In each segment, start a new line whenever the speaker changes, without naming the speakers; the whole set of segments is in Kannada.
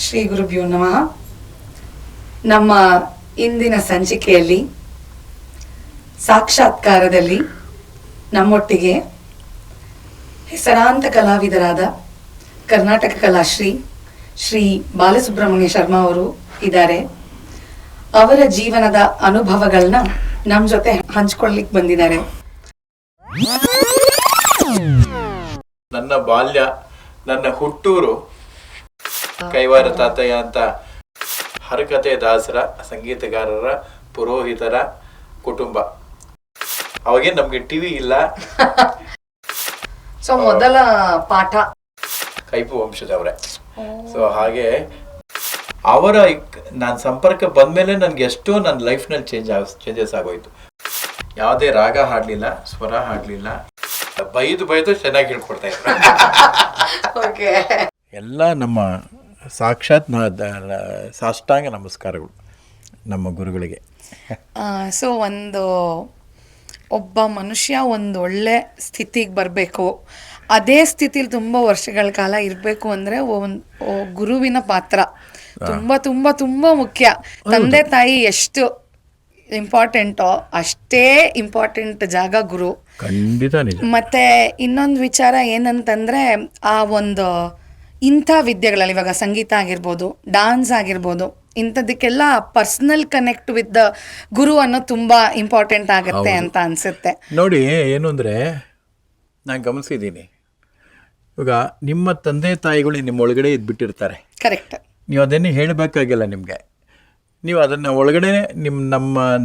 ಶ್ರೀ ಗುರುಭ್ಯೋ ನಮಃ. ನಮ್ಮ ಇಂದಿನ ಸಂಚಿಕೆಯಲ್ಲಿ ಸಾಕ್ಷಾತ್ಕಾರದಲ್ಲಿ ನಮ್ಮೊಟ್ಟಿಗೆ ಹೆಸರಾಂತ ಕಲಾವಿದರಾದ ಕರ್ನಾಟಕ ಕಲಾಶ್ರೀ ಶ್ರೀ ಬಾಲಸುಬ್ರಹ್ಮಣ್ಯ ಶರ್ಮಾ ಅವರು ಇದ್ದಾರೆ. ಅವರ ಜೀವನದ ಅನುಭವಗಳನ್ನ ನಮ್ಮ ಜೊತೆ ಹಂಚ್ಕೊಳ್ಳಿಕ್ಕೆ ಬಂದಿದ್ದಾರೆ.
ನನ್ನ ಬಾಲ್ಯ, ನನ್ನ ಹುಟ್ಟೂರು ಕೈವಾರ ತಾತಯ್ಯ ಅಂತ ಹರಕತೆ ದಾಸರ, ಸಂಗೀತಗಾರರ, ಪುರೋಹಿತರ ಕುಟುಂಬ. ಅವಾಗೇ ನಮ್ಗೆ ಟಿವಿ ಇಲ್ಲ.
ಸೊ ಮೊದಲ ಪಾಠ
ಕೈಪು ವಂಶದವ್ರೆ. ಸೊ ಹಾಗೆ ಅವರ ನಾನು ಸಂಪರ್ಕ ಬಂದ್ಮೇಲೆ ನನ್ಗೆ ಎಷ್ಟೋ ನನ್ನ ಲೈಫ್ನಲ್ಲಿ ಚೇಂಜಸ್ ಆಗೋಯ್ತು. ಯಾವುದೇ ರಾಗ ಹಾಡ್ಲಿಲ್ಲ, ಸ್ವರ ಹಾಡ್ಲಿಲ್ಲ, ಬೈದು ಚೆನ್ನಾಗಿ ಹೇಳ್ಕೊಡ್ತಾ ಇದ್ರು. ಎಲ್ಲ ನಮ್ಮ ಸಾಕ್ಷಾತ್ ಸಾಷ್ಟಾಂಗ ನಮಸ್ಕಾರಗಳು ನಮ್ಮ ಗುರುಗಳಿಗೆ.
ಸೊ ಒಬ್ಬ ಮನುಷ್ಯ ಒಂದು ಒಳ್ಳೆ ಸ್ಥಿತಿಗೆ ಬರಬೇಕು, ಅದೇ ಸ್ಥಿತಿಲಿ ತುಂಬ ವರ್ಷಗಳ ಕಾಲ ಇರಬೇಕು ಅಂದರೆ ಗುರುವಿನ ಪಾತ್ರ ತುಂಬ ತುಂಬ ತುಂಬ ಮುಖ್ಯ. ತಂದೆ ತಾಯಿ ಎಷ್ಟು ಇಂಪಾರ್ಟೆಂಟೋ ಅಷ್ಟೇ ಇಂಪಾರ್ಟೆಂಟ್ ಜಾಗ ಗುರು.
ಖಂಡಿತ ನಿಜ.
ಮತ್ತೆ ಇನ್ನೊಂದು ವಿಚಾರ ಏನಂತಂದ್ರೆ ಇಂಥ ವಿದ್ಯೆಗಳಲ್ಲಿ ಇವಾಗ ಸಂಗೀತ ಆಗಿರ್ಬೋದು, ಡಾನ್ಸ್ ಆಗಿರ್ಬೋದು, ಇಂಥದಕ್ಕೆಲ್ಲ ಪರ್ಸನಲ್ ಕನೆಕ್ಟ್ ವಿತ್ ದ ಗುರು ಅನ್ನೋದು ತುಂಬಾ ಇಂಪಾರ್ಟೆಂಟ್ ಆಗುತ್ತೆ ಅಂತ ಅನ್ಸುತ್ತೆ.
ನೋಡಿ, ಏನು ಅಂದರೆ ನಾನು ಗಮನಿಸಿದ್ದೀನಿ, ಇವಾಗ ನಿಮ್ಮ ತಂದೆ ತಾಯಿಗಳು ನಿಮ್ಮ ಒಳಗಡೆ ಇದ್ಬಿಟ್ಟಿರ್ತಾರೆ.
ಕರೆಕ್ಟ್.
ನೀವು ಅದನ್ನೇ ಹೇಳಬೇಕಾಗಿಲ್ಲ. ನಿಮಗೆ ನೀವು ಅದನ್ನು ಒಳಗಡೆ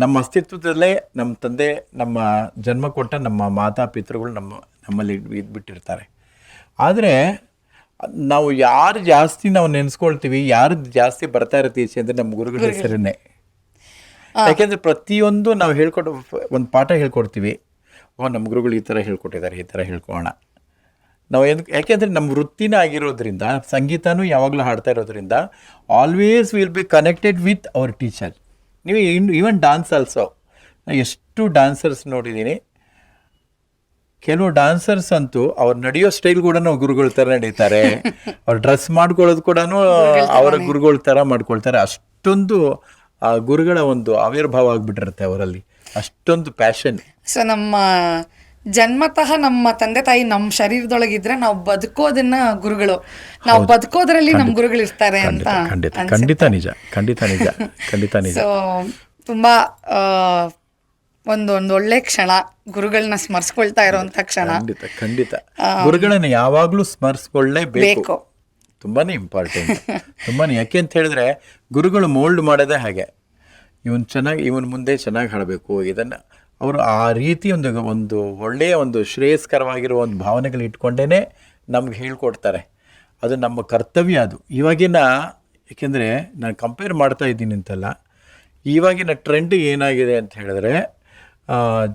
ನಮ್ಮ ಅಸ್ತಿತ್ವದಲ್ಲೇ ನಮ್ಮ ತಂದೆ, ನಮ್ಮ ಜನ್ಮ ಕೊಟ್ಟ ನಮ್ಮ ಮಾತಾ ಪಿತೃಗಳು ನಮ್ಮಲ್ಲಿ ಇದ್ಬಿಟ್ಟಿರ್ತಾರೆ. ಆದರೆ ನಾವು ಯಾರು ಜಾಸ್ತಿ ನಾವು ನೆನೆಸ್ಕೊಳ್ತೀವಿ, ಯಾರು ಜಾಸ್ತಿ ಬರ್ತಾ ಇರ್ತೀವಿ ಅಂದರೆ ನಮ್ಮ ಗುರುಗಳ ಹೆಸರನ್ನೇ. ಯಾಕೆಂದರೆ ಪ್ರತಿಯೊಂದು ನಾವು ಒಂದು ಪಾಠ ಹೇಳ್ಕೊಡ್ತೀವಿ, ನಮ್ಮ ಗುರುಗಳು ಈ ಥರ ಹೇಳ್ಕೊಟ್ಟಿದ್ದಾರೆ, ಈ ಥರ ಹೇಳ್ಕೊಳ್ಳೋಣ ನಾವು. ಯಾಕೆಂದರೆ ನಮ್ಮ ವೃತ್ತಿನ ಆಗಿರೋದ್ರಿಂದ, ಸಂಗೀತನೂ ಯಾವಾಗಲೂ ಹಾಡ್ತಾ ಇರೋದ್ರಿಂದ always will be connected with our teacher. ನೀವು ಈವನ್ ಡಾನ್ಸ್ ಆಲ್ಸೋ, ಎಷ್ಟು ಡಾನ್ಸರ್ಸ್ ನೋಡಿದ್ದೀನಿ. ಕೆಲವು ಡಾನ್ಸರ್ಸ್ ಅಂತೂ ಅವ್ರು ನಡೆಯೋ ಸ್ಟೈಲ್ ಕೂಡ ನಾವು ಗುರುಗಳ ಥರ ನಡೀತಾರೆ. ಅವ್ರು ಡ್ರೆಸ್ ಮಾಡ್ಕೊಳ್ಳೋದು ಕೂಡ ಅವರ ಗುರುಗಳ ಥರ ಮಾಡ್ಕೊಳ್ತಾರೆ. ಅಷ್ಟೊಂದು ಆ ಗುರುಗಳ ಒಂದು ಆವಿರ್ಭಾವ ಆಗಿಬಿಟ್ಟಿರುತ್ತೆ ಅವರಲ್ಲಿ, ಅಷ್ಟೊಂದು ಪ್ಯಾಷನ್.
ಸೊ ನಮ್ಮ ಜನ್ಮತಃ ನಮ್ಮ ತಂದೆ ತಾಯಿ ನಮ್ಮ ಶರೀರದೊಳಗಿದ್ರೆ ನಾವು ಬದುಕೋದನ್ನ ಗುರುಗಳು, ನಾವು ಬದುಕೋದ್ರಲ್ಲಿ ನಮ್ಮ ಗುರುಗಳು ಇರ್ತಾರೆ ಅಂತ.
ಖಂಡಿತ ನಿಜ, ಖಂಡಿತ ನಿಜ, ಖಂಡಿತ ನಿಜ.
ಸೊ ತುಂಬಾ ಒಂದು ಒಳ್ಳೆ ಕ್ಷಣ, ಗುರುಗಳನ್ನ ಸ್ಮರಿಸ್ಕೊಳ್ತಾ ಇರೋಂಥ ಕ್ಷಣ.
ಖಂಡಿತ ಖಂಡಿತ. ಗುರುಗಳನ್ನ ಯಾವಾಗಲೂ ಸ್ಮರಿಸ್ಕೊಳ್ಳೇಬೇಕು. ತುಂಬಾನೇ ಇಂಪಾರ್ಟೆಂಟ್, ತುಂಬಾನೇ. ಯಾಕೆ ಅಂತ ಹೇಳಿದ್ರೆ ಗುರುಗಳು ಮೋಲ್ಡ್ ಮಾಡೋದೇ ಹಾಗೆ. ಇವನ್ ಮುಂದೆ ಚೆನ್ನಾಗಿ ಹಾಡಬೇಕು, ಇದನ್ನ ಅವರು ಆ ರೀತಿ ಒಂದು ಒಳ್ಳೆಯ ಒಂದು ಶ್ರೇಯಸ್ಕರವಾಗಿರೋ ಒಂದು ಭಾವನೆಗಳು ಇಟ್ಕೊಂಡೇ ನಮ್ಗೆ ಹೇಳ್ಕೊಡ್ತಾರೆ. ಅದು ನಮ್ಮ ಕರ್ತವ್ಯ. ಅದು ಇವಾಗಿನ, ಏಕೆಂದರೆ ನಾನು ಕಂಪೇರ್ ಮಾಡ್ತಾ ಇದ್ದೀನಿ ಅಂತಲ್ಲ, ಇವಾಗಿನ ಟ್ರೆಂಡ್ ಏನಾಗಿದೆ ಅಂತ ಹೇಳಿದ್ರೆ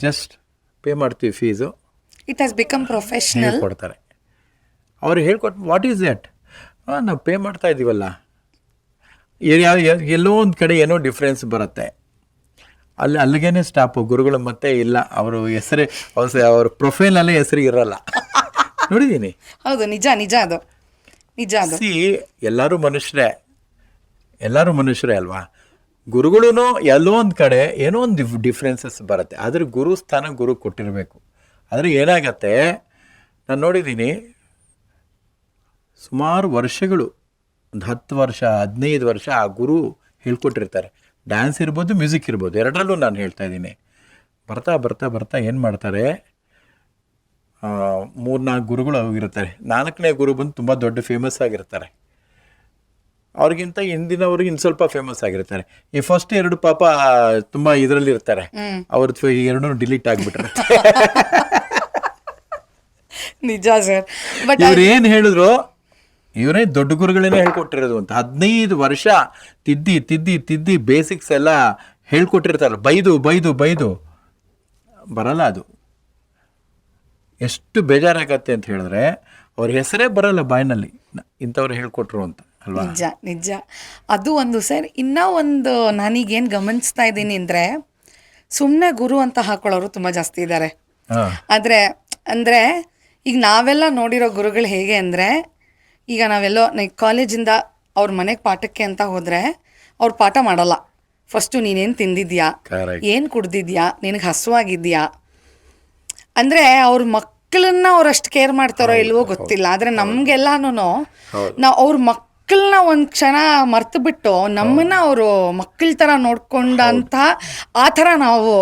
ಜಸ್ಟ್ ಪೇ ಮಾಡ್ತೀವಿ fees,
it has become professional
ಕೊಡ್ತಾರೆ. ಅವ್ರು ಹೇಳ್ಕೊಟ್ಟು ವಾಟ್ ಈಸ್ ದಟ್, ನಾವು ಪೇ ಮಾಡ್ತಾ ಇದ್ದೀವಲ್ಲ, ಎಲ್ಲೋ ಒಂದು ಕಡೆ ಏನೋ ಡಿಫ್ರೆನ್ಸ್ ಬರುತ್ತೆ. ಅಲ್ಲಿಗೇನೆ ಸ್ಟಾಪು. ಗುರುಗಳು ಮತ್ತೆ ಇಲ್ಲ, ಅವರು ಹೆಸರೇ ಅವ್ರ ಪ್ರೊಫೈಲಲ್ಲೇ ಹೆಸರು ಇರಲ್ಲ. ನೋಡಿದ್ದೀನಿ.
ಹೌದು, ನಿಜ ನಿಜ, ಅದು ನಿಜ. ಅದು
ಎಲ್ಲರೂ ಮನುಷ್ಯರೇ ಅಲ್ವಾ. ಗುರುಗಳೂ ಎಲ್ಲೋ ಒಂದು ಕಡೆ ಏನೋ ಒಂದು ಡಿಫ್ರೆನ್ಸಸ್ ಬರುತ್ತೆ. ಆದರೆ ಗುರು ಸ್ಥಾನ ಗುರು ಕೊಟ್ಟಿರಬೇಕು. ಆದರೆ ಏನಾಗತ್ತೆ, ನಾನು ನೋಡಿದ್ದೀನಿ ಸುಮಾರು ವರ್ಷಗಳು, ಒಂದು 10 ವರ್ಷ 15 ವರ್ಷ ಆ ಗುರು ಹೇಳ್ಕೊಟ್ಟಿರ್ತಾರೆ. ಡ್ಯಾನ್ಸ್ ಇರ್ಬೋದು, ಮ್ಯೂಸಿಕ್ ಇರ್ಬೋದು, ಎರಡರಲ್ಲೂ ನಾನು ಹೇಳ್ತಾ ಇದ್ದೀನಿ. ಬರ್ತಾ ಬರ್ತಾ ಬರ್ತಾ ಏನು ಮಾಡ್ತಾರೆ, 3-4 ಗುರುಗಳು ಇರ್ತಾರೆ. 4ನೇ ಗುರು ಬಂದು ತುಂಬ ದೊಡ್ಡ ಫೇಮಸ್ ಆಗಿರ್ತಾರೆ. ಅವ್ರಿಗಿಂತ ಹಿಂದಿನವರು ಇನ್ನು ಸ್ವಲ್ಪ ಫೇಮಸ್ ಆಗಿರ್ತಾರೆ. ಈ ಫಸ್ಟ್ 2 ಪಾಪ ತುಂಬ ಇದರಲ್ಲಿ ಇರ್ತಾರೆ, ಅವ್ರದ್ದು 2 ಡಿಲೀಟ್ ಆಗಿಬಿಟ್ರೆ.
ನಿಜ ಸರ್. ಬಟ್
ಇವ್ರೇನು ಹೇಳಿದ್ರು, ಇವರೇ ದೊಡ್ಡ ಗುರುಗಳೇನೆ ಹೇಳ್ಕೊಟ್ಟಿರೋದು ಅಂತ. 15 ವರ್ಷ ತಿದ್ದಿ ಬೇಸಿಕ್ಸ್ ಎಲ್ಲ ಹೇಳ್ಕೊಟ್ಟಿರ್ತಾರಲ್ಲ, ಬೈದು ಬರಲ್ಲ. ಅದು ಎಷ್ಟು ಬೇಜಾರಾಗತ್ತೆ ಅಂತ ಹೇಳಿದ್ರೆ, ಅವ್ರ ಹೆಸರೇ ಬರಲ್ಲ ಬಾಯಿನಲ್ಲಿ, ಇಂಥವ್ರು ಹೇಳ್ಕೊಟ್ರು ಅಂತ ಅಲ್ವಾ.
ನಿಜ. ಅದು ಒಂದು ಸರ್. ಇನ್ನೂ ಒಂದು ನಾನೀಗೇನು ಗಮನಿಸ್ತಾ ಇದ್ದೀನಿ ಅಂದರೆ, ಸುಮ್ಮನೆ ಗುರು ಅಂತ ಹಾಕೊಳ್ಳೋರು ತುಂಬ ಜಾಸ್ತಿ ಇದ್ದಾರೆ. ಅಂದರೆ ಈಗ ನಾವೆಲ್ಲ ನೋಡಿರೋ ಗುರುಗಳು ಹೇಗೆ ಅಂದರೆ, ಈಗ ನಾವೆಲ್ಲೋ ಕಾಲೇಜಿಂದ ಅವ್ರ ಮನೆಗೆ ಪಾಠಕ್ಕೆ ಅಂತ ಹೋದರೆ ಅವ್ರು ಪಾಠ ಮಾಡಲ್ಲ. ಫಸ್ಟು ನೀನೇನು ತಿಂದಿದ್ಯಾ,
Correct.
ಏನು ಕುಡ್ದಿದ್ಯಾ, ನಿನಗೆ ಹಸುವಾಗಿದ್ಯಾ, ಅಂದರೆ ಅವ್ರ ಮಕ್ಕಳನ್ನ ಅವ್ರು ಅಷ್ಟು ಕೇರ್ ಮಾಡ್ತಾರೋ ಇಲ್ವೋ ಗೊತ್ತಿಲ್ಲ. ಆದರೆ ನಮಗೆಲ್ಲಾನು ನಾವು ಅವ್ರ ಮಕ್ಕಳನ್ನ ಒಂದು ಕ್ಷಣ ಮರ್ತು ಬಿಟ್ಟು ನಮ್ಮನ್ನ ಅವರು ಮಕ್ಕಳ ಥರ ನೋಡ್ಕೊಂಡಂಥ ಆ ಥರ ನಾವು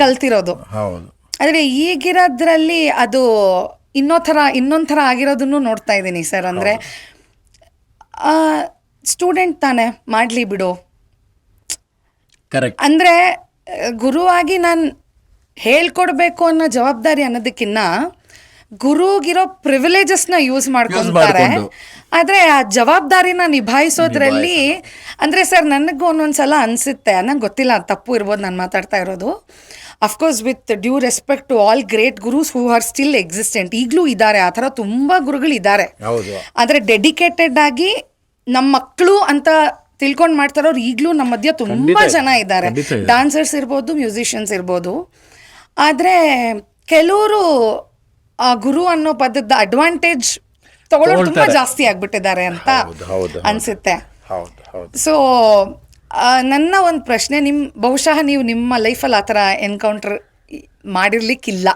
ಕಲ್ತಿರೋದು.
ಹೌದು.
ಆದರೆ ಈಗಿರೋದ್ರಲ್ಲಿ ಅದು ಇನ್ನೊಂದು ಥರ ಆಗಿರೋದನ್ನು ನೋಡ್ತಾ ಇದ್ದೀನಿ ಸರ್. ಅಂದರೆ ಸ್ಟೂಡೆಂಟ್ ತಾನೇ, ಮಾಡಲಿ ಬಿಡು.
ಕರೆಕ್ಟ್.
ಅಂದರೆ ಗುರುವಾಗಿ ನಾನು ಹೇಳ್ಕೊಡ್ಬೇಕು ಅನ್ನೋ ಜವಾಬ್ದಾರಿ ಅನ್ನೋದಕ್ಕಿನ್ನ ಗುರುಗಿರೋ ಪ್ರಿವಿಲೇಜಸ್ನ ಯೂಸ್ ಮಾಡ್ಕೊತಾರೆ. ಆದರೆ ಆ ಜವಾಬ್ದಾರಿನ ನಿಭಾಯಿಸೋದ್ರಲ್ಲಿ ಅಂದರೆ ಸರ್ ನನಗೂ ಒಂದೊಂದ್ಸಲ ಅನಿಸುತ್ತೆ, ನಂಗೆ ಗೊತ್ತಿಲ್ಲ, ತಪ್ಪು ಇರ್ಬೋದು ನಾನು ಮಾತಾಡ್ತಾ ಇರೋದು. Of course with due respect to all great gurus who are still existent, ಈಗಲೂ ಇದ್ದಾರೆ, ಆ ಥರ ತುಂಬ ಗುರುಗಳಿದ್ದಾರೆ. ಆದರೆ ಡೆಡಿಕೇಟೆಡ್ ಆಗಿ ನಮ್ಮ ಮಕ್ಕಳು ಅಂತ ತಿಳ್ಕೊಂಡು ಮಾಡ್ತಾರೋರು ಈಗಲೂ ನಮ್ಮ ಮಧ್ಯ ತುಂಬ ಜನ ಇದ್ದಾರೆ. ಡಾನ್ಸರ್ಸ್ ಇರ್ಬೋದು, ಮ್ಯೂಸಿಷಿಯನ್ಸ್ ಇರ್ಬೋದು. ಆದರೆ ಕೆಲವರು ಆ ಗುರು ಅನ್ನೋ ಪದದ ಅಡ್ವಾಂಟೇಜ್ ತಗೊಳ್ಳೋರು ತುಂಬ ಜಾಸ್ತಿ ಆಗ್ಬಿಟ್ಟಿದ್ದಾರೆ ಅಂತ ಅನಿಸುತ್ತೆ. ಸೊ ನನ್ನ ಒಂದು ಪ್ರಶ್ನೆ, ಬಹುಶಃ ನೀವು ನಿಮ್ಮ ಲೈಫಲ್ಲಿ ಆ ಥರ ಎನ್ಕೌಂಟರ್ ಮಾಡಿರ್ಲಿಕ್ಕಿಲ್ಲ.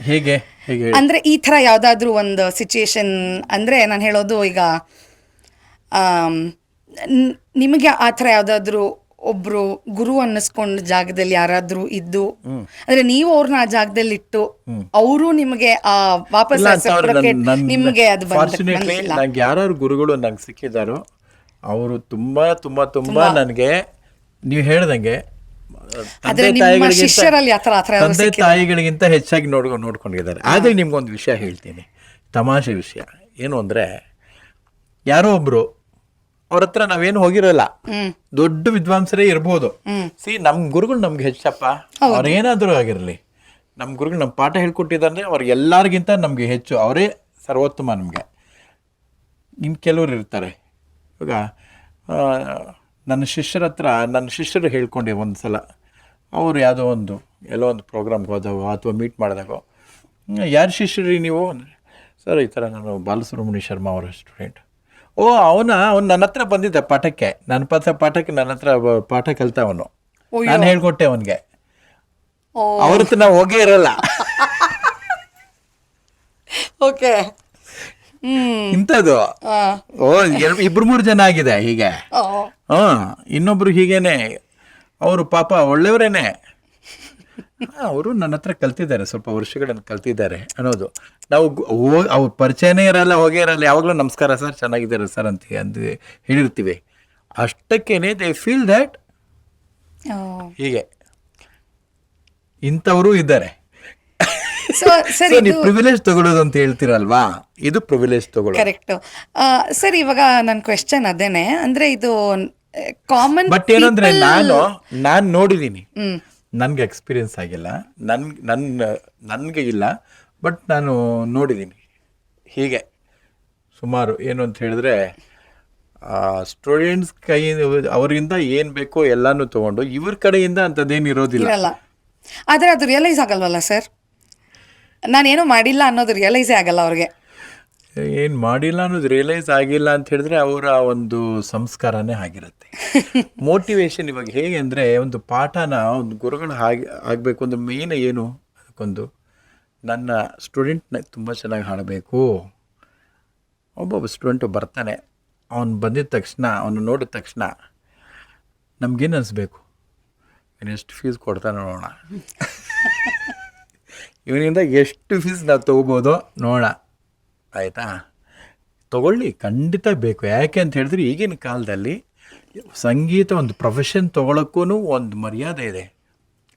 ಹೇಗೆ
ಅಂದರೆ ಈ ಥರ ಯಾವುದಾದ್ರೂ ಒಂದು ಸಿಚುಯೇಷನ್, ಅಂದರೆ ನಾನು ಹೇಳೋದು ಈಗ ನಿಮಗೆ ಆ ಥರ ಯಾವುದಾದ್ರೂ ಒಬ್ರು ಗುರು ಅನ್ನಿಸ್ಕೊಂಡ ಜಾಗದಲ್ಲಿ ಯಾರಾದ್ರೂ ಇದ್ದು, ಅಂದ್ರೆ ನೀವು ಅವ್ರನ್ನ ಆ ಜಾಗದಲ್ಲಿ ಇಟ್ಟು ಅವರು ನಿಮಗೆ ವಾಪಸ್ ನಿಮಗೆ ಅದು
ನಂಗೆ ಯಾರು ಗುರುಗಳು ನಂಗೆ ಸಿಕ್ಕಿದಾರೋ ಅವರು ತುಂಬಾ ತುಂಬಾ ತುಂಬಾ ನನಗೆ ನೀವು ಹೇಳ್ದಂಗೆ ತಂದೆ ತಾಯಿಗಳಿಗಿಂತ ಹೆಚ್ಚಾಗಿ ನೋಡ್ಕೊಂಡಿದ್ದಾರೆ. ಆದ್ರೆ ನಿಮ್ಗೊಂದು ವಿಷಯ ಹೇಳ್ತೀನಿ, ತಮಾಷೆ ವಿಷಯ ಏನು ಅಂದ್ರೆ, ಯಾರೋ ಒಬ್ರು ಅವ್ರ ಹತ್ರ ನಾವೇನು ಹೋಗಿರಲ್ಲ, ದೊಡ್ಡ ವಿದ್ವಾಂಸರೇ ಇರ್ಬೋದು. ನಮ್ ಗುರುಗಳು ನಮ್ಗೆ ಹೆಚ್ಚಪ್ಪ, ಅವ್ರ ಏನಾದ್ರೂ ಆಗಿರ್ಲಿ, ನಮ್ ಗುರುಗಳು ನಮ್ ಪಾಠ ಹೇಳ್ಕೊಟ್ಟಿದ್ದಾರೆ, ಅವ್ರ ಎಲ್ಲರಿಗಿಂತ ನಮ್ಗೆ ಹೆಚ್ಚು, ಅವರೇ ಸರ್ವೋತ್ತಮ ನಮ್ಗೆ. ಇನ್ ಕೆಲವ್ರು ಇರ್ತಾರೆ, ಇವಾಗ ನನ್ನ ಶಿಷ್ಯರು ಹೇಳ್ಕೊಂಡೆ ಒಂದ್ಸಲ, ಅವ್ರು ಯಾವುದೋ ಎಲ್ಲೋ ಒಂದು ಪ್ರೋಗ್ರಾಮ್ಗೆ ಹೋದಾಗೋ ಅಥವಾ ಮೀಟ್ ಮಾಡಿದಾಗೋ, ಯಾರು ಶಿಷ್ಯರಿ ನೀವು? ಸರ್ ಈ ಥರ ನಾನು ಬಾಲಸುಬ್ರಹ್ಮಣ್ಯ ಶರ್ಮಾ ಅವರ ಸ್ಟೂಡೆಂಟ್. ಅವ್ನು ನನ್ನ ಹತ್ರ ಬಂದಿದ್ದ ಪಾಠಕ್ಕೆ, ನನ್ನ ಹತ್ರ ಪಾಠ ಕಲಿತ ಅವನು, ನಾನು ಹೇಳ್ಕೊಟ್ಟೆ ಅವನಿಗೆ. ಅವ್ರ ಹತ್ರ ನಾವು ಹೋಗೇ ಇರಲ್ಲ.
ಓಕೆ,
ಇಂಥದ್ದು ಇಬ್ರು ಮೂರು ಜನ ಆಗಿದೆ ಹೀಗೆ. ಇನ್ನೊಬ್ರು ಹೀಗೇನೆ, ಅವರು ಪಾಪ ಒಳ್ಳೆಯವರೇನೆ, ಅವರು ನನ್ನ ಹತ್ರ ಕಲ್ತಿದ್ದಾರೆ, ಸ್ವಲ್ಪ ವರ್ಷಗಳನ್ನು ಕಲ್ತಿದ್ದಾರೆ ಅನ್ನೋದು. ನಾವು ಅವ್ರ ಪರಿಚಯನೇ ಇರಲ್ಲ, ಹೋಗೇ ಇರಲ್ಲ, ಯಾವಾಗಲೂ ನಮಸ್ಕಾರ ಸರ್, ಚೆನ್ನಾಗಿದ್ದಾರೆ ಸರ್ ಅಂತ ಹೇಳಿರ್ತೀವಿ. ಅಷ್ಟಕ್ಕೇನೆ ದೇ ಫೀಲ್ ದ್ಯಾಟ್ ಹೀಗೆ ಇಂಥವರು ಇದ್ದಾರೆ. ನೀವು ಪ್ರಿವಿಲೇಜ್ ತಗೊಳ್ಳೋದು ಅಂತ ಹೇಳ್ತೀರಲ್ವಾ, ಇದು ಪ್ರಿವಿಲೇಜ್ ತಗೊಳ್ಳೋದು.
Correct sir. ಇವಾಗ ನನ್ನ ಕ್ವೆಶ್ಚನ್ ಅದೇನೆ, ಅಂದ್ರೆ ಇದು ಕಾಮನ್.
ಬಟ್ ಏನಂದ್ರೆ ನಾನು ನೋಡಿದ್ದೀನಿ, ನನ್ಗೆ ಎಕ್ಸ್ಪೀರಿಯನ್ಸ್ ಆಗಿಲ್ಲ, ನನ್ಗೆ ಇಲ್ಲ, ಬಟ್ ನಾನು ನೋಡಿದ್ದೀನಿ ಹೀಗೆ ಸುಮಾರು. ಏನು ಅಂತ ಹೇಳಿದ್ರೆ, ಸ್ಟೂಡೆಂಟ್ಸ್ ಅವರಿಂದ ಏನು ಬೇಕೋ ಎಲ್ಲಾನು ತಗೊಂಡು ಇವ್ರ ಕಡೆಯಿಂದ ಅಂಥದ್ದೇನು ಇರೋದಿಲ್ಲ.
ಆದರೆ ಅದು ರಿಯಲೈಸ್ ಆಗಲ್ವಲ್ಲ ಸರ್, ನಾನೇನು ಮಾಡಿಲ್ಲ ಅನ್ನೋದು ರಿಯಲೈಸೇ ಆಗಲ್ಲ ಅವ್ರಿಗೆ.
ಏನು ಮಾಡಿಲ್ಲ ಅನ್ನೋದು ರಿಯಲೈಸ್ ಆಗಿಲ್ಲ ಅಂತ ಹೇಳಿದ್ರೆ ಅವರ ಒಂದು ಸಂಸ್ಕಾರನೇ ಆಗಿರುತ್ತೆ. ಮೋಟಿವೇಶನ್ ಇವಾಗ ಹೇಗೆ ಅಂದರೆ, ಒಂದು ಪಾಠನ ಒಂದು ಗುರುಗಳು ಆಗಬೇಕು ಒಂದು ಮೇನ್ ಏನು, ಅದಕ್ಕೊಂದು ನನ್ನ ಸ್ಟೂಡೆಂಟ್ನ ತುಂಬ ಚೆನ್ನಾಗಿ ಹಾಡಬೇಕು. ಒಬ್ಬೊಬ್ಬ ಸ್ಟೂಡೆಂಟು ಬರ್ತಾನೆ, ಅವನು ಬಂದಿದ್ದ ತಕ್ಷಣ, ಅವನು ನೋಡಿದ ತಕ್ಷಣ ನಮಗೇನು ಅನಿಸ್ಬೇಕು, ಎಷ್ಟು ಫೀಸ್ ಕೊಡ್ತಾನೆ ನೋಡೋಣ, ಇವನಿಂದ ಎಷ್ಟು ಫೀಸ್ ನಾವು ತೊಗೋಬೋದೋ ನೋಡೋಣ, ಆಯಿತಾ, ತೊಗೊಳ್ಳಿ, ಖಂಡಿತ ಬೇಕು. ಯಾಕೆ ಅಂತ ಹೇಳಿದ್ರೆ ಈಗಿನ ಕಾಲದಲ್ಲಿ ಸಂಗೀತ ಒಂದು ಪ್ರೊಫೆಷನ್ ತೊಗೊಳಕ್ಕೂ ಒಂದು ಮರ್ಯಾದೆ ಇದೆ,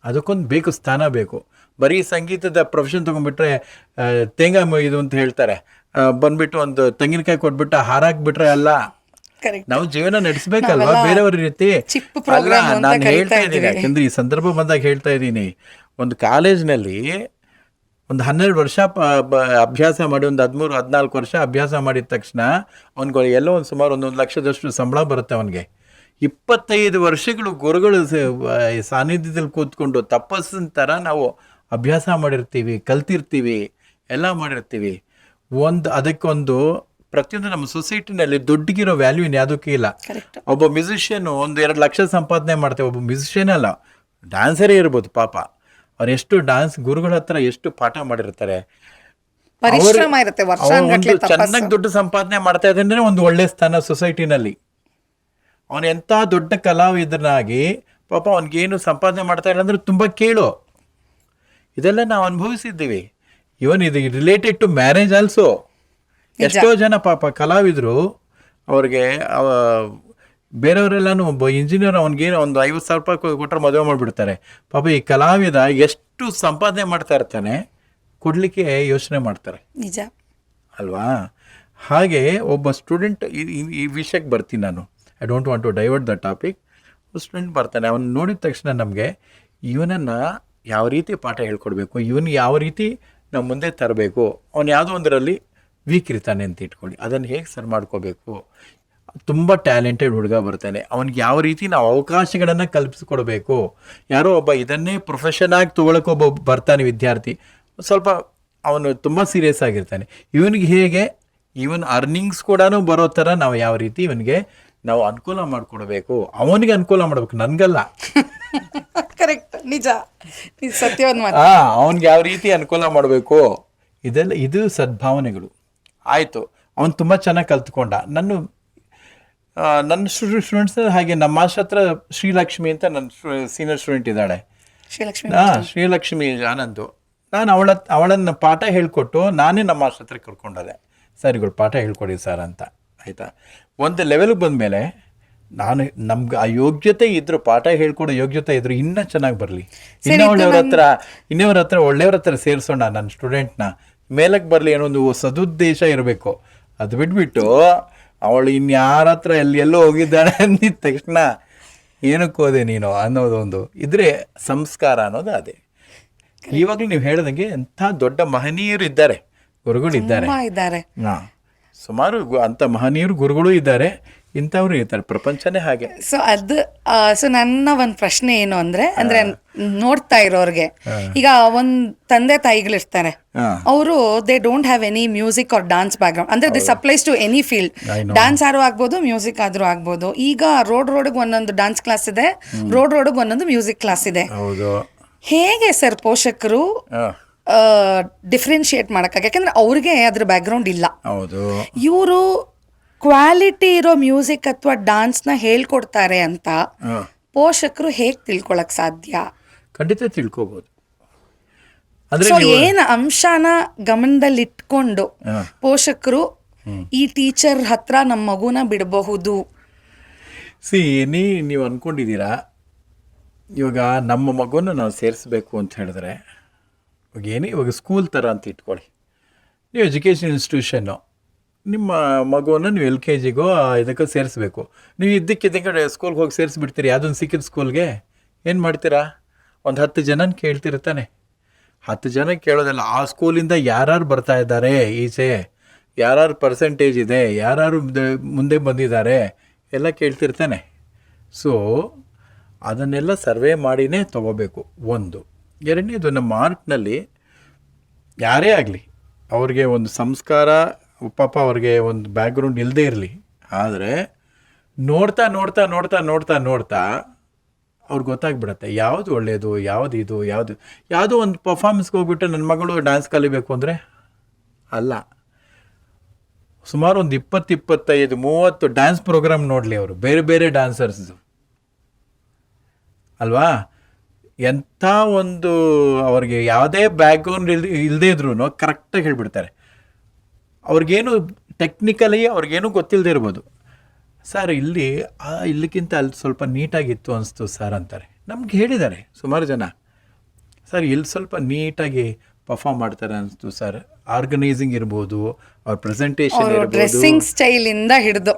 ಅದಕ್ಕೊಂದು ಬೇಕು, ಸ್ಥಾನ ಬೇಕು. ಬರೀ ಸಂಗೀತದ ಪ್ರೊಫೆಷನ್ ತೊಗೊಂಡ್ಬಿಟ್ರೆ ತೇಂಗಾ ಇದು ಅಂತ ಹೇಳ್ತಾರೆ, ಬಂದ್ಬಿಟ್ಟು ಒಂದು ತೆಂಗಿನಕಾಯಿ ಕೊಟ್ಬಿಟ್ಟು ಹಾರಾಕ್ಬಿಟ್ರೆ ಅಲ್ಲ, ನಾವು ಜೀವನ ನಡೆಸಬೇಕಲ್ವಾ ಬೇರೆಯವ್ರ ರೀತಿ ಅಲ್ಲ. ನಾನು ಹೇಳ್ತಾ ಇದ್ದೀನಿ, ಯಾಕೆಂದ್ರೆ ಈ ಸಂದರ್ಭ ಬಂದಾಗ ಹೇಳ್ತಾ ಇದ್ದೀನಿ, ಒಂದು ಕಾಲೇಜ್ನಲ್ಲಿ ಒಂದು 12 ವರ್ಷ ಅಭ್ಯಾಸ ಮಾಡಿ, ಒಂದು 13-14 ವರ್ಷ ಅಭ್ಯಾಸ ಮಾಡಿದ ತಕ್ಷಣ ಅವ್ನಿಗೆ ಎಲ್ಲೋ ಒಂದು ಸುಮಾರು 1 ಲಕ್ಷದಷ್ಟು ಸಂಬಳ ಬರುತ್ತೆ ಅವನಿಗೆ. 25 ವರ್ಷಗಳು ಗುರುಗಳು ಸಾನ್ನಿಧ್ಯದಲ್ಲಿ ಕೂತ್ಕೊಂಡು ತಪಸ್ಸಿನ ಥರ ನಾವು ಅಭ್ಯಾಸ ಮಾಡಿರ್ತೀವಿ, ಕಲ್ತಿರ್ತೀವಿ, ಎಲ್ಲ ಮಾಡಿರ್ತೀವಿ. ಅದಕ್ಕೊಂದು ಪ್ರತಿಯೊಂದು ನಮ್ಮ ಸೊಸೈಟಿನಲ್ಲಿ ದುಡ್ಡಿಗಿರೋ ವ್ಯಾಲ್ಯೂ ಇನ್ಯಾವುದಕ್ಕೂ ಇಲ್ಲ.
ಕರೆಕ್ಟ್.
ಒಬ್ಬ ಮ್ಯೂಸಿಷಿಯನ್ 1-2 ಲಕ್ಷ ಸಂಪಾದನೆ ಮಾಡ್ತೇವೆ. ಒಬ್ಬ ಮ್ಯೂಸಿಷಿಯನ್ ಅಲ್ಲ, ಡ್ಯಾನ್ಸರೇ ಇರ್ಬೋದು ಪಾಪ, ಅವ್ರು ಎಷ್ಟು ಡ್ಯಾನ್ಸ್ ಗುರುಗಳ ಹತ್ರ ಎಷ್ಟು ಪಾಠ ಮಾಡಿರ್ತಾರೆ.
ಪರಿಶ್ರಮ ಇರುತ್ತೆ, ವರ್ಷಾನುಗಟ್ಲೆ ತಪಸ್ಸು.
ಚೆನ್ನಾಗಿ ದುಡ್ಡು ಸಂಪಾದನೆ ಮಾಡ್ತಾ ಇದ್ರೆ ಒಂದು ಒಳ್ಳೆ ಸ್ಥಾನ ಸೊಸೈಟಿನಲ್ಲಿ. ಅವನು ಎಂಥ ದೊಡ್ಡ ಕಲಾವಿದನಾಗಿ ಪಾಪ ಅವನಿಗೇನು ಸಂಪಾದನೆ ಮಾಡ್ತಾ ಇಲ್ಲ ಅಂದ್ರೆ ತುಂಬ ಕೇಳು. ಇದೆಲ್ಲ ನಾವು ಅನುಭವಿಸಿದ್ದೀವಿ. ಇವನ್ ಇದು ರಿಲೇಟೆಡ್ ಟು ಮ್ಯಾರೇಜ್ ಆಲ್ಸೋ. ಎಷ್ಟೋ ಜನ ಪಾಪ ಕಲಾವಿದರು, ಅವ್ರಿಗೆ ಬೇರೆಯವರೆಲ್ಲಾನು ಒಬ್ಬ ಇಂಜಿನಿಯರ್ ಅವ್ನಿಗೇನು ಒಂದು 50,000 ರೂಪಾಯಿ ಕೊಟ್ಟರೆ ಮದುವೆ ಮಾಡಿಬಿಡ್ತಾರೆ. ಪಾಪ ಈ ಕಲಾವಿದ ಎಷ್ಟು ಸಂಪಾದನೆ ಮಾಡ್ತಾ ಇರ್ತಾನೆ, ಕೊಡಲಿಕ್ಕೆ ಯೋಚನೆ ಮಾಡ್ತಾರೆ.
ನಿಜ
ಅಲ್ವಾ? ಹಾಗೆ ಒಬ್ಬ ಸ್ಟೂಡೆಂಟ್, ಈ ವಿಷಯಕ್ಕೆ ಬರ್ತೀನಿ ನಾನು. I don't want to divert the topic. Student ಬರ್ತಾನೆ, ಅವನು ನೋಡಿದ ತಕ್ಷಣ ನಮಗೆ ಇವನನ್ನು ಯಾವ ರೀತಿ ಪಾಠ ಹೇಳ್ಕೊಡ್ಬೇಕು, ಇವನು ಯಾವ ರೀತಿ ನಾವು ಮುಂದೆ ತರಬೇಕು, ಅವನು ಯಾವುದೋ ಒಂದರಲ್ಲಿ ವೀಕ್ ಇರ್ತಾನೆ ಅಂತ ಇಟ್ಕೊಳ್ಳಿ, ಅದನ್ನು ಹೇಗೆ ಸರ್ ಮಾಡ್ಕೋಬೇಕು. ತುಂಬ ಟ್ಯಾಲೆಂಟೆಡ್ ಹುಡುಗ ಬರ್ತಾನೆ, ಅವ್ನಿಗೆ ಯಾವ ರೀತಿ ನಾವು ಅವಕಾಶಗಳನ್ನು ಕಲ್ಪಿಸ್ಕೊಡ್ಬೇಕು. ಯಾರೋ ಒಬ್ಬ ಇದನ್ನೇ ಪ್ರೊಫೆಷನ್ ಆಗಿ ತೊಗೊಳಕ್ಕೆ ಒಬ್ಬ ಬರ್ತಾನೆ ವಿದ್ಯಾರ್ಥಿ, ಸ್ವಲ್ಪ ಅವನು ತುಂಬ ಸೀರಿಯಸ್ ಆಗಿರ್ತಾನೆ. ಇವನಿಗೆ ಹೇಗೆ ಇವನ್ ಅರ್ನಿಂಗ್ಸ್ ಕೂಡ ಬರೋ ಥರ ನಾವು ಯಾವ ರೀತಿ ಇವನಿಗೆ ನಾವು ಅನುಕೂಲ ಮಾಡಿಕೊಡ್ಬೇಕು, ಅವನಿಗೆ ಅನುಕೂಲ ಮಾಡಬೇಕು, ನನಗಲ್ಲ.
ಕರೆಕ್ಟ್, ನಿಜ, ಸತ್ಯವಾದ ಮಾತು.
ಅವನಿಗೆ ಯಾವ ರೀತಿ ಅನುಕೂಲ ಮಾಡಬೇಕು, ಇದು ಸದ್ಭಾವನೆಗಳು. ಆಯಿತು, ಅವನು ತುಂಬ ಚೆನ್ನಾಗಿ ಕಲ್ತ್ಕೊಂಡ. ನನ್ನ ಸ್ಟೂಡೆಂಟ್ಸ್ ಹಾಗೆ ನಮ್ಮ ಮಾಸ್ಟರ್ ಹತ್ರ ಶ್ರೀಲಕ್ಷ್ಮಿ ಅಂತ ನನ್ನ ಸೀನಿಯರ್ ಸ್ಟೂಡೆಂಟ್ ಇದ್ದಾಳೆ, ಶ್ರೀಲಕ್ಷ್ಮಿ ಆನಂದು. ನಾನು ಅವಳನ್ನು ಪಾಠ ಹೇಳ್ಕೊಟ್ಟು ನಾನೇ ನಮ್ಮ ಮಾಸ್ಟರ್ ಹತ್ರ ಕರ್ಕೊಂಡದೆ. ಸರಿಗಳು ಪಾಠ ಹೇಳ್ಕೊಡಿ ಸರ್ ಅಂತ. ಆಯಿತಾ, ಒಂದು ಲೆವೆಲ್ಗೆ ಬಂದಮೇಲೆ ನಮ್ಗೆ ಆ ಯೋಗ್ಯತೆ ಇದ್ರು, ಪಾಠ ಹೇಳ್ಕೊಡೋ ಯೋಗ್ಯತೆ ಇದ್ರು ಇನ್ನೂ ಚೆನ್ನಾಗಿ ಬರಲಿ, ಇನ್ನೊಳ್ಳೆಯವ್ರ ಹತ್ರ ಒಳ್ಳೆಯವ್ರ ಹತ್ರ ಸೇರಿಸೋಣ ನನ್ನ ಸ್ಟೂಡೆಂಟ್ನ, ಮೇಲಕ್ಕೆ ಬರಲಿ ಅನ್ನೋ ಒಂದು ಸದುದ್ದೇಶ ಇರಬೇಕು. ಅದು ಬಿಟ್ಬಿಟ್ಟು ಅವಳು ಇನ್ಯಾರ ಹತ್ರ ಎಲ್ಲೆಲ್ಲೋ ಹೋಗಿದ್ದಾಳೆ ಅಂದಿದ ತಕ್ಷಣ ಏನಕ್ಕೆ ಹೋದೆ ನೀನು ಅನ್ನೋದೊಂದು ಇದ್ರೆ ಸಂಸ್ಕಾರ ಅನ್ನೋದು ಅದೇ. ಇವಾಗಲೂ ನೀವು ಹೇಳ್ದಂಗೆ ಎಂಥ ದೊಡ್ಡ ಮಹನೀಯರು ಇದ್ದಾರೆ, ಗುರುಗಳಿದ್ದಾರೆ. ಸುಮಾರು ಅಂಥ ಮಹನೀಯರು ಗುರುಗಳು ಇದ್ದಾರೆ, ಇಂಥವ್ರು ಇರ್ತಾರೆ, ಪ್ರಪಂಚನೇ ಹಾಗೆ.
ಸೊ ನನ್ನ ಒಂದು ಪ್ರಶ್ನೆ ಏನು ಅಂದ್ರೆ ನೋಡ್ತಾ ಇರೋರ್ಗೆ, ಈಗ ಒಂದ್ ತಂದೆ ತಾಯಿಗಳಿರ್ತಾರೆ, ಅವರು they don't have any music or dance background, ಅಂದ್ರೆ this applies to any field. Dance ಆದ್ರೂ ಆಗ್ಬೋದು, ಮ್ಯೂಸಿಕ್ ಆದ್ರೂ ಆಗ್ಬೋದು. ಈಗ ರೋಡ್ ಒಂದೊಂದು ಡಾನ್ಸ್ ಕ್ಲಾಸ್ ಇದೆ, ರೋಡ್ ಒಂದೊಂದು ಮ್ಯೂಸಿಕ್ ಕ್ಲಾಸ್ ಇದೆ. ಹೇಗೆ ಸರ್ ಪೋಷಕರು ಡಿಫ್ರೆನ್ಶಿಯೇಟ್ ಮಾಡಕ್ಕಾಗ? ಯಾಕಂದ್ರೆ ಅವ್ರಿಗೆ ಅದ್ರ ಬ್ಯಾಕ್ ಗ್ರೌಂಡ್ ಇಲ್ಲ. ಇವರು ಕ್ವಾಲಿಟಿ ಇರೋ ಮ್ಯೂಸಿಕ್ ಅಥವಾ ಡಾನ್ಸ್ನ ಹೇಳ್ಕೊಡ್ತಾರೆ ಅಂತ ಪೋಷಕರು ಹೇಗೆ ತಿಳ್ಕೊಳಕ್ ಸಾಧ್ಯ?
ಖಂಡಿತ ತಿಳ್ಕೊಬಹುದು.
ಸೊ ಏನ್ ಅಂಶನ ಗಮನದಲ್ಲಿ ಇಟ್ಕೊಂಡು ಪೋಷಕರು ಈ ಟೀಚರ್ ಹತ್ರ ನಮ್ಮ ಮಗುನ ಬಿಡಬಹುದು?
ನೀವು ಅನ್ಕೊಂಡಿದ್ದೀರಾ, ಇವಾಗ ನಮ್ಮ ಮಗುನ ನಾವು ಸೇರಿಸ್ಬೇಕು ಅಂತ ಹೇಳಿದ್ರೆ, ಇವಾಗ ಸ್ಕೂಲ್ ಥರ ಅಂತ ಇಟ್ಕೊಳ್ಳಿ. ನೀವು ಎಜುಕೇಷನ್ ಇನ್ಸ್ಟಿಟ್ಯೂಷನ್ನು, ನಿಮ್ಮ ಮಗುವನ್ನು ನೀವು LKGಗೋ ಇದಕ್ಕೆ ಸೇರಿಸ್ಬೇಕು. ನೀವು ಇದ್ದಕ್ಕಿದ್ದಂಗೆ ಸ್ಕೂಲ್ಗೆ ಹೋಗಿ ಸೇರಿಸ್ಬಿಡ್ತೀರಿ. ಯಾವುದೊಂದು ಸಿಕ್ಕಿದ ಸ್ಕೂಲ್ಗೆ ಏನು ಮಾಡ್ತೀರಾ, ಒಂದು 10 ಜನನ ಕೇಳ್ತಿರ್ತಾನೆ. 10 ಜನ ಕೇಳೋದಲ್ಲ, ಆ ಸ್ಕೂಲಿಂದ ಯಾರು ಬರ್ತಾ ಇದ್ದಾರೆ ಈಚೆ, ಯಾರು ಪರ್ಸೆಂಟೇಜ್ ಇದೆ, ಯಾರು ಮುಂದೆ ಬಂದಿದ್ದಾರೆ ಎಲ್ಲ ಕೇಳ್ತಿರ್ತಾನೆ. ಸೊ ಅದನ್ನೆಲ್ಲ ಸರ್ವೆ ಮಾಡಿನೇ ತೊಗೋಬೇಕು. ಒಂದು. ಎರಡನೇದು, ನಮ್ಮ ಆರ್ಟ್ನಲ್ಲಿ ಯಾರೇ ಆಗಲಿ ಅವ್ರಿಗೆ ಒಂದು ಸಂಸ್ಕಾರ, ಪಾಪ ಅವ್ರಿಗೆ ಒಂದು ಬ್ಯಾಕ್ಗ್ರೌಂಡ್ ಇಲ್ಲದೇ ಇರಲಿ, ಆದರೆ ನೋಡ್ತಾ ನೋಡ್ತಾ ನೋಡ್ತಾ ನೋಡ್ತಾ ನೋಡ್ತಾ ಅವ್ರಿಗೆ ಗೊತ್ತಾಗ್ಬಿಡತ್ತೆ ಯಾವುದು ಒಳ್ಳೆಯದು, ಯಾವುದೋ ಒಂದು ಪರ್ಫಾರ್ಮೆನ್ಸ್ಗೆ ಹೋಗ್ಬಿಟ್ಟು ನನ್ನ ಮಗಳು ಡ್ಯಾನ್ಸ್ ಕಲಿಬೇಕು ಅಂದರೆ ಅಲ್ಲ. ಸುಮಾರು ಒಂದು 20, 25, 30 ಡ್ಯಾನ್ಸ್ ಪ್ರೋಗ್ರಾಮ್ ನೋಡಲಿ ಅವರು, ಬೇರೆ ಬೇರೆ ಡ್ಯಾನ್ಸರ್ಸ್ದು ಅಲ್ವಾ. ಎಂಥ ಒಂದು ಅವ್ರಿಗೆ ಯಾವುದೇ ಬ್ಯಾಕ್ಗ್ರೌಂಡ್ ಇಲ್ಲದೇ ಇದ್ರೂ ಕರೆಕ್ಟಾಗಿ ಹೇಳ್ಬಿಡ್ತಾರೆ. ಅವ್ರಿಗೇನು ಟೆಕ್ನಿಕಲಿ ಅವ್ರಿಗೇನು ಗೊತ್ತಿಲ್ಲದೆ ಇರ್ಬೋದು. ಸರ್ ಇಲ್ಲಿಗಿಂತ ಅಲ್ಲಿ ಸ್ವಲ್ಪ ನೀಟಾಗಿತ್ತು ಅನಿಸ್ತು ಸರ್ ಅಂತಾರೆ. ನಮ್ಗೆ ಹೇಳಿದ್ದಾರೆ ಸುಮಾರು ಜನ, ಸರ್ ಇಲ್ಲಿ ಸ್ವಲ್ಪ ನೀಟಾಗಿ ಪರ್ಫಾರ್ಮ್ ಮಾಡ್ತಾರೆ ಅನಿಸ್ತು ಸರ್. ಆರ್ಗನೈಸಿಂಗ್ ಇರ್ಬೋದು, ಅವ್ರ ಪ್ರೆಸೆಂಟೇಷನ್ ಇರ್ಬೋದು,
ಡ್ರೆಸ್ಸಿಂಗ್ ಸ್ಟೈಲಿಂದ ಹಿಡಿದು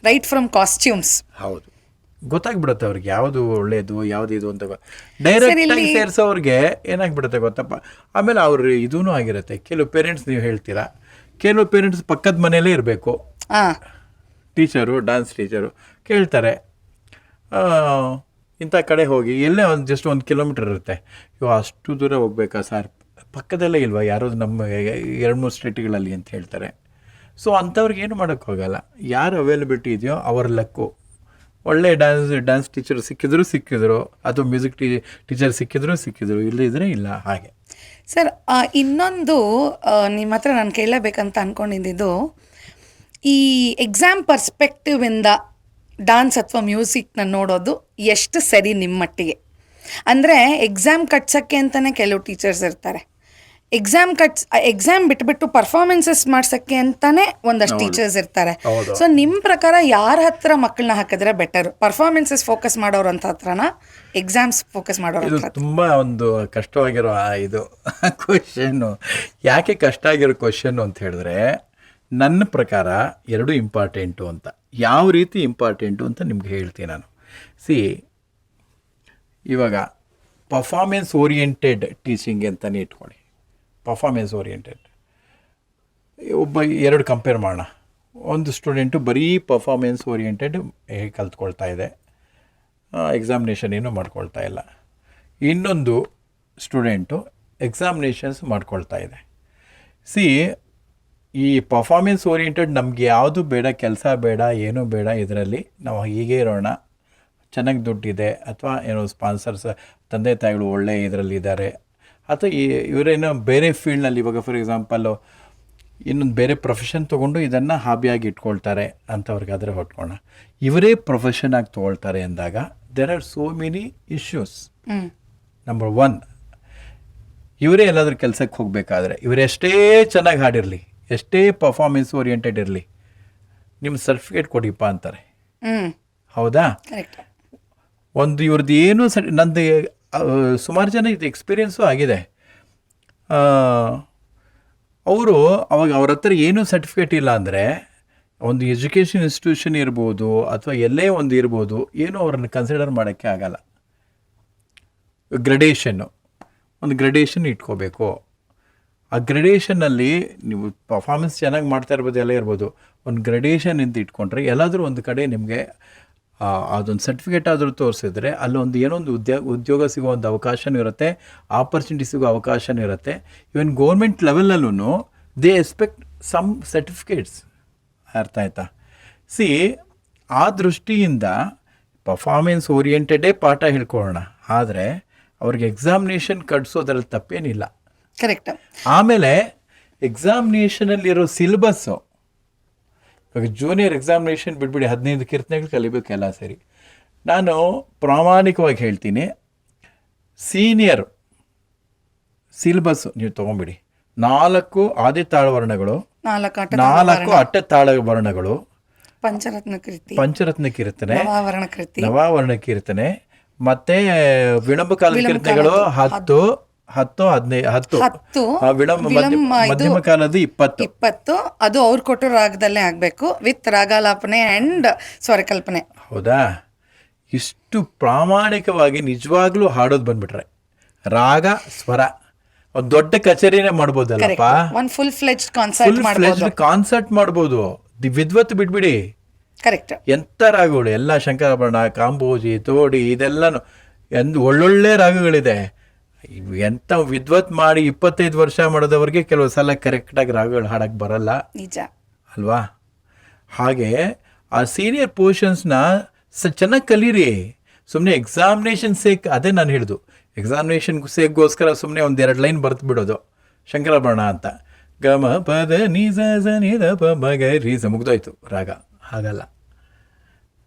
ರೈಟ್ ಫ್ರಮ್ ಕಾಸ್ಟ್ಯೂಮ್ಸ್.
ಹೌದು, ಗೊತ್ತಾಗ್ಬಿಡುತ್ತೆ ಅವ್ರಿಗೆ ಯಾವುದು ಒಳ್ಳೇದು ಯಾವುದು ಅಂತ. ಡೈರೆಕ್ಟಾಗಿ ಸೇರಿಸೋವ್ರಿಗೆ ಏನಾಗ್ಬಿಡುತ್ತೆ ಗೊತ್ತಪ್ಪ. ಆಮೇಲೆ ಅವ್ರು ಇದೂ ಆಗಿರುತ್ತೆ. ಕೆಲವು ಪೇರೆಂಟ್ಸ್ ನೀವು ಹೇಳ್ತೀರಾ, ಕೆಲವು ಪೇರೆಂಟ್ಸ್ ಪಕ್ಕದ ಮನೆಯಲ್ಲೇ ಇರಬೇಕು. ಟೀಚರು, ಡ್ಯಾನ್ಸ್ ಟೀಚರು ಕೇಳ್ತಾರೆ, ಇಂಥ ಕಡೆ ಹೋಗಿ, ಎಲ್ಲೇ ಜಸ್ಟ್ 1 ಕಿಲೋಮೀಟರ್ ಇರುತ್ತೆ. ಅಷ್ಟು ದೂರ ಹೋಗ್ಬೇಕಾ ಸರ್, ಪಕ್ಕದಲ್ಲೇ ಇಲ್ವಾ ಯಾರು ನಮ್ಮ 2-3 ಸ್ಟೇಟ್ಗಳಲ್ಲಿ ಅಂತ ಹೇಳ್ತಾರೆ. ಸೊ ಅಂಥವ್ರಿಗೆ ಏನು ಮಾಡೋಕ್ಕೋಗಲ್ಲ. ಯಾರು ಅವೈಲಬಿಲಿಟಿ ಇದೆಯೋ ಅವ್ರ ಲಕ್ಕು. ಒಳ್ಳೆ ಡ್ಯಾನ್ಸ್ ಟೀಚರ್ ಸಿಕ್ಕಿದ್ರು ಅಥವಾ ಮ್ಯೂಸಿಕ್ ಟೀಚರ್ ಸಿಕ್ಕಿದ್ರು ಇಲ್ಲದಿದ್ರೆ ಇಲ್ಲ. ಹಾಗೆ
ಸರ್, ಇನ್ನೊಂದು ನಿಮ್ಮ ಹತ್ರ ನಾನು ಕೇಳಬೇಕಂತ ಅಂದ್ಕೊಂಡಿದ್ದು, ಈ ಎಕ್ಸಾಮ್ ಪರ್ಸ್ಪೆಕ್ಟಿವಿಂದ ಡಾನ್ಸ್ ಅಥವಾ ಮ್ಯೂಸಿಕ್ನ ನೋಡೋದು ಎಷ್ಟು ಸರಿ ನಿಮ್ಮ ಮಟ್ಟಿಗೆ? ಅಂದರೆ ಎಕ್ಸಾಮ್ ಕಟ್ಸೋಕ್ಕೆ ಅಂತಲೇ ಕೆಲವು ಟೀಚರ್ಸ್ ಇರ್ತಾರೆ, ಎಕ್ಸಾಮ್ ಬಿಟ್ಬಿಟ್ಟು ಪರ್ಫಾರ್ಮೆನ್ಸಸ್ ಮಾಡ್ಸೋಕ್ಕೆ ಅಂತಲೇ ಒಂದಷ್ಟು ಟೀಚರ್ಸ್ ಇರ್ತಾರೆ. ಸೊ ನಿಮ್ಮ ಪ್ರಕಾರ ಯಾರ ಹತ್ರ ಮಕ್ಕಳನ್ನ ಹಾಕಿದ್ರೆ ಬೆಟರ್? ಪರ್ಫಾರ್ಮೆನ್ಸಸ್ ಫೋಕಸ್ ಮಾಡೋರು ಅಂತ ಹತ್ರನ, ಎಕ್ಸಾಮ್ಸ್ ಫೋಕಸ್ ಮಾಡೋರು
ಇದು
ಹತ್ರ?
ತುಂಬ ಒಂದು ಕಷ್ಟವಾಗಿರೋ ಇದು ಕ್ವಶನ್ನು. ಯಾಕೆ ಕಷ್ಟ ಆಗಿರೋ ಕ್ವಶನ್ನು ಅಂತ ಹೇಳಿದ್ರೆ, ನನ್ನ ಪ್ರಕಾರ ಎರಡು ಇಂಪಾರ್ಟೆಂಟು ಅಂತ. ಯಾವ ರೀತಿ ಇಂಪಾರ್ಟೆಂಟು ಅಂತ ನಿಮ್ಗೆ ಹೇಳ್ತೀನಿ ನಾನು. ಇವಾಗ ಪರ್ಫಾರ್ಮೆನ್ಸ್ ಓರಿಯೆಂಟೆಡ್ ಟೀಚಿಂಗ್ ಅಂತಲೇ ಇಟ್ಕೊಳ್ಳಿ. ಪರ್ಫಾರ್ಮೆನ್ಸ್ ಓರಿಯೆಂಟೆಡ್ ಎರಡು ಕಂಪೇರ್ ಮಾಡೋಣ. ಒಂದು ಸ್ಟೂಡೆಂಟು ಬರೀ ಪರ್ಫಾರ್ಮೆನ್ಸ್ ಓರಿಯೆಂಟೆಡ್ ಕಲ್ತ್ಕೊಳ್ತಾ ಇದೆ, ಎಕ್ಸಾಮಿನೇಷನ್ ಏನೂ ಮಾಡ್ಕೊಳ್ತಾ ಇಲ್ಲ. ಇನ್ನೊಂದು ಸ್ಟೂಡೆಂಟು ಎಕ್ಸಾಮಿನೇಷನ್ಸ್ ಮಾಡ್ಕೊಳ್ತಾ ಇದೆ. ಈ ಪರ್ಫಾರ್ಮೆನ್ಸ್ ಓರಿಯೆಂಟೆಡ್ ನಮಗೆ ಯಾವುದು ಬೇಡ, ಕೆಲಸ ಬೇಡ, ಏನೂ ಬೇಡ, ಇದರಲ್ಲಿ ನಾವು ಹೀಗೆ ಇರೋಣ, ಚೆನ್ನಾಗಿ ದುಡ್ಡಿದೆ, ಅಥವಾ ಏನೋ ಸ್ಪಾನ್ಸರ್ಸ್ ತಂದೆ ತಾಯಿಗಳು ಒಳ್ಳೆ ಇದರಲ್ಲಿದ್ದಾರೆ, ಅಥವಾ ಇವರೇನೋ ಬೇರೆ ಫೀಲ್ಡ್ನಲ್ಲಿ, ಇವಾಗ ಫಾರ್ ಎಕ್ಸಾಂಪಲ್ಲು ಇನ್ನೊಂದು ಬೇರೆ ಪ್ರೊಫೆಷನ್ ತೊಗೊಂಡು ಇದನ್ನು ಹಾಬಿಯಾಗಿ ಇಟ್ಕೊಳ್ತಾರೆ ಅಂಥವ್ರಿಗಾದರೆ ಹೊಟ್ಕೋಣ. ಇವರೇ ಪ್ರೊಫೆಷನ್ ಆಗಿ ತೊಗೊಳ್ತಾರೆ ಅಂದಾಗ there are so many issues. Number 1, ಇವರೇ ಎಲ್ಲಾದ್ರೂ ಕೆಲಸಕ್ಕೆ ಹೋಗಬೇಕಾದ್ರೆ, ಇವರೆಷ್ಟೇ ಚೆನ್ನಾಗಿ ಹಾಡಿರಲಿ, ಎಷ್ಟೇ ಪರ್ಫಾರ್ಮೆನ್ಸ್ ಓರಿಯೆಂಟೆಡ್ ಇರಲಿ, ನಿಮ್ಮ ಸರ್ಟಿಫಿಕೇಟ್ ಕೊಡಿಪ್ಪ ಅಂತಾರೆ. ಹೌದಾ? ಒಂದು ಇವ್ರದ್ದು ಏನು ನಂದು ಸುಮಾರು ಜನ ಇದು ಎಕ್ಸ್ಪೀರಿಯೆನ್ಸು ಆಗಿದೆ. ಅವರು ಅವಾಗ ಅವ್ರ ಹತ್ರ ಏನೂ ಸರ್ಟಿಫಿಕೇಟ್ ಇಲ್ಲ ಅಂದರೆ, ಒಂದು ಎಜುಕೇಷನ್ ಇನ್ಸ್ಟಿಟ್ಯೂಷನ್ ಇರ್ಬೋದು ಅಥವಾ ಎಲ್ಲೇ ಒಂದು ಇರ್ಬೋದು, ಏನೂ ಅವ್ರನ್ನ ಕನ್ಸಿಡರ್ ಮಾಡೋಕ್ಕೆ ಆಗಲ್ಲ. ಒಂದು ಗ್ರೇಡೇಷನ್ ಇಟ್ಕೋಬೇಕು. ಆ ಗ್ರೇಡೇಷನ್ನಲ್ಲಿ ನೀವು ಪರ್ಫಾರ್ಮೆನ್ಸ್ ಚೆನ್ನಾಗಿ ಮಾಡ್ತಾ ಇರ್ಬೋದು, ಎಲ್ಲ ಇರ್ಬೋದು, ಒಂದು ಗ್ರೇಡೇಷನ್ ಅಂತ ಇಟ್ಕೊಂಡ್ರೆ ಎಲ್ಲಾದರೂ ಒಂದು ಕಡೆ ನಿಮಗೆ ಅದೊಂದು ಸರ್ಟಿಫಿಕೇಟ್ ಆದರೂ ತೋರಿಸಿದ್ರೆ ಅಲ್ಲೊಂದು ಏನೋ ಒಂದು ಉದ್ಯೋಗ ಸಿಗೋ ಒಂದು ಅವಕಾಶನೂ ಇರುತ್ತೆ, ಆಪರ್ಚುನಿಟಿ ಸಿಗೋ ಅವಕಾಶನೂ ಇರುತ್ತೆ. ಇವನ್ ಗೌರ್ಮೆಂಟ್ ಲೆವೆಲಲ್ಲೂ ದೇ ಎಕ್ಸ್ಪೆಕ್ಟ್ ಸಮ್ ಸರ್ಟಿಫಿಕೇಟ್ಸ್. ಅರ್ಥ ಆಯ್ತಾ? ಆ ದೃಷ್ಟಿಯಿಂದ ಪರ್ಫಾರ್ಮೆನ್ಸ್ ಓರಿಯೆಂಟೆಡೇ ಪಾಠ ಹೇಳ್ಕೊಳ್ಳೋಣ, ಆದರೆ ಅವ್ರಿಗೆ ಎಕ್ಸಾಮಿನೇಷನ್ ಕಟ್ಸೋದ್ರಲ್ಲಿ ತಪ್ಪೇನಿಲ್ಲ.
ಕರೆಕ್ಟ್.
ಆಮೇಲೆ ಎಕ್ಸಾಮಿನೇಷನಲ್ಲಿರೋ ಸಿಲೆಬಸ್ಸು, ಇವಾಗ ಜೂನಿಯರ್ ಎಕ್ಸಾಮಿನೇಷನ್ ಬಿಟ್ಬಿಡಿ, 15 ಕೀರ್ತನೆಗಳು ಕಲಿಬೇಕೆಲ್ಲ ಸರಿ. ನಾನು ಪ್ರಾಮಾಣಿಕವಾಗಿ ಹೇಳ್ತೀನಿ, ಸೀನಿಯರ್ ಸಿಲೆಬಸ್ಸು ನೀವು ತೊಗೊಂಬಿಡಿ. 4 ಆದಿ ತಾಳವರ್ಣಗಳು, 4 ಅಡ್ಡ ತಾಳವರ್ಣಗಳು, ಪಂಚರತ್ನ ಕೀರ್ತನೆ, ನವಾವರ್ಣ ಕೀರ್ತನೆ, ಮತ್ತೆ ವಿಳಂಬ ಕಾಲ ಕೀರ್ತನೆಗಳು 10, ಮಧ್ಯಮ ಕಾಲದ 20.
ಅದು ಅವ್ರು ಕೊಟ್ಟೋ ರಾಗದಲ್ಲೇ ಆಗಬೇಕು, ವಿತ್ ರಾಗಾಲಾಪನೆ ಅಂಡ್ ಸ್ವರಕಲ್ಪನೆ.
ಹೌದಾ? ಇಷ್ಟು ಪ್ರಾಮಾಣಿಕವಾಗಿ ನಿಜವಾಗ್ಲೂ ಹಾಡೋದು ಬಂದ್ಬಿಟ್ರೆ, ರಾಗ ಸ್ವರ ಒಂದು ದೊಡ್ಡ ಕಚೇರಿನೇ ಮಾಡ್ಬೋದಲ್ಲಪ್ಪ.
ಒಂದು ಫುಲ್ ಫ್ಲೆಜ್ಡ್
ಕಾನ್ಸರ್ಟ್ ಮಾಡ್ಬೋದು. ವಿದ್ವತ್ ಬಿಟ್ಬಿಡಿ,
ಕರೆಕ್ಟ್,
ಎಂಥ ರಾಗಗಳು ಎಲ್ಲ, ಶಂಕರಾಭರಣ, ಕಾಂಬೋಜಿ, ತೋಡಿ, ಇದೆಲ್ಲನೂ ಒಳ್ಳೊಳ್ಳೆ ರಾಗಗಳಿದೆ. ಎಂಥ ವಿದ್ವತ್ ಮಾಡಿ 25 ವರ್ಷ ಮಾಡೋದವ್ರಿಗೆ ಕೆಲವು ಸಲ ಕರೆಕ್ಟಾಗಿ ರಾಗಗಳು ಹಾಡಕ್ಕೆ ಬರಲ್ಲ,
ನಿಜ
ಅಲ್ವಾ? ಹಾಗೆ ಆ ಸೀನಿಯರ್ ಪೋರ್ಷನ್ಸ್ನ ಚೆನ್ನಾಗಿ ಕಲೀರಿ. ಸುಮ್ಮನೆ ಎಕ್ಸಾಮಿನೇಷನ್ ಸೇಕ್, ಅದೇ ನಾನು ಹೇಳಿದ್ದು, ಎಕ್ಸಾಮಿನೇಷನ್ ಸೇಕ್ಗೋಸ್ಕರ ಸುಮ್ಮನೆ 1-2 ಲೈನ್ ಬರೆದು ಬಿಡೋದು ಶಂಕರಾಭರಣ ಅಂತ, ಗಮ ಪದ ನಿಜ ನಿದ ಪ ಮಗ ರೀಸ, ಮುಗ್ದೋಯ್ತು ರಾಗ. ಹಾಗಲ್ಲ.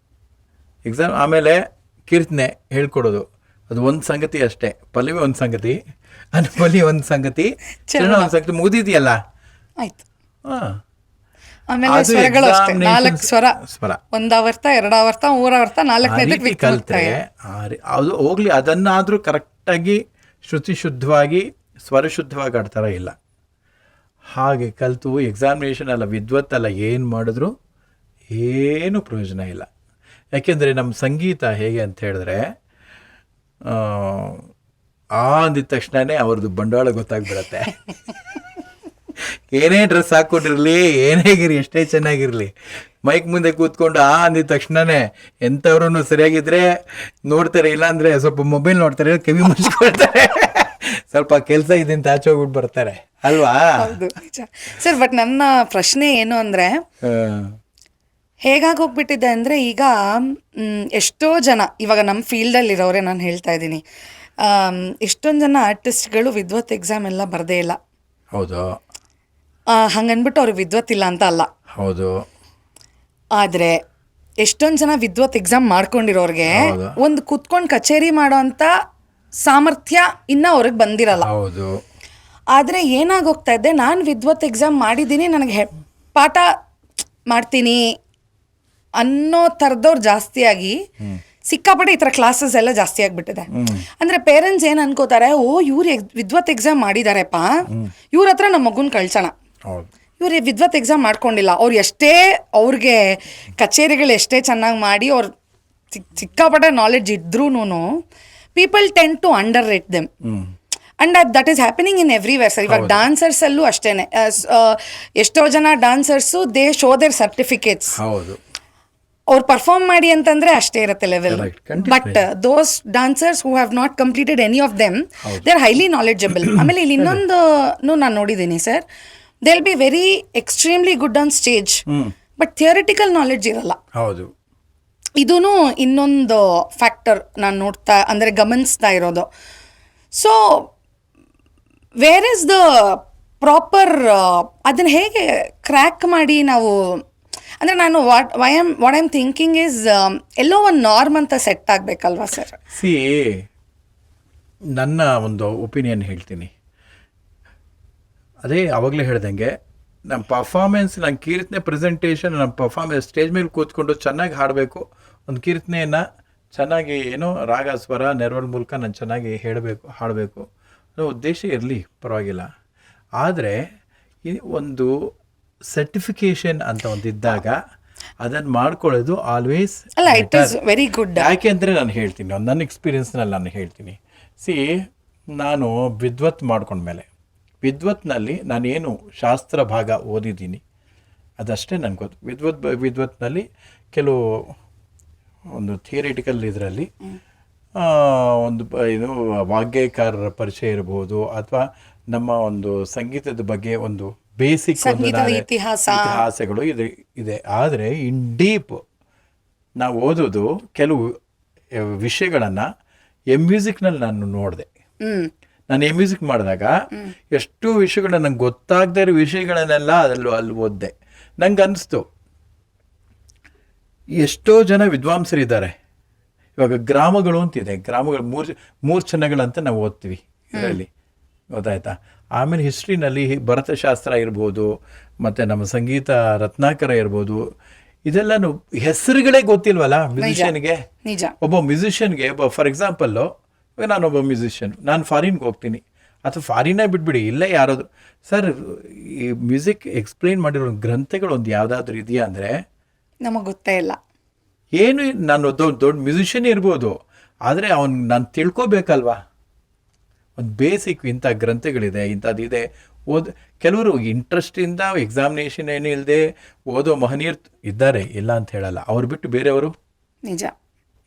ಆಮೇಲೆ ಕೀರ್ತನೆ ಹೇಳ್ಕೊಡೋದು, ಅದು ಒಂದು ಸಂಗತಿ ಅಷ್ಟೇ. ಪಲ್ಲವಿ ಒಂದು ಸಂಗತಿ, ಅನುಪಲಿ ಒಂದು ಸಂಗತಿ, ಚರಣ ಒಂದು ಸಂಗತಿ, ಮುಗಿದಿದೆಯಲ್ಲ.
ಆಯ್ತು. ಆಮೇಲೆ ಸ್ವರಗಳು ಅಷ್ಟೇ, 4 ಸ್ವರ, ಒಂದಾವರ್ತ, ಎರಡಾವರ್ತ, ಮೂರಾವರ್ತ, 4ನೇದಕ್ಕೆ
ಕಲಿತ್ರೆ ಅದು ಹೋಗ್ಲಿ. ಅದನ್ನಾದರೂ ಕರೆಕ್ಟಾಗಿ ಶ್ರುತಿ ಶುದ್ಧವಾಗಿ ಸ್ವರ ಶುದ್ಧವಾಗಿ ಆಡ್ತಾರ ಇಲ್ಲ. ಹಾಗೆ ಕಲಿತು ಎಕ್ಸಾಮಿನೇಷನ್ ಅಲ್ಲ, ವಿದ್ವತ್ತಲ್ಲ, ಏನು ಮಾಡಿದ್ರು ಏನು ಪ್ರಯೋಜನ ಇಲ್ಲ. ಯಾಕೆಂದರೆ ನಮ್ಮ ಸಂಗೀತ ಹೇಗೆ ಅಂತ ಹೇಳಿದ್ರೆ, ಅಂದಿದ ತಕ್ಷಣವೇ ಅವ್ರದ್ದು ಬಂಡವಾಳ ಗೊತ್ತಾಗ್ಬಿಡತ್ತೆ. ಏನೇ ಡ್ರೆಸ್ ಹಾಕ್ಕೊಂಡಿರಲಿ, ಏನೇ ಗಿರಿ, ಎಷ್ಟೇ ಚೆನ್ನಾಗಿರಲಿ, ಮೈಕ್ ಮುಂದೆ ಕೂತ್ಕೊಂಡು ಅಂದಿದ ತಕ್ಷಣವೇ ಎಂಥವ್ರೂ ಸರಿಯಾಗಿದ್ರೆ ನೋಡ್ತಾರೆ, ಇಲ್ಲಾಂದರೆ ಸ್ವಲ್ಪ ಮೊಬೈಲ್ ನೋಡ್ತಾರೆ, ಕಿವಿ ಮುಚ್ಕೊಳ್ತಾರೆ. ಸ್ವಲ್ಪ ಕೆಲಸ ಇದೆ ಅಂತ ಆಚೆ ಹೋಗ್ಬಿಟ್ಟು ಬರ್ತಾರೆ ಅಲ್ವಾ?
ಹೌದು ನಿಜ ಸರ್. ಬಟ್ ನನ್ನ ಪ್ರಶ್ನೆ ಏನು ಅಂದರೆ,
ಆ,
ಹೇಗಾಗಿ ಹೋಗ್ಬಿಟ್ಟಿದೆ ಅಂದರೆ ಈಗ ಎಷ್ಟೋ ಜನ ಇವಾಗ ನಮ್ಮ ಫೀಲ್ಡಲ್ಲಿರೋರೆ ನಾನು ಹೇಳ್ತಾ ಇದ್ದೀನಿ, ಎಷ್ಟೊಂದು ಜನ ಆರ್ಟಿಸ್ಟ್ಗಳು ವಿದ್ವತ್ ಎಕ್ಸಾಮ್ ಎಲ್ಲ ಬರದೇ ಇಲ್ಲ.
ಹೌದು
ಹಂಗನ್ಬಿಟ್ಟು ಅವ್ರಿಗೆ ವಿದ್ವತ್ ಇಲ್ಲ ಅಂತ ಅಲ್ಲ.
ಹೌದು
ಆದರೆ ಎಷ್ಟೊಂದು ಜನ ವಿದ್ವತ್ ಎಕ್ಸಾಮ್ ಮಾಡ್ಕೊಂಡಿರೋರಿಗೆ
ಹೌದು.
ಒಂದು ಕುತ್ಕೊಂಡು ಕಚೇರಿ ಮಾಡೋಂಥ ಸಾಮರ್ಥ್ಯ ಇನ್ನೂ ಅವ್ರಿಗೆ ಬಂದಿರಲ್ಲ.
ಹೌದು
ಆದರೆ ಏನಾಗೋಗ್ತಾ ಇದೆ, ನಾನು ವಿದ್ವತ್ ಎಕ್ಸಾಮ್ ಮಾಡಿದ್ದೀನಿ, ನನಗೆ ಪಾಠ ಮಾಡ್ತೀನಿ ಅನ್ನೋ ಥರದವ್ರು ಜಾಸ್ತಿಯಾಗಿ ಸಿಕ್ಕಾಪಟ್ಟೆ ಈ ಥರ ಕ್ಲಾಸಸ್ ಎಲ್ಲ ಜಾಸ್ತಿ ಆಗಿಬಿಟ್ಟಿದೆ. ಅಂದರೆ ಪೇರೆಂಟ್ಸ್ ಏನು ಅನ್ಕೋತಾರೆ, ಓ ಇವ್ರು ವಿದ್ವತ್ ಎಕ್ಸಾಮ್ ಮಾಡಿದಾರೆಪ್ಪ, ಇವ್ರ ಹತ್ರ ನಮ್ಮ ಮಗುನ ಕಳ್ಸೋಣ.
ಹೌದು
ಇವ್ರು ವಿದ್ವತ್ ಎಕ್ಸಾಮ್ ಮಾಡ್ಕೊಂಡಿಲ್ಲ, ಅವ್ರು ಎಷ್ಟೇ ಅವ್ರಿಗೆ ಕಚೇರಿಗಳು ಎಷ್ಟೇ ಚೆನ್ನಾಗಿ ಮಾಡಿ ಅವ್ರು ಸಿಕ್ಕಾಪಟ್ಟೆ ನಾಲೆಡ್ಜ್ ಇದ್ರೂ people tend to underrate them. And that is happening in everywhere sir. ಇವಾಗ ಡಾನ್ಸರ್ಸಲ್ಲೂ ಅಷ್ಟೇ, ಎಷ್ಟೋ ಜನ dancers they show their certificates.
ಹೌದು
ಅವ್ರು ಪರ್ಫಾರ್ಮ್ ಮಾಡಿ ಅಂತಂದ್ರೆ ಅಷ್ಟೇ ಇರುತ್ತೆ ಲೆವೆಲ್.
Correct. ಖಂಡಿತ.
But those dancers who have not completed any of them, they are highly knowledgeable. ಆಮೇಲೆ ಇಲ್ಲಿ ಇನ್ನೊಂದು ನಾನು ನೋಡಿದ್ದೀನಿ ಸರ್, they will be very extremely good on stage, but theoretical knowledge ಇರಲ್ಲ.
ಹೌದು
ಇದೂ ಇನ್ನೊಂದು ಫ್ಯಾಕ್ಟರ್ ನಾನು ನೋಡ್ತಾ ಅಂದರೆ ಗಮನಿಸ್ತಾ ಇರೋದು. So where is the proper, ಅದನ್ನು ಹೇಗೆ ಕ್ರ್ಯಾಕ್ ಮಾಡಿ ನಾವು, ಅಂದರೆ ನಾನು what I am thinking is ಎಲ್ಲೋ ಒಂದು ನಾರ್ಮ್ ಅಂತ ಸೆಟ್ ಆಗಬೇಕಲ್ವಾ ಸರ್?
ಸಿ, ನನ್ನ ಒಂದು ಒಪಿನಿಯನ್ ಹೇಳ್ತೀನಿ. ಅದೇ ಆವಾಗಲೇ ಹೇಳ್ದಂಗೆ, ನಮ್ಮ ಪರ್ಫಾರ್ಮೆನ್ಸ್, ನನ್ನ ಕೀರ್ತನೆ ಪ್ರೆಸೆಂಟೇಷನ್, ನಮ್ಮ ಪರ್ಫಾರ್ಮೆನ್ಸ್ ಸ್ಟೇಜ್ ಮೇಲೆ ಕೂತ್ಕೊಂಡು ಚೆನ್ನಾಗಿ ಹಾಡಬೇಕು, ಒಂದು ಕೀರ್ತನೆಯನ್ನು ಚೆನ್ನಾಗಿ ಏನೋ ರಾಗ ಸ್ವರ ನೆರವಲ್ ಮೂಲಕ ನಾನು ಚೆನ್ನಾಗಿ ಹಾಡಬೇಕು ಅನ್ನೋ ಉದ್ದೇಶ ಇರಲಿ, ಪರವಾಗಿಲ್ಲ. ಆದರೆ ಈ ಒಂದು ಸರ್ಟಿಫಿಕೇಶನ್ ಅಂತ ಒಂದಿದ್ದಾಗ ಅದನ್ನು ಮಾಡ್ಕೊಳ್ಳೋದು ಆಲ್ವೇಸ್
ಅಲ್ಲ, ಇಟ್ ಈಸ್ ವೆರಿ ಗುಡ್.
ಯಾಕೆ ಅಂದರೆ ನಾನು ಹೇಳ್ತೀನಿ, ನನ್ನ ಎಕ್ಸ್ಪೀರಿಯನ್ಸ್ನಲ್ಲಿ ನಾನು ಹೇಳ್ತೀನಿ. ಸಿ, ನಾನು ವಿದ್ವತ್ ಮಾಡ್ಕೊಂಡ್ಮೇಲೆ ವಿದ್ವತ್ನಲ್ಲಿ ನಾನೇನು ಶಾಸ್ತ್ರ ಭಾಗ ಓದಿದ್ದೀನಿ ಅದಷ್ಟೇ ನನಗೆ ಗೊತ್ತು. ವಿದ್ವತ್ನಲ್ಲಿ ಕೆಲವು ಒಂದು ಥಿಯರಿಟಿಕಲ್ ಇದರಲ್ಲಿ ಒಂದು ಇದು ವಾಗ್ಗೇಯಕಾರರ ಪರಿಚಯ ಇರ್ಬೋದು, ಅಥವಾ ನಮ್ಮ ಒಂದು ಸಂಗೀತದ ಬಗ್ಗೆ ಒಂದು ಬೇಸಿಕ್ ಒಂದು ಇತಿಹಾಸಗಳು ಇದೆ. ಆದರೆ ಇನ್ ಡೀಪ್ ನಾವು ಓದೋದು ಕೆಲವು ವಿಷಯಗಳನ್ನು ಮ್ಯೂಸಿಕ್ನಲ್ಲಿ ನಾನು ನೋಡಿದೆ. ನಾನು ಮ್ಯೂಸಿಕ್ ಮಾಡಿದಾಗ ಎಷ್ಟು ವಿಷಯಗಳನ್ನ ನಂಗೆ ಗೊತ್ತಾಗದೇ ಇರೋ ವಿಷಯಗಳನ್ನೆಲ್ಲ ಅಲ್ಲಿ ಓದಿದೆ. ನಂಗೆ ಅನ್ನಿಸ್ತು, ಎಷ್ಟೋ ಜನ ವಿದ್ವಾಂಸರಿದ್ದಾರೆ. ಇವಾಗ ಗ್ರಾಮಗಳು ಅಂತಿದೆ, ಗ್ರಾಮಗಳು ಮೂರು ಚೆನ್ನಗಳಂತ ನಾವು ಓದ್ತೀವಿ ಇದರಲ್ಲಿ, ಗೊತ್ತಾಯ್ತಾ? ಆಮೇಲೆ ಹಿಸ್ಟ್ರಿನಲ್ಲಿ ಭರತಶಾಸ್ತ್ರ ಇರ್ಬೋದು, ಮತ್ತು ನಮ್ಮ ಸಂಗೀತ ರತ್ನಾಕರ ಇರ್ಬೋದು, ಇದೆಲ್ಲನೂ ಹೆಸರುಗಳೇ ಗೊತ್ತಿಲ್ವಲ್ಲ ಮ್ಯೂಸಿಷಿಯನ್ಗೆ. ಒಬ್ಬ ಮ್ಯೂಸಿಷಿಯನ್ಗೆ ಫಾರ್ ಎಕ್ಸಾಂಪಲ್ಲು, ಇವಾಗ ನಾನೊಬ್ಬ ಮ್ಯೂಸಿಷಿಯನ್, ನಾನು ಫಾರಿನ್ಗೆ ಹೋಗ್ತೀನಿ, ಅಥವಾ ಫಾರಿನೇ ಬಿಟ್ಬಿಡಿ, ಇಲ್ಲೇ ಯಾರಾದ್ರು ಸರ್ ಈ ಮ್ಯೂಸಿಕ್ ಎಕ್ಸ್ಪ್ಲೇನ್ ಮಾಡಿರೋ ಗ್ರಂಥಗಳು ಒಂದು ಯಾವುದಾದ್ರೂ ಇದೆಯಾ ಅಂದರೆ
ನಮಗೆ ಗೊತ್ತೇ ಇಲ್ಲ.
ಏನು, ನಾನು ದೊಡ್ಡ ಮ್ಯೂಸಿಷಿಯನ್ ಇರ್ಬೋದು, ಆದರೆ ನಾನು ತಿಳ್ಕೊಬೇಕಲ್ವಾ, ಒಂದು ಬೇಸಿಕ್ ಇಂಥ ಗ್ರಂಥಗಳಿದೆ, ಇಂಥದ್ದಿದೆ. ಕೆಲವರು ಇಂಟ್ರೆಸ್ಟಿಂದ ಎಕ್ಸಾಮಿನೇಷನ್ ಏನು ಇಲ್ಲದೆ ಓದೋ ಮಹನೀಯರು ಇದ್ದಾರೆ, ಇಲ್ಲ ಅಂತ ಹೇಳಲ್ಲ. ಅವ್ರು ಬಿಟ್ಟು ಬೇರೆಯವರು
ನಿಜ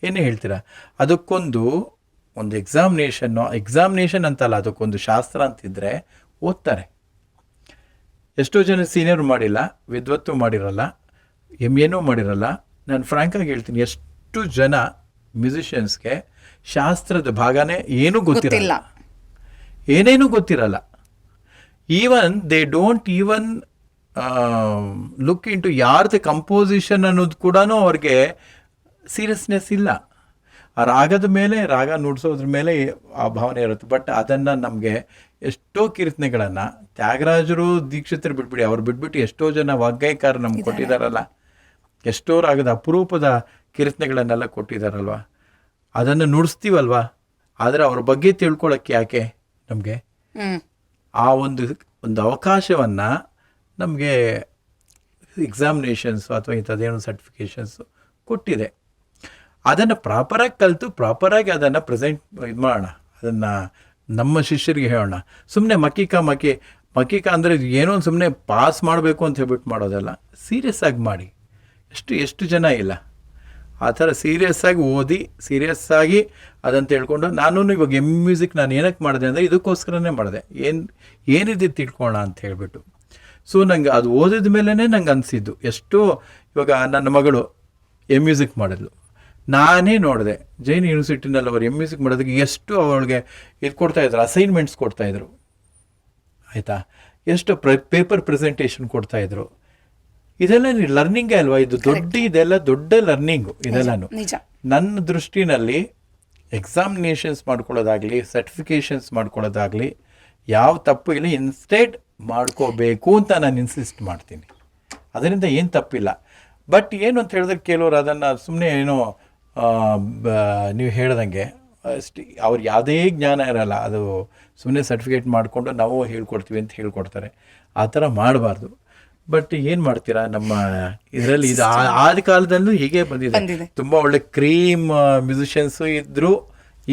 ಏನೇ ಹೇಳ್ತೀರಾ, ಅದಕ್ಕೊಂದು ಎಕ್ಸಾಮಿನೇಷನ್ ಅಂತಲ್ಲ, ಅದಕ್ಕೊಂದು ಶಾಸ್ತ್ರ ಅಂತಿದ್ರೆ ಓದ್ತಾರೆ. ಎಷ್ಟೋ ಜನ ಸೀನಿಯರ್ ಮಾಡಿಲ್ಲ, ವಿದ್ವತ್ತು ಮಾಡಿರಲ್ಲ, ಏನೂ ಮಾಡಿರಲ್ಲ. ನಾನು ಫ್ರಾಂಕಾಗಿ ಹೇಳ್ತೀನಿ, ಎಷ್ಟು ಜನ ಮ್ಯೂಸಿಷಿಯನ್ಸ್ಗೆ ಶಾಸ್ತ್ರದ ಭಾಗನೇ ಏನೂ ಗೊತ್ತಿರಲ್ಲ, ಏನೇನೂ ಗೊತ್ತಿರಲ್ಲ. Even they don't even look into ಯಾರ್ದು ಕಂಪೋಸಿಷನ್ ಅನ್ನೋದು ಕೂಡ ಅವ್ರಿಗೆ ಸೀರಿಯಸ್ನೆಸ್ ಇಲ್ಲ. ಆ ರಾಗದ ಮೇಲೆ, ರಾಗ ನುಡಿಸೋದ್ರ ಮೇಲೆ ಆ ಭಾವನೆ ಇರುತ್ತೆ. ಬಟ್ ಅದನ್ನು ನಮಗೆ ಎಷ್ಟೋ ಕೀರ್ತನೆಗಳನ್ನು ತ್ಯಾಗರಾಜರು, ದೀಕ್ಷಿತರು ಬಿಟ್ಬಿಡಿ, ಅವ್ರು ಬಿಟ್ಬಿಟ್ಟು ಎಷ್ಟೋ ಜನ ವಾಗ್ಗೇಯಕಾರ ನಮ್ಗೆ ಕೊಟ್ಟಿದ್ದಾರಲ್ಲ, ಎಷ್ಟೋ ರಾಗದ ಅಪರೂಪದ ಕೀರ್ತನೆಗಳನ್ನೆಲ್ಲ ಕೊಟ್ಟಿದ್ದಾರಲ್ವ, ಅದನ್ನು ನುಡಿಸ್ತೀವಲ್ವ. ಆದರೆ ಅವ್ರ ಬಗ್ಗೆ ತಿಳ್ಕೊಳ್ಳೋಕ್ಕೆ ಯಾಕೆ ನಮಗೆ ಆ ಒಂದು ಅವಕಾಶವನ್ನು ನಮಗೆ ಎಕ್ಸಾಮಿನೇಷನ್ಸು ಅಥವಾ ಇಂಥದ್ದೇನೋ ಸರ್ಟಿಫಿಕೇಷನ್ಸು ಕೊಟ್ಟಿದೆ. ಅದನ್ನು ಪ್ರಾಪರಾಗಿ ಕಲಿತು ಪ್ರಾಪರಾಗಿ ಅದನ್ನು ಪ್ರೆಸೆಂಟ್ ಮಾಡೋಣ, ಅದನ್ನು ನಮ್ಮ ಶಿಷ್ಯರಿಗೆ ಹೇಳೋಣ. ಸುಮ್ಮನೆ ಮಕ್ಕೀಕ ಅಂದರೆ ಏನೋ ಸುಮ್ಮನೆ ಪಾಸ್ ಮಾಡಬೇಕು ಅಂತ ಹೇಳ್ಬಿಟ್ಟು ಮಾಡೋದಲ್ಲ, ಸೀರಿಯಸ್ ಆಗಿ ಮಾಡಿ. ಎಷ್ಟು ಜನ ಇಲ್ಲ. ಆ ಥರ ಸೀರಿಯಸ್ಸಾಗಿ ಓದಿ ಸೀರಿಯಸ್ಸಾಗಿ ಅದಂತ ಹೇಳ್ಕೊಂಡು ನಾನು ಇವಾಗ ಮ್ಯೂಸಿಕ್ ನಾನು ಏನಕ್ಕೆ ಮಾಡಿದೆ ಅಂದರೆ ಇದಕ್ಕೋಸ್ಕರನೇ ಮಾಡಿದೆ ಏನಿದೆ ತಿಳ್ಕೊಳ್ಳೋಣ ಅಂತ ಹೇಳ್ಬಿಟ್ಟು. ಸೊ ನಂಗೆ ಅದು ಓದಿದ ಮೇಲೇ ನಂಗೆ ಅನಿಸಿದ್ದು ಎಷ್ಟೋ. ಇವಾಗ ನನ್ನ ಮಗಳು ಮ್ಯೂಸಿಕ್ ಮಾಡಿದ್ಲು, ನಾನೇ ನೋಡಿದೆ ಜೈನ್ ಯೂನಿವರ್ಸಿಟಿನಲ್ಲಿ ಅವ್ರು ಮ್ಯೂಸಿಕ್ ಮಾಡೋದಕ್ಕೆ ಎಷ್ಟು ಅವಳಿಗೆ ಇದು ಕೊಡ್ತಾಯಿದ್ರು, ಅಸೈನ್ಮೆಂಟ್ಸ್ ಕೊಡ್ತಾಯಿದ್ರು ಆಯಿತಾ, ಎಷ್ಟು ಪೇಪರ್ ಪ್ರೆಸೆಂಟೇಷನ್ ಕೊಡ್ತಾಯಿದ್ರು. ಇದೆಲ್ಲ ಲರ್ನಿಂಗೇ ಅಲ್ವಾ, ಇದು ಇದೆಲ್ಲ ದೊಡ್ಡ ಲರ್ನಿಂಗು ಇದೆಲ್ಲನೂ. ನನ್ನ ದೃಷ್ಟಿನಲ್ಲಿ ಎಕ್ಸಾಮಿನೇಷನ್ಸ್ ಮಾಡ್ಕೊಳ್ಳೋದಾಗಲಿ ಸರ್ಟಿಫಿಕೇಷನ್ಸ್ ಮಾಡ್ಕೊಳ್ಳೋದಾಗಲಿ ಯಾವ ತಪ್ಪು ಇಲ್ಲ, ಇನ್ಸ್ಟೆಡ್ ಮಾಡ್ಕೋಬೇಕು ಅಂತ ನಾನು ಇನ್ಸಿಸ್ಟ್ ಮಾಡ್ತೀನಿ. ಅದರಿಂದ ಏನು ತಪ್ಪಿಲ್ಲ. ಬಟ್ ಏನು ಅಂತ ಹೇಳಿದ್ರೆ ಕೆಲವರು ಅದನ್ನು ಸುಮ್ಮನೆ ಏನೋ ನೀವು ಹೇಳ್ದಂಗೆ ಅವ್ರು ಯಾವುದೇ ಜ್ಞಾನ ಇರಲ್ಲ, ಅದು ಸುಮ್ಮನೆ ಸರ್ಟಿಫಿಕೇಟ್ ಮಾಡಿಕೊಂಡು ನಾವು ಹೇಳ್ಕೊಡ್ತೀವಿ ಅಂತ ಹೇಳ್ಕೊಡ್ತಾರೆ. ಆ ಥರ ಮಾಡಬಾರ್ದು. ಬಟ್ ಏನು ಮಾಡ್ತೀರಾ, ನಮ್ಮ ಇದರಲ್ಲಿ ಇದು ಆದ ಕಾಲದಲ್ಲೂ ಹೀಗೆ ಬಂದಿದೆ. ತುಂಬ ಒಳ್ಳೆ ಕ್ರೀಮ್ ಮ್ಯೂಸಿಷಿಯನ್ಸು ಇದ್ದರು,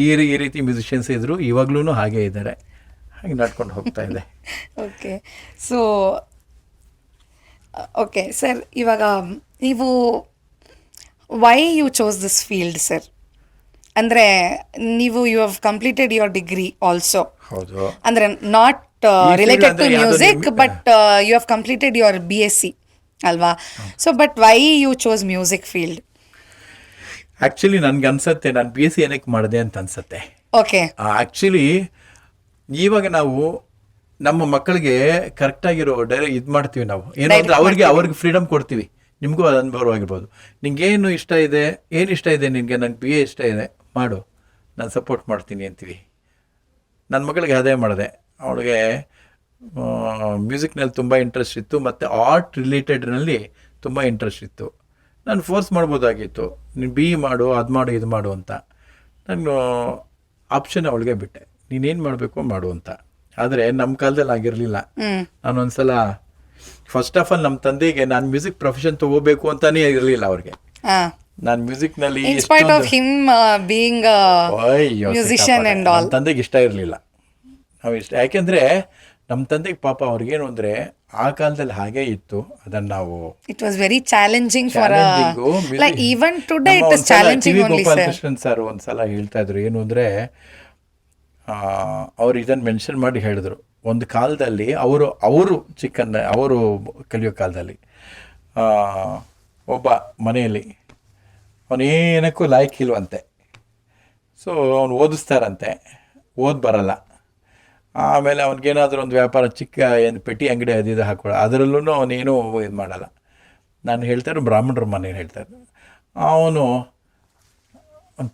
ಈ ರೀತಿ ಮ್ಯೂಸಿಷಿಯನ್ಸ್ ಇದ್ದರು, ಇವಾಗ್ಲೂ ಹಾಗೇ ಇದ್ದಾರೆ, ಹಾಗೆ ನಡ್ಕೊಂಡು ಹೋಗ್ತಾ ಇದೆ.
ಓಕೆ. ಸೊ ಓಕೆ ಸರ್, ಇವಾಗ ನೀವು why you chose this field sir? ಅಂದರೆ ನೀವು you have completed your degree also.
ಹೌದು.
ಅಂದರೆ not related to music, but you have completed your BSc ಅಲ್ವಾ? So but why you chose music field?
Actually ನನಗೆ ಅನ್ಸುತ್ತೆ ನಾನು BSc ಏನಕ್ಕೆ ಮಾಡಿದೆ ಅಂತ ಅನ್ಸುತ್ತೆ.
ಓಕೆ.
ಆ್ಯಕ್ಚುಲಿ ಇವಾಗ ನಾವು ನಮ್ಮ ಮಕ್ಕಳಿಗೆ ಕರೆಕ್ಟಾಗಿರೋ ಇದು ಮಾಡ್ತೀವಿ ನಾವು, ಏನು ಅಂದರೆ ಅವ್ರಿಗೆ ಫ್ರೀಡಮ್ ಕೊಡ್ತೀವಿ. ನಿಮಗೂ ಅದು ಅನುಭವವಾಗಿರ್ಬೋದು. ನಿಂಗೇನು ಇಷ್ಟ ಇದೆ, ಏನು ಇಷ್ಟ ಇದೆ ನಿನಗೆ, ನನಗೆ BA ಇಷ್ಟ ಇದೆ ಮಾಡು, ನಾನು ಸಪೋರ್ಟ್ ಮಾಡ್ತೀನಿ ಅಂತೀವಿ. ನನ್ನ ಮಗಳಿಗೆ ಅದೇ ಮಾಡಿದೆ. ಅವಳಿಗೆ ಮ್ಯೂಸಿಕ್ನಲ್ಲಿ ತುಂಬ ಇಂಟ್ರೆಸ್ಟ್ ಇತ್ತು ಮತ್ತು ಆರ್ಟ್ ರಿಲೇಟೆಡ್ನಲ್ಲಿ ತುಂಬ ಇಂಟ್ರೆಸ್ಟ್ ಇತ್ತು. ನಾನು ಫೋರ್ಸ್ ಮಾಡ್ಬೋದಾಗಿತ್ತು, ನೀನು BE ಮಾಡು, ಅದು ಮಾಡು, ಇದು ಮಾಡು ಅಂತ. ನಾನು ಆಪ್ಷನ್ ಅವಳಿಗೆ ಬಿಟ್ಟೆ, ನೀನೇನು ಮಾಡಬೇಕು ಮಾಡು ಅಂತ. ಆದರೆ ನಮ್ಮ ಕಾಲದಲ್ಲಿ ಆಗಿರಲಿಲ್ಲ. ನಾನೊಂದ್ಸಲ ಫಸ್ಟ್ ಆಫ್ ಆಲ್ ನಮ್ಮ ತಂದೆಗೆ ನಾನು ಮ್ಯೂಸಿಕ್ ಪ್ರೊಫೆಷನ್ ತಗೋಬೇಕು ಅಂತಾನೆ ಇರಲಿಲ್ಲ ಅವ್ರಿಗೆ. ನಾನು ಮ್ಯೂಸಿಕ್ನಲ್ಲಿ ತಂದೆಗೆ ಇಷ್ಟ ಇರಲಿಲ್ಲ. ನಾವು ಇಷ್ಟ ಯಾಕೆಂದರೆ ನಮ್ಮ ತಂದೆಗೆ ಪಾಪ ಅವ್ರಿಗೇನು ಅಂದರೆ ಆ ಕಾಲದಲ್ಲಿ ಹಾಗೇ ಇತ್ತು. ಅದನ್ನು ನಾವು
it was very challenging for like even today it is challenging only.
Gopalakrishnan sir ಒಂದ್ಸಲ ಹೇಳ್ತಾ ಇದ್ರು, ಏನು ಅಂದರೆ ಅವ್ರು ಇದನ್ನು ಮೆನ್ಷನ್ ಮಾಡಿ ಹೇಳಿದ್ರು, ಒಂದು ಕಾಲದಲ್ಲಿ ಅವರು ಕಲಿಯೋ ಕಾಲದಲ್ಲಿ ಒಬ್ಬ ಮನೆಯಲ್ಲಿ ಅವನೇನಕ್ಕೂ ಲಾಯಕ್ಕಿಲ್ವಂತೆ. ಸೊ ಅವನು ಓದಿಸ್ತಾರಂತೆ, ಬರಲ್ಲ. ಆಮೇಲೆ ಅವ್ನಿಗೇನಾದರೂ ಒಂದು ವ್ಯಾಪಾರ ಚಿಕ್ಕ ಏನು ಪೆಟ್ಟಿ ಅಂಗಡಿ ಅದಿದು ಹಾಕೊಳ್ಳೋ, ಅದರಲ್ಲೂ ಅವನೇನೂ ಇದು ಮಾಡಲ್ಲ. ನಾನು ಹೇಳ್ತಾರೆ ಬ್ರಾಹ್ಮಣರ ಮನೇಲಿ ಹೇಳ್ತಾರೆ, ಅವನು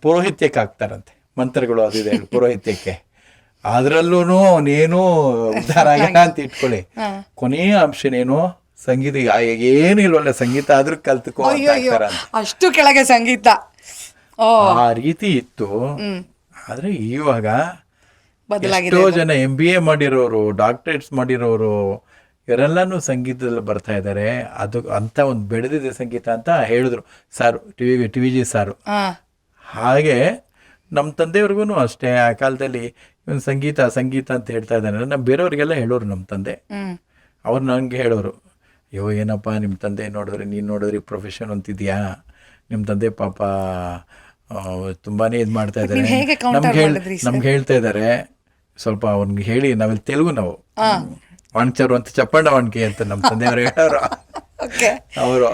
ಪುರೋಹಿತ್ಯಕ್ಕೆ ಹಾಕ್ತಾರಂತೆ, ಮಂತ್ರಗಳು ಅದಿದೆ ಪುರೋಹಿತ್ಯಕ್ಕೆ. ಅದರಲ್ಲೂ ಅವನೇನೋ ಉದ್ಧಾರ ಆಗಲ್ಲ ಅಂತ ಇಟ್ಕೊಳ್ಳಿ. ಕೊನೆಯ ಅಂಶನೇನೋ ಸಂಗೀತ, ಏನು ಇಲ್ವಲ್ಲ ಸಂಗೀತ ಆದ್ರೂ ಕಲ್ತ್ಕೋ
ಅಷ್ಟು ಕೆಳಗೆ ಸಂಗೀತ
ಆ ರೀತಿ ಇತ್ತು. ಆದ್ರೆ ಇವಾಗ ಎಷ್ಟೋ ಜನ MBA ಮಾಡಿರೋರು, ಡಾಕ್ಟರೇಟ್ಸ್ ಮಾಡಿರೋರು ಇವರೆಲ್ಲಾನು ಸಂಗೀತದಲ್ಲಿ ಬರ್ತಾ ಇದ್ದಾರೆ. ಅದು ಅಂತ ಒಂದು ಬೆಳೆದಿದೆ ಸಂಗೀತ ಅಂತ ಹೇಳಿದ್ರು ಸಾರು, TVG ಸಾರು. ಹಾಗೆ ನಮ್ಮ ತಂದೆಯವ್ರಿಗೂ ಅಷ್ಟೇ ಆ ಕಾಲದಲ್ಲಿ ಇವನು ಸಂಗೀತ ಅಂತ ಹೇಳ್ತಾ ಇದ್ದಾನೆ. ನಮ್ಮ ಬೇರೆಯವ್ರಿಗೆಲ್ಲ ಹೇಳೋರು ನಮ್ಮ ತಂದೆ. ಅವ್ರು ನನಗೆ ಹೇಳೋರು, ಅಯ್ಯೋ ಏನಪ್ಪ ನಿಮ್ಮ ತಂದೆ ನೋಡಿದ್ರೆ ನೀನು ನೋಡಿದ್ರಿ ಪ್ರೊಫೆಷನ್ ಅಂತಿದ್ಯಾ, ನಿಮ್ಮ ತಂದೆ ಪಾಪ ತುಂಬಾ ಇದು ಮಾಡ್ತಾ ಇದ್ದಾರೆ, ನಮ್ಗೆ ಹೇಳ್ತಾ ಇದ್ದಾರೆ, ಸ್ವಲ್ಪ ಅವ್ನಿಗೆ ಹೇಳಿ. ನಾವೆಲ್ಲ ತೆಲುಗು, ನಾವು ವಾಣಿಚಾರು ಅಂತ ಚಪ್ಪಂಡ ವಾಣಿಕೆ ಅಂತ ನಮ್ಮ ತಂದೆಯವರು ಹೇಳೋರು. ಅವರು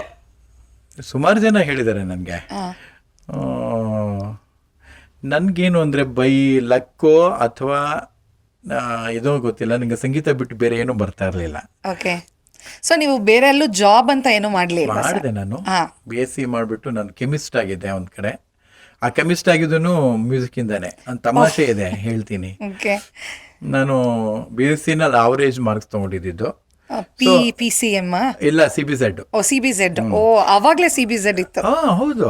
ಸುಮಾರು ಜನ ಹೇಳಿದ್ದಾರೆ ನನಗೆ. ನನಗೇನು ಅಂದರೆ ಬೈ ಲಕ್ಕೋ ಅಥವಾ ಇದೋ ಗೊತ್ತಿಲ್ಲ, ನನಗೆ ಸಂಗೀತ ಬಿಟ್ಟು ಬೇರೆ ಏನೂ ಬರ್ತಾ ಇರಲಿಲ್ಲ.
ಓಕೆ. ಸೊ ನೀವು ಬೇರೆ ಎಲ್ಲೂ ಜಾಬ್ ಅಂತ ಏನೂ ಮಾಡಲಿಲ್ಲ?
ಮಾಡಿದೆ. ನಾನು BSc ಮಾಡಿಬಿಟ್ಟು ನಾನು ಕೆಮಿಸ್ಟ್ ಆಗಿದ್ದೆ ಒಂದು ಕಡೆ. ಆ ಕೆಮಿಸ್ಟ್ ಆಗಿದ್ದು ಮ್ಯೂಸಿಕ್ಕಿಂದಾನೆ. ಒಂದು ತಮಾಷೆ ಇದೆ ಹೇಳ್ತೀನಿ. ನಾನು BScನಲ್ಲಿ ಆವರೇಜ್ ಮಾರ್ಕ್ಸ್ ತೊಗೊಂಡಿದ್ದು.
PCM
ಇಲ್ಲ, CBZ.
CBZ. ಅವಾಗಲೇ CBZ ಇತ್ತು.
ಹೌದು,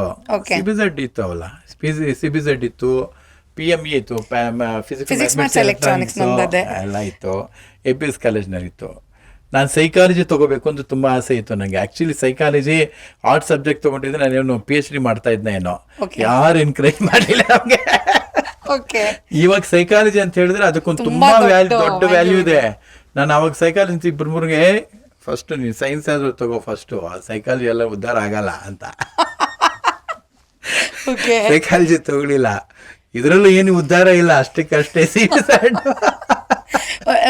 CBZ ಇತ್ತು ಅವಲ್ಲ. CBZ ಇತ್ತು, PME ಇತ್ತು, ಫಿಸಿಕ್ಸ್ ಮ್ಯಾಥ್ಸ್ ಎಲೆಕ್ಟ್ರಾನಿಕ್ಸ್ ಎಲ್ಲ ಇತ್ತು. APS ಕಾಲೇಜ್ನಲ್ಲಿ ಇತ್ತು. ನಾನು ಸೈಕಾಲಜಿ ತೊಗೋಬೇಕು ಅಂತ ತುಂಬ ಆಸೆ ಇತ್ತು ನನಗೆ. ಆ್ಯಕ್ಚುಲಿ ಸೈಕಾಲಜಿ ಆರ್ಟ್ಸ್ ಸಬ್ಜೆಕ್ಟ್ ತೊಗೊಂಡಿದ್ದೆ, ನಾನೇನು PhD ಮಾಡ್ತಾ ಇದ್ದೆ ಏನೋ. ಯಾರು ಎನ್ಕರೇಜ್ ಮಾಡಲಿಲ್ಲ ನಮಗೆ. ಇವಾಗ ಸೈಕಾಲಜಿ ಅಂತ ಹೇಳಿದ್ರೆ ಅದಕ್ಕೊಂದು ತುಂಬ ದೊಡ್ಡ ವ್ಯಾಲ್ಯೂ ಇದೆ. ನಾನು ಅವಾಗ ಸೈಕಾಲಜಿ ಇಬ್ಬರು ಫಸ್ಟ್ ನೀವು ಸೈನ್ಸ್ ಆದರೂ ತಗೋ, ಫಸ್ಟು ಸೈಕಾಲಜಿ ಎಲ್ಲ ಉದ್ಧಾರ ಆಗಲ್ಲ ಅಂತ.
ಓಕೆ.
ಸೈಕಾಲಜಿ ತಗೊಳ್ಳಿಲ್ಲ, ಇದರಲ್ಲೂ ಏನು ಉದ್ಧಾರ ಇಲ್ಲ, ಅಷ್ಟಕ್ಕಷ್ಟೇ ಸೀರಿಯಸ್ ಆಯ್ತು.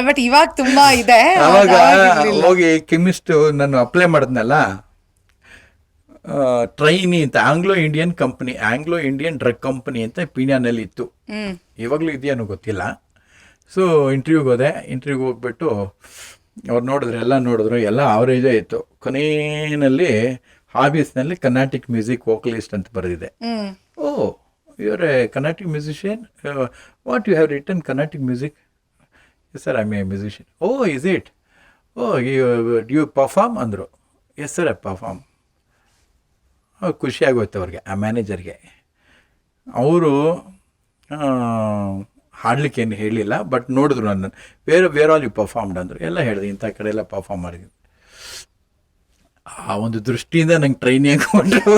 ಬಟ್ ಇವಾಗ ತುಂಬಾ ಇದೆ.
ಅವಾಗ ಹೋಗಿ ಕೆಮಿಸ್ಟ್ ನಾನು ಅಪ್ಲೈ ಮಾಡಿದ್ನಲ್ಲ, ಟ್ರೈನಿ ಅಂತ ಆಂಗ್ಲೋ ಇಂಡಿಯನ್ ಡ್ರಗ್ ಕಂಪನಿ ಅಂತ ಪೀಣ್ಯಾನಲ್ಲಿ ಇತ್ತು. ಇವಾಗಲೂ ಇದೆಯೇನೋ ಗೊತ್ತಿಲ್ಲ. ಸೊ ಇಂಟರ್ವ್ಯೂಗೆ ಹೋದೆ. ಇಂಟರ್ವ್ಯೂಗೆ ಹೋಗ್ಬಿಟ್ಟು ಅವ್ರು ನೋಡಿದ್ರು, ಎಲ್ಲ ಅವರೇಜೇ ಇತ್ತು. ಕೊನೆಯಲ್ಲಿ ಹಾಬೀಸ್ನಲ್ಲಿ ಕರ್ನಾಟಿಕ್ ಮ್ಯೂಸಿಕ್ ವೋಕಲಿಸ್ಟ್ ಅಂತ ಬರೆದಿದೆ. Oh, you are a Carnatic musician, what you have written Carnatic music? Sir, I am a musician. Oh, is it? Oh, you perform ಅಂದರು. Yes sir, I perform. ಖುಷಿಯಾಗೋಯ್ತು ಅವ್ರಿಗೆ, ಆ ಮ್ಯಾನೇಜರ್ಗೆ. ಅವರು ಹಾಡ್ಲಿಕ್ಕೇನು ಹೇಳಿಲ್ಲ, ಬಟ್ ನೋಡಿದ್ರು ನನ್ನ, ವೇರ್ ಆಲ್ ಯು ಪರ್ಫಾರ್ಮ್ಡ್ ಅಂದರು. ಎಲ್ಲ ಹೇಳಿದೆ, ಇಂಥ ಕಡೆ ಎಲ್ಲ ಪರ್ಫಾರ್ಮ್ ಮಾಡಿದ್ವಿ. ಆ ಒಂದು ದೃಷ್ಟಿಯಿಂದ ನಂಗೆ ಟ್ರೈನಿಂಗ್ ಹಾಕೊಂಡ್ರು.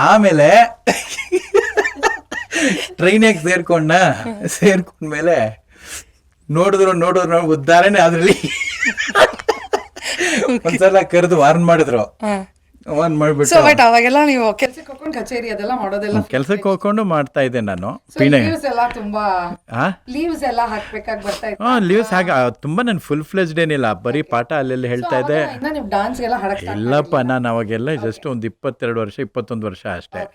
ಆಮೇಲೆ ಟ್ರೈನಿಗೆ ಸೇರ್ಕೊಂಡ್ಮೇಲೆ ನೋಡಿದ್ರು ಉದ್ದಾರನೇ ಅದರಲ್ಲಿ. ಒಂದ್ಸಲ ಕರೆದು ವಾರ್ನ್ ಮಾಡಿದ್ರು. ವಾರ್ನ್ ಮಾಡಿಬಿಟ್ಟು
ಬಟ್ ಅವಾಗೆಲ್ಲ ನೀವು ಕೆಲ್ಸಕ್ಕೆ ಹೋಗ್ಕೊಂಡು ಕಚೇರಿ ಅದೆಲ್ಲ ಮಾಡೋದೆಲ್ಲ
ಕೆಲ್ಸಕ್ಕೆ ಹೋಗ್ಕೊಂಡು ಮಾಡ್ತಾ ಇದ್ದೆ ನಾನು.
ಲೀವ್ಸ್ ಎಲ್ಲ ತುಂಬಾ ಲೀವ್ಸ್ ಎಲ್ಲ ಹಾಕ್ಬೇಕಾಗಿ ಬರ್ತಾ ಇತ್ತು.
ಲೀವ್ಸ್ ಹಾಗೆ ತುಂಬ ನಾನು ಫುಲ್ ಫ್ಲೆಜ್ಡ್ ಏನಿಲ್ಲ, ಬರೀ ಪಾಠ ಅಲ್ಲೆಲ್ಲ ಹೇಳ್ತಾ ಇದ್ದೆ.
ನೀವು ಡಾನ್ಸ್ ಎಲ್ಲ ಹಾಡಕ್
ಇಲ್ಲಪ್ಪ, ನಾನು ಅವಾಗೆಲ್ಲ ಜಸ್ಟ್ ಒಂದು 21 ವರ್ಷ ಅಷ್ಟೇ.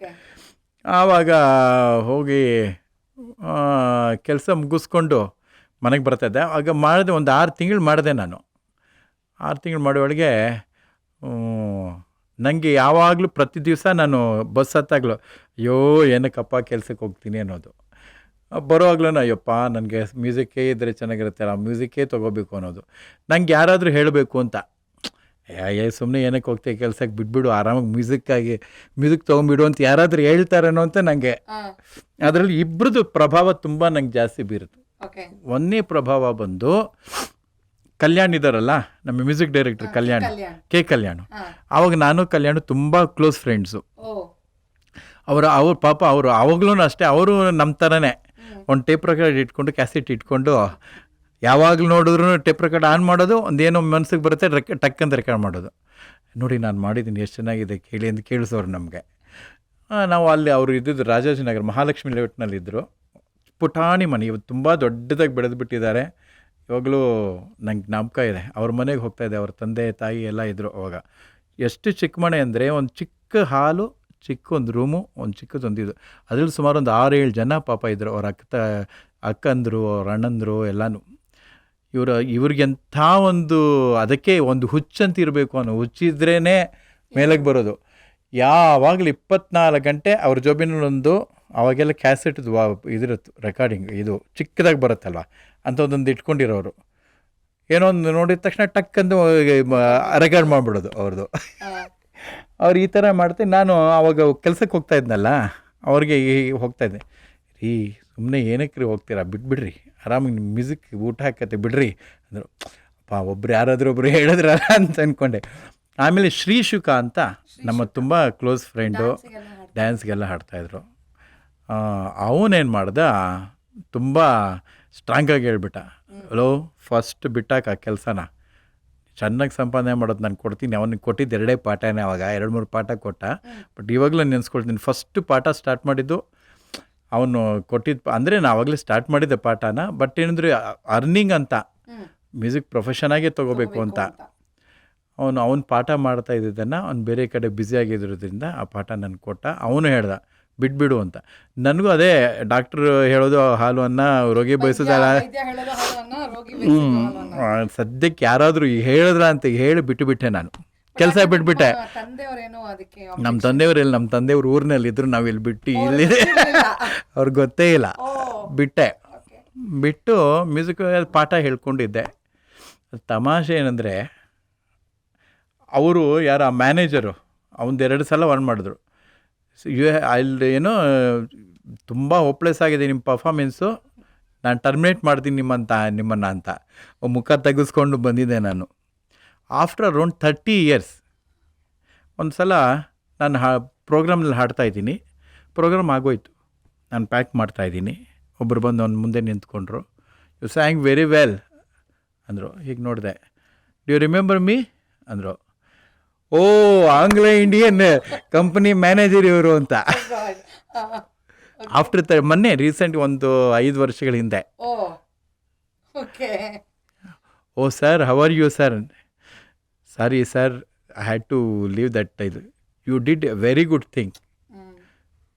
ಆವಾಗ ಹೋಗಿ ಕೆಲಸ ಮುಗಿಸ್ಕೊಂಡು ಮನೆಗೆ ಬರ್ತಾಯಿದ್ದೆ. ಆಗ ಮಾಡಿದೆ, ಒಂದು 6 ತಿಂಗಳು ಮಾಡಿದೆ ನಾನು. 6 ತಿಂಗಳು ಮಾಡೋವಳಿಗೆ ನನಗೆ ಯಾವಾಗಲೂ ಪ್ರತಿ ದಿವಸ ನಾನು ಬಸ್ ಹತ್ತಾಗಲೂ ಅಯ್ಯೋ ಏನಕ್ಕಪ್ಪ ಕೆಲ್ಸಕ್ಕೆ ಹೋಗ್ತೀನಿ ಅನ್ನೋದು. ಬರೋವಾಗ್ಲೂ ಅಯ್ಯಪ್ಪ ನನಗೆ ಮ್ಯೂಸಿಕ್ಕೇ ಇದ್ದರೆ ಚೆನ್ನಾಗಿರುತ್ತೆ, ಆ ಮ್ಯೂಸಿಕ್ಕೇ ತೊಗೋಬೇಕು ಅನ್ನೋದು. ನಂಗೆ ಯಾರಾದರೂ ಹೇಳಬೇಕು ಅಂತ, ಸುಮ್ಮನೆ ಏನಕ್ಕೆ ಹೋಗ್ತೀವಿ ಕೆಲ್ಸಕ್ಕೆ, ಬಿಟ್ಬಿಡು ಆರಾಮಾಗಿ ಮ್ಯೂಸಿಕ್ ತೊಗೊಂಬಿಡು ಅಂತ ಯಾರಾದರೂ ಹೇಳ್ತಾರೇನೋ ಅಂತ ನನಗೆ. ಅದರಲ್ಲಿ ಇಬ್ಬರದು ಪ್ರಭಾವ ತುಂಬ ನಂಗೆ ಜಾಸ್ತಿ ಬೀರುತ್ತೆ. ಒಂದನೇ ಪ್ರಭಾವ ಬಂದು ಕಲ್ಯಾಣ್ ಇದ್ದಾರಲ್ಲ, ನಮ್ಮ ಮ್ಯೂಸಿಕ್ ಡೈರೆಕ್ಟರ್ ಕಲ್ಯಾಣ್. ಆವಾಗ ನಾನು ಕಲ್ಯಾಣ್ ತುಂಬ ಕ್ಲೋಸ್ ಫ್ರೆಂಡ್ಸು. ಅವ್ರ ಪಾಪ ಅವರು ಆವಾಗಲೂ ಅಷ್ಟೇ, ಅವರು ನಮ್ಮ ಥರನೇ ಒಂದು ಟೇಪ್ ರೆಕಾರ್ಡ್ ಇಟ್ಕೊಂಡು, ಕ್ಯಾಸೆಟ್ ಇಟ್ಕೊಂಡು, ಯಾವಾಗಲೂ ನೋಡಿದ್ರು ಟೇಪ್ ರೆಕಾರ್ಡ್ ಆನ್ ಮಾಡೋದು, ಒಂದೇನೋ ಮನಸ್ಸಿಗೆ ಬರುತ್ತೆ ಟಕ್ ಅಂತ ರೆಕಾರ್ಡ್ ಮಾಡೋದು. ನೋಡಿ ನಾನು ಮಾಡಿದ್ದೀನಿ, ಎಷ್ಟು ಚೆನ್ನಾಗಿದೆ ಕೇಳಿ ಅಂತ ಕೇಳಿಸೋರು ನಮಗೆ. ನಾವು ಅಲ್ಲಿ ಅವರು ಇದ್ದಿದ್ದು ರಾಜಾಜಿನಗರ ಮಹಾಲಕ್ಷ್ಮಿ ಲೇಔಟ್ನಲ್ಲಿದ್ದರು. ಪುಟಾಣಿ ಮನೆ, ಇವತ್ತು ತುಂಬ ದೊಡ್ಡದಾಗಿ ಬೆಳೆದುಬಿಟ್ಟಿದ್ದಾರೆ. ಇವಾಗಲೂ ನಂಗೆ ಜ್ಞಾಪಕ ಇದೆ. ಅವ್ರ ಮನೆಗೆ ಹೋಗ್ತಾಯಿದ್ದೆ, ಅವ್ರ ತಂದೆ ತಾಯಿ ಎಲ್ಲ ಇದ್ದರು ಅವಾಗ. ಎಷ್ಟು ಚಿಕ್ಕ ಮನೆ ಅಂದರೆ, ಒಂದು ಚಿಕ್ಕ ಹಾಲು, ಚಿಕ್ಕ ಒಂದು ರೂಮು, ಒಂದು ಚಿಕ್ಕದೊಂದಿದ್ದು. ಅದರಲ್ಲಿ ಸುಮಾರು ಒಂದು 6-7 ಜನ ಪಾಪ ಇದ್ದರು. ಅವ್ರ ಅಕ್ಕಂದರು, ಅವ್ರ ಅಣ್ಣಂದರು ಎಲ್ಲನೂ. ಇವ್ರಿಗೆಂಥ ಒಂದು, ಅದಕ್ಕೆ ಒಂದು ಹುಚ್ಚಂತ ಇರಬೇಕು ಅನ್ನೋ ಹುಚ್ಚಿದ್ರೇ ಮೇಲಕ್ಕೆ ಬರೋದು. ಯಾವಾಗಲೂ 24 ಗಂಟೆ ಅವ್ರ ಜೋಬಿನಲ್ಲೊಂದು, ಅವಾಗೆಲ್ಲ ಕ್ಯಾಸೆಟ್ದು ಇದಿರುತ್ತೆ ರೆಕಾರ್ಡಿಂಗ್, ಇದು ಚಿಕ್ಕದಾಗಿ ಬರುತ್ತಲ್ವ ಅಂಥದ್ದೊಂದು ಇಟ್ಕೊಂಡಿರೋರು. ಏನೋ ಒಂದು ನೋಡಿದ ತಕ್ಷಣ ಟಕ್ಕಂದು ರೆಕಾರ್ಡ್ ಮಾಡಿಬಿಡೋದು ಅವ್ರದ್ದು. ಅವ್ರು ಈ ಥರ ಮಾಡ್ತೀನಿ. ನಾನು ಆವಾಗ ಕೆಲ್ಸಕ್ಕೆ ಹೋಗ್ತಾ ಇದ್ನಲ್ಲ, ಅವ್ರಿಗೆ ಹೋಗ್ತಾಯಿದ್ದೆ, ರೀ ಸುಮ್ಮನೆ ಏನಕ್ಕೆ ಹೋಗ್ತೀರಾ, ಬಿಟ್ಬಿಡ್ರಿ, ಆರಾಮಾಗಿ ನಿಮ್ಮ ಮ್ಯೂಸಿಕ್ ಊಟ ಹಾಕತ್ತೆ ಬಿಡ್ರಿ ಅಂದರು. ಒಬ್ರು ಯಾರಾದರೂ ಒಬ್ರು ಹೇಳಿದ್ರಲ್ಲ ಅಂತ ಅಂದ್ಕೊಂಡೆ. ಆಮೇಲೆ ಶ್ರೀ ಶುಕ ಅಂತ ನಮ್ಮ ತುಂಬ ಕ್ಲೋಸ್ ಫ್ರೆಂಡು, ಡ್ಯಾನ್ಸ್ಗೆಲ್ಲ ಹಾಡ್ತಾಯಿದ್ರು. ಅವನೇನು ಮಾಡ್ದ, ತುಂಬ ಸ್ಟ್ರಾಂಗಾಗಿ ಹೇಳ್ಬಿಟ್ಟ, ಹಲೋ ಫಸ್ಟ್ ಬಿಟ್ಟಾಕ ಆ ಕೆಲಸನ, ಚೆನ್ನಾಗಿ ಸಂಪಾದನೆ ಮಾಡೋದು ನಾನು ಕೊಡ್ತೀನಿ. ಅವನಿಗೆ ಕೊಟ್ಟಿದ್ದು 2 ಪಾಠನೇ, ಅವಾಗ 2-3 ಪಾಠ ಕೊಟ್ಟ. ಬಟ್ ಇವಾಗಲೂ ನೆನೆಸ್ಕೊಳ್ತೀನಿ, ಫಸ್ಟ್ ಪಾಠ ಸ್ಟಾರ್ಟ್ ಮಾಡಿದ್ದು ಅವನು ಕೊಟ್ಟಿದ್ದು. ಅಂದರೆ ನಾನು ಆವಾಗಲೇ ಸ್ಟಾರ್ಟ್ ಮಾಡಿದ್ದೆ ಪಾಠನ, ಬಟ್ ಏನಂದರೆ ಅರ್ನಿಂಗ್ ಅಂತ, ಮ್ಯೂಸಿಕ್ ಪ್ರೊಫೆಷನಾಗೇ ತೊಗೋಬೇಕು ಅಂತ. ಅವನು ಪಾಠ ಮಾಡ್ತಾ ಇದ್ದಿದ್ದನ್ನು ಅವ್ನು ಬೇರೆ ಕಡೆ ಬ್ಯುಸಿಯಾಗಿರೋದ್ರಿಂದ ಆ ಪಾಠ ನನಗೆ ಕೊಟ್ಟ. ಅವನು ಹೇಳ್ದ ಬಿಟ್ಬಿಡು ಅಂತ. ನನಗೂ ಅದೇ ಡಾಕ್ಟ್ರು ಹೇಳೋದು ಹಾಲು ಅನ್ನ ರೋಗಿ ಬಯಸೋದಲ್ಲ. ಸದ್ಯಕ್ಕೆ ಯಾರಾದರೂ ಹೇಳಿದ್ರ ಅಂತ ಹೇಳಿ ಬಿಟ್ಟುಬಿಟ್ಟೆ ನಾನು, ಕೆಲಸ ಬಿಟ್ಬಿಟ್ಟೆ. ನಮ್ಮ ತಂದೆಯವ್ರು ಊರಿನಲ್ಲಿ ಇದ್ರು, ನಾವು ಇಲ್ಲಿ ಬಿಟ್ಟು ಇಲ್ಲಿದೆ ಅವ್ರಿಗೆ ಗೊತ್ತೇ ಇಲ್ಲ. ಬಿಟ್ಟು ಮ್ಯೂಸಿಕ್ ಪಾಠ ಹೇಳ್ಕೊಂಡಿದ್ದೆ. ತಮಾಷೆ ಏನಂದರೆ, ಅವರು ಯಾರು ಆ ಮ್ಯಾನೇಜರು ಅವನು 2 ಸಲ ವಾರ್ನ್ ಮಾಡಿದ್ರು. ಅಲ್ಲಿ ಏನೋ ತುಂಬ ಹೋಪ್ಲೆಸ್ ಆಗಿದೆ ನಿಮ್ಮ ಪರ್ಫಾಮೆನ್ಸು, ನಾನು ಟರ್ಮಿನೇಟ್ ಮಾಡ್ತೀನಿ ನಿಮ್ಮನ್ನು ಅಂತ ಮುಖ ತೆಗೆಸ್ಕೊಂಡು ಬಂದಿದ್ದೆ ನಾನು. ಆಫ್ಟರ್ ಅರೌಂಡ್ 30 years ಒಂದು ಸಲ ನಾನು ಪ್ರೋಗ್ರಾಮ್ನಲ್ಲಿ ಹಾಡ್ತಾಯಿದ್ದೀನಿ. ಪ್ರೋಗ್ರಾಮ್ ಆಗೋಯ್ತು, ನಾನು ಪ್ಯಾಕ್ ಮಾಡ್ತಾಯಿದ್ದೀನಿ. ಒಬ್ಬರು ಬಂದು ಅವ್ನು ಮುಂದೆ ನಿಂತ್ಕೊಂಡ್ರು. ಯು ಸ್ಯಾಂಗ್ ವೆರಿ ವೆಲ್ ಅಂದರು. ಹೀಗೆ ನೋಡಿದೆ. ಡು ಯು ರಿಮೆಂಬರ್ ಮೀ ಅಂದರು. ಓ ಆಂಗ್ಲ ಇಂಡಿಯನ್ ಕಂಪನಿ ಮ್ಯಾನೇಜರ್ ಇವರು ಅಂತ. ಆಫ್ಟರ್ ಮೊನ್ನೆ ರೀಸೆಂಟ್ ಒಂದು 5 ವರ್ಷಗಳ ಹಿಂದೆ.
Oh okay.
Oh sir, how are you sir? Sorry sir, I had to leave that. ಇದು you did a very good thing.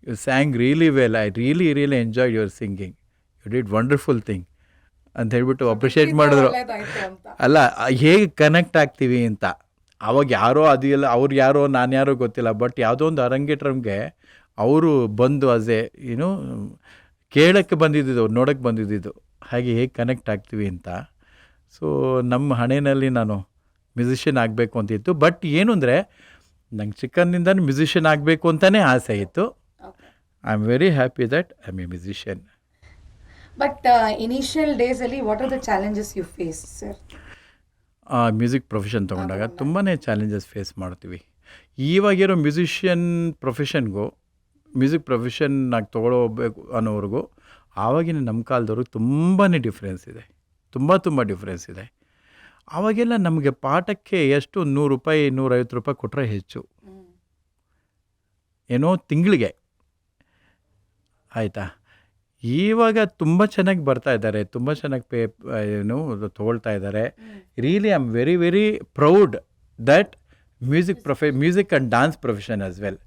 You sang really well. I really really enjoyed your singing. You did wonderful thing ಅಂತ ಹೇಳ್ಬಿಟ್ಟು ಅಪ್ರಿಷಿಯೇಟ್ ಮಾಡಿದ್ರು. ಅಲ್ಲ, ಹೇಗೆ ಕನೆಕ್ಟ್ ಆಗ್ತೀವಿ ಅಂತ. ಅವಾಗ ಯಾರೋ ಅದು ಇಲ್ಲ, ಅವ್ರು ಯಾರೋ ನಾನು ಯಾರೋ ಗೊತ್ತಿಲ್ಲ, ಬಟ್ ಯಾವುದೋ ಒಂದು ಅರಂಗೇಟ್ರಂಗೆ ಅವರು ಬಂದು ಏನು ಕೇಳೋಕ್ಕೆ ಬಂದಿದ್ದು, ನೋಡೋಕ್ಕೆ ಬಂದಿದ್ದು, ಹಾಗೆ ಹೇಗೆ ಕನೆಕ್ಟ್ ಆಗ್ತೀವಿ ಅಂತ. ಸೊ ನಮ್ಮ ಹಣೆಯಲ್ಲಿ ನಾನು ಮ್ಯೂಸಿಷಿಯನ್ ಆಗಬೇಕು ಅಂತಿತ್ತು. ಬಟ್ ಏನು ಅಂದರೆ ನಂಗೆ ಚಿಕ್ಕಂದಿನಿಂದ ಮ್ಯೂಸಿಷಿಯನ್ ಆಗಬೇಕು ಅಂತಲೇ ಆಸೆ ಇತ್ತು. I am very happy that I am a musician.
But initial ಡೇಸಲ್ಲಿ what are the challenges you face sir?
Music profession ತೊಗೊಂಡಾಗ ತುಂಬಾ ಚಾಲೆಂಜಸ್ ಫೇಸ್ ಮಾಡ್ತೀವಿ. ಇವಾಗಿರೋ ಮ್ಯೂಸಿಷಿಯನ್ ಪ್ರೊಫೆಷನ್ಗೂ ಮ್ಯೂಸಿಕ್ ಪ್ರೊಫೆಷನ್ನಾಗಿ ತೊಗೊಳ್ಬೇಕು ಅನ್ನೋವ್ರಿಗೂ ಆವಾಗಿನ ನಮ್ಮ ಕಾಲದವ್ರಿಗೆ ತುಂಬಾ ಡಿಫ್ರೆನ್ಸ್ ಇದೆ. ತುಂಬ ಡಿಫ್ರೆನ್ಸ್ ಇದೆ. ಆವಾಗೆಲ್ಲ ನಮಗೆ ಪಾಠಕ್ಕೆ ಎಷ್ಟು ₹100 ₹150 ಕೊಟ್ಟರೆ ಹೆಚ್ಚು, ಏನೋ ತಿಂಗಳಿಗೆ, ಆಯಿತಾ. ಇವಾಗ ತುಂಬ ಚೆನ್ನಾಗಿ ಬರ್ತಾ ಇದ್ದಾರೆ, ತುಂಬ ಚೆನ್ನಾಗಿ ತೊಗೊಳ್ತಾ ಇದ್ದಾರೆ. Really I am very very proud that music and dance profession as well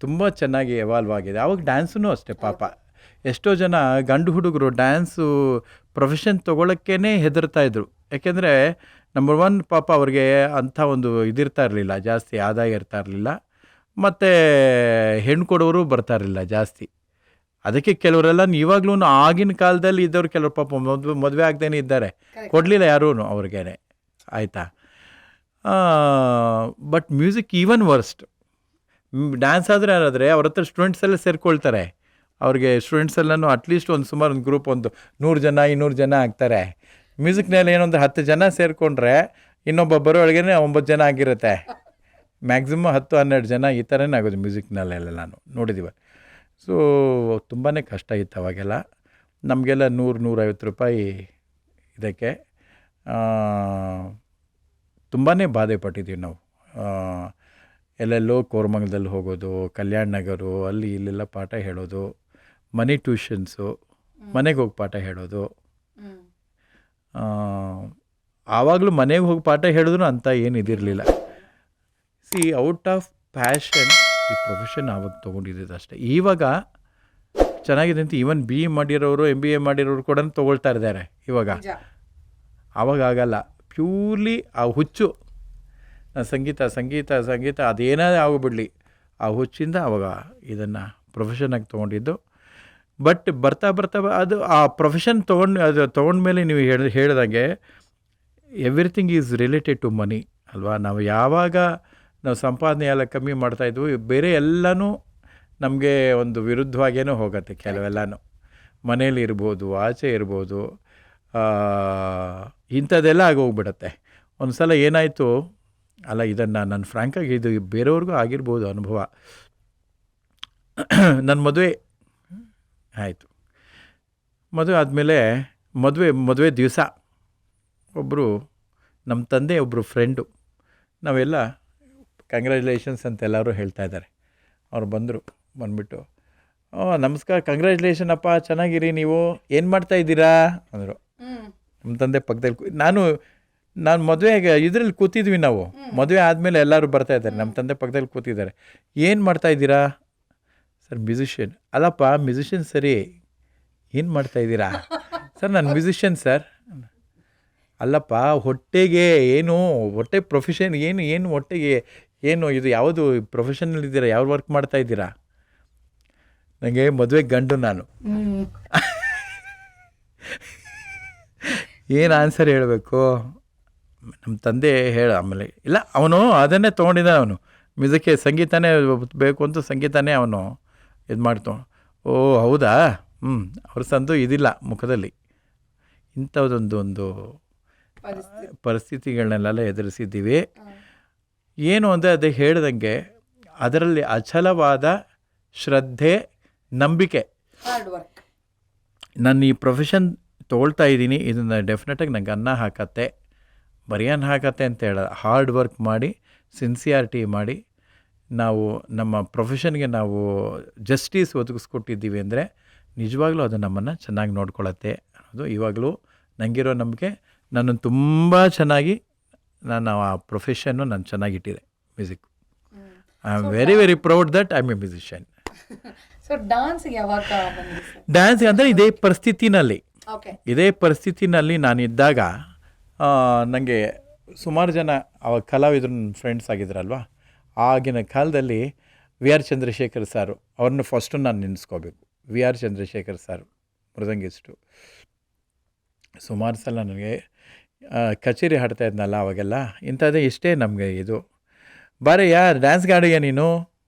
ತುಂಬ ಚೆನ್ನಾಗಿ ಎವಾಲ್ವ್ ಆಗಿದೆ. ಆವಾಗ ಡ್ಯಾನ್ಸೂ ಅಷ್ಟೇ ಪಾಪ ಎಷ್ಟೋ ಜನ ಗಂಡು ಹುಡುಗರು ಡ್ಯಾನ್ಸು ಪ್ರೊಫೆಷನ್ ತೊಗೊಳಕ್ಕೇ ಹೆದರ್ತಾಯಿದ್ರು. ಯಾಕೆಂದರೆ ನಂಬರ್ 1 ಪಾಪ ಅವ್ರಿಗೆ ಅಂಥ ಒಂದು ಇದಿರ್ತಾ ಇರಲಿಲ್ಲ, ಜಾಸ್ತಿ ಆದಾಯ ಇರ್ತಾ ಇರಲಿಲ್ಲ, ಮತ್ತು ಹೆಣ್ಣು ಕೊಡೋರು ಬರ್ತಾ ಇರಲಿಲ್ಲ ಜಾಸ್ತಿ. ಅದಕ್ಕೆ ಕೆಲವರೆಲ್ಲ ಇವಾಗ್ಲೂ ಆಗಿನ ಕಾಲದಲ್ಲಿ ಇದ್ದವ್ರು ಕೆಲವರು ಪಾಪ ಮದುವೆ ಆಗದೇನೆ ಇದ್ದಾರೆ, ಕೊಡಲಿಲ್ಲ ಯಾರೂ ಅವ್ರಿಗೇನೆ, ಆಯಿತಾ. But music even worst. Dance ಆದರೆ ಅವ್ರ ಹತ್ರ ಸ್ಟೂಡೆಂಟ್ಸ್ ಎಲ್ಲ ಸೇರ್ಕೊಳ್ತಾರೆ. ಅವ್ರಿಗೆ ಸ್ಟೂಡೆಂಟ್ಸ್ ಎಲ್ಲನೂ ಅಟ್ಲೀಸ್ಟ್ ಒಂದು ಸುಮಾರು ಒಂದು ಗ್ರೂಪ್ ಒಂದು 100 ಜನ 200 ಜನ ಆಗ್ತಾರೆ. ಮ್ಯೂಸಿಕ್ನಲ್ಲಿ ಏನೊಂದು 10 ಜನ ಸೇರಿಕೊಂಡ್ರೆ ಇನ್ನೊಬ್ಬ ಬರೋಳಗೆ 9 ಜನ ಆಗಿರುತ್ತೆ. ಮ್ಯಾಕ್ಸಿಮಮ್ 10-12 ಜನ ಈ ಥರನೇ ಆಗೋದು ಮ್ಯೂಸಿಕ್ನಲ್ಲೆಲ್ಲ ನಾನು ನೋಡಿದ್ದೀವಿ. ಸೊ ತುಂಬಾ ಕಷ್ಟ ಇತ್ತು ಅವಾಗೆಲ್ಲ. ನಮಗೆಲ್ಲ ₹100-150 ಇದಕ್ಕೆ ತುಂಬಾ ಬಾಧೆ ಪಟ್ಟಿದ್ದೀವಿ ನಾವು. ಎಲ್ಲೆಲ್ಲೋ ಕೋರಮಂಗಲದಲ್ಲಿ ಹೋಗೋದು, ಕಲ್ಯಾಣ ನಗರು, ಅಲ್ಲಿ ಇಲ್ಲೆಲ್ಲ ಪಾಠ ಹೇಳೋದು, ಮನಿ ಟ್ಯೂಷನ್ಸು, ಮನೆಗೆ ಹೋಗಿ ಪಾಠ ಹೇಳೋದು. ಆವಾಗಲೂ ಮನೆಗೆ ಹೋಗಿ ಪಾಠ ಹೇಳಿದ್ರು ಅಂತ ಏನು ಇದಿರಲಿಲ್ಲ. ಔಟ್ ಆಫ್ ಪ್ಯಾಷನ್ ಈ ಪ್ರೊಫೆಷನ್ ಆವಾಗ ತೊಗೊಂಡಿದ್ದು ಅಷ್ಟೇ. ಇವಾಗ ಚೆನ್ನಾಗಿದೆ ಅಂತ ಈವನ್ BE ಮಾಡಿರೋರು MBA ಮಾಡಿರೋರು ಕೂಡ ತೊಗೊಳ್ತಾ ಇದ್ದಾರೆ ಇವಾಗ. ಆವಾಗ ಆಗಲ್ಲ, ಪ್ಯೂರ್ಲಿ ಆ ಹುಚ್ಚು ಸಂಗೀತ ಅದೇನಾದರೂ ಆಗೋಗ್ಬಿಡಲಿ, ಆ ಹುಚ್ಚಿಂದ ಆವಾಗ ಇದನ್ನು ಪ್ರೊಫೆಷನಾಗಿ ತೊಗೊಂಡಿದ್ದು. ಬಟ್ ಬರ್ತಾ ಅದು ಆ ಪ್ರೊಫೆಷನ್ ತೊಗೊಂಡ್ಮೇಲೆ ನೀವು ಹೇಳಿದಂಗೆ ಎವ್ರಿಥಿಂಗ್ ಈಸ್ ರಿಲೇಟೆಡ್ ಟು ಮನಿ ಅಲ್ವಾ. ನಾವು ಯಾವಾಗ ನಾವು ಸಂಪಾದನೆ ಎಲ್ಲ ಕಮ್ಮಿ ಮಾಡ್ತಾಯಿದ್ವಿ, ಬೇರೆ ಎಲ್ಲನೂ ನಮಗೆ ಒಂದು ವಿರುದ್ಧವಾಗೇನೂ ಹೋಗುತ್ತೆ. ಕೆಲವೆಲ್ಲನೂ ಮನೇಲಿ ಇರ್ಬೋದು, ಆಚೆ ಇರ್ಬೋದು, ಇಂಥದ್ದೆಲ್ಲ ಆಗೋಗ್ಬಿಡತ್ತೆ. ಒಂದು ಸಲ ಏನಾಯಿತು ಅಲ್ಲ, ಇದನ್ನು ನಾನು ಫ್ರ್ಯಾಂಕಾಗಿ ಇದು ಬೇರೆಯವ್ರಿಗೂ ಆಗಿರ್ಬೋದು ಅನುಭವ. ನನ್ನ ಮದುವೆ ಆಯಿತು. ಮದುವೆ ಆದಮೇಲೆ ಮದುವೆ ದಿವಸ ಒಬ್ಬರು ನಮ್ಮ ತಂದೆ ಒಬ್ಬರು ಫ್ರೆಂಡು, ನಾವೆಲ್ಲ ಕಂಗ್ರ್ಯಾಚುಲೇಷನ್ಸ್ ಅಂತ ಎಲ್ಲರೂ ಹೇಳ್ತಾ ಇದ್ದಾರೆ. ಅವ್ರು ಬಂದುಬಿಟ್ಟು ನಮಸ್ಕಾರ, ಕಂಗ್ರ್ಯಾಚುಲೇಷನ್ ಅಪ್ಪ, ಚೆನ್ನಾಗಿರಿ, ನೀವು ಏನು ಮಾಡ್ತಾಯಿದ್ದೀರಾ ಅಂದರು. ನಮ್ಮ ತಂದೆ ಪಕ್ಕದಲ್ಲಿ ನಾನು ಮದುವೆಗೆ ಇದರಲ್ಲಿ ಕೂತಿದ್ವಿ ನಾವು. ಮದುವೆ ಆದಮೇಲೆ ಎಲ್ಲರೂ ಬರ್ತಾಯಿದ್ದಾರೆ, ನಮ್ಮ ತಂದೆ ಪಕ್ಕದಲ್ಲಿ ಕೂತಿದ್ದಾರೆ. ಏನು ಮಾಡ್ತಾಯಿದ್ದೀರಾ ಸರ್? ಮ್ಯೂಸಿಷಿಯನ್. ಅಲ್ಲಪ್ಪ ಮ್ಯೂಸಿಷಿಯನ್ ಸರಿ, ಏನು ಮಾಡ್ತಾಯಿದ್ದೀರಾ ಸರ್? ನಾನು ಮ್ಯೂಸಿಷಿಯನ್ ಸರ್. ಅಲ್ಲಪ್ಪ ಹೊಟ್ಟೆಗೆ ಏನು, ಹೊಟ್ಟೆ ಪ್ರೊಫೆಷನ್ ಏನು ಹೊಟ್ಟೆಗೆ ಏನು, ಇದು ಯಾವುದು ಪ್ರೊಫೆಷನಲ್ ಇದ್ದೀರಾ, ಯಾವ ವರ್ಕ್ ಮಾಡ್ತಾಯಿದ್ದೀರಾ? ನನಗೆ ಮದುವೆ ಗಂಡು ನಾನು. ಏನು ಆನ್ಸರ್ ಹೇಳಬೇಕು? ನಮ್ಮ ತಂದೆ ಆಮೇಲೆ ಇಲ್ಲ, ಅವನು ಅದನ್ನೇ ತೊಗೊಂಡಿದ್ದಾನೆ. ಅವನು ಮ್ಯೂಸಿಕ್ಕೆ ಸಂಗೀತನೇ ಬೇಕು ಅಂತ ಸಂಗೀತನೇ ಅವನು ಇದು ಮಾಡ್ತು. ಓ ಹೌದಾ, ಅವ್ರ ಸಂದು ಇದಿಲ್ಲ ಮುಖದಲ್ಲಿ. ಇಂಥದ್ದೊಂದು ಪರಿಸ್ಥಿತಿಗಳನ್ನೆಲ್ಲ ಎದುರಿಸಿದ್ದೀವಿ. ಏನು ಅಂದರೆ ಅದೇ ಹೇಳ್ದಂಗೆ ಅದರಲ್ಲಿ ಅಚಲವಾದ ಶ್ರದ್ಧೆ, ನಂಬಿಕೆ. ನಾನು ಈ ಪ್ರೊಫೆಷನ್ ತೊಗೊಳ್ತಾ ಇದ್ದೀನಿ, ಇದನ್ನು ಡೆಫಿನೆಟಾಗಿ ನಂಗೆ ಅನ್ನ ಹಾಕತ್ತೆ, ಬರೀ ಅನ್ನ ಹಾಕತ್ತೆ ಅಂತ ಹೇಳೋದು. ಹಾರ್ಡ್ ವರ್ಕ್ ಮಾಡಿ ಸಿನ್ಸಿಯಾರಿಟಿ ಮಾಡಿ ನಾವು ನಮ್ಮ ಪ್ರೊಫೆಷನ್ಗೆ ನಾವು ಜಸ್ಟಿಸ್ ಒದಗಿಸ್ಕೊಟ್ಟಿದ್ದೀವಿ ಅಂದರೆ ನಿಜವಾಗ್ಲೂ ಅದು ನಮ್ಮನ್ನು ಚೆನ್ನಾಗಿ ನೋಡ್ಕೊಳ್ಳುತ್ತೆ ಅನ್ನೋದು ಇವಾಗಲೂ ನನಗಿರೋ ನಂಬಿಕೆ. ನನ್ನನ್ನು ತುಂಬ ಚೆನ್ನಾಗಿ ನಾನು ಆ ಪ್ರೊಫೆಷನ್ನು ನಾನು ಚೆನ್ನಾಗಿಟ್ಟಿದೆ music. I am very very proud that I am a musician.
So ಡಾನ್ಸ್ಗೆ ಯಾವಾಗ ಬಂದ್ರಿ ಸರ್?
ಡ್ಯಾನ್ಸ್ ಅಂದರೆ ಇದೇ ಪರಿಸ್ಥಿತಿನಲ್ಲಿ ನಾನಿದ್ದಾಗ ನನಗೆ ಸುಮಾರು ಜನ ಅವಾಗ ಕಲಾವಿದರು ನನ್ನ ಫ್ರೆಂಡ್ಸ್ ಆಗಿದ್ರಲ್ವ, ಆಗಿನ ಕಾಲದಲ್ಲಿ ವಿ ಆರ್ ಚಂದ್ರಶೇಖರ್ ಸಾರು ಅವ್ರನ್ನ ಫಸ್ಟು ನಾನು ನೆನೆಸ್ಕೋಬೇಕು. ವಿ ಆರ್ ಚಂದ್ರಶೇಖರ್ ಸಾರು ಮೃದಂಗಿಸ್ಟು. ಸುಮಾರು ಸಲ ನನಗೆ ಕಚೇರಿ ಹಾಡ್ತಾ ಇದ್ನಲ್ಲ ಅವಾಗೆಲ್ಲ, ಇಂಥದ್ದೇ ಇಷ್ಟೇ ನಮಗೆ ಇದು, ಬಾರೆ ಡ್ಯಾನ್ಸ್ಗೆ ಆಡುಯ್ಯ ನೀನು,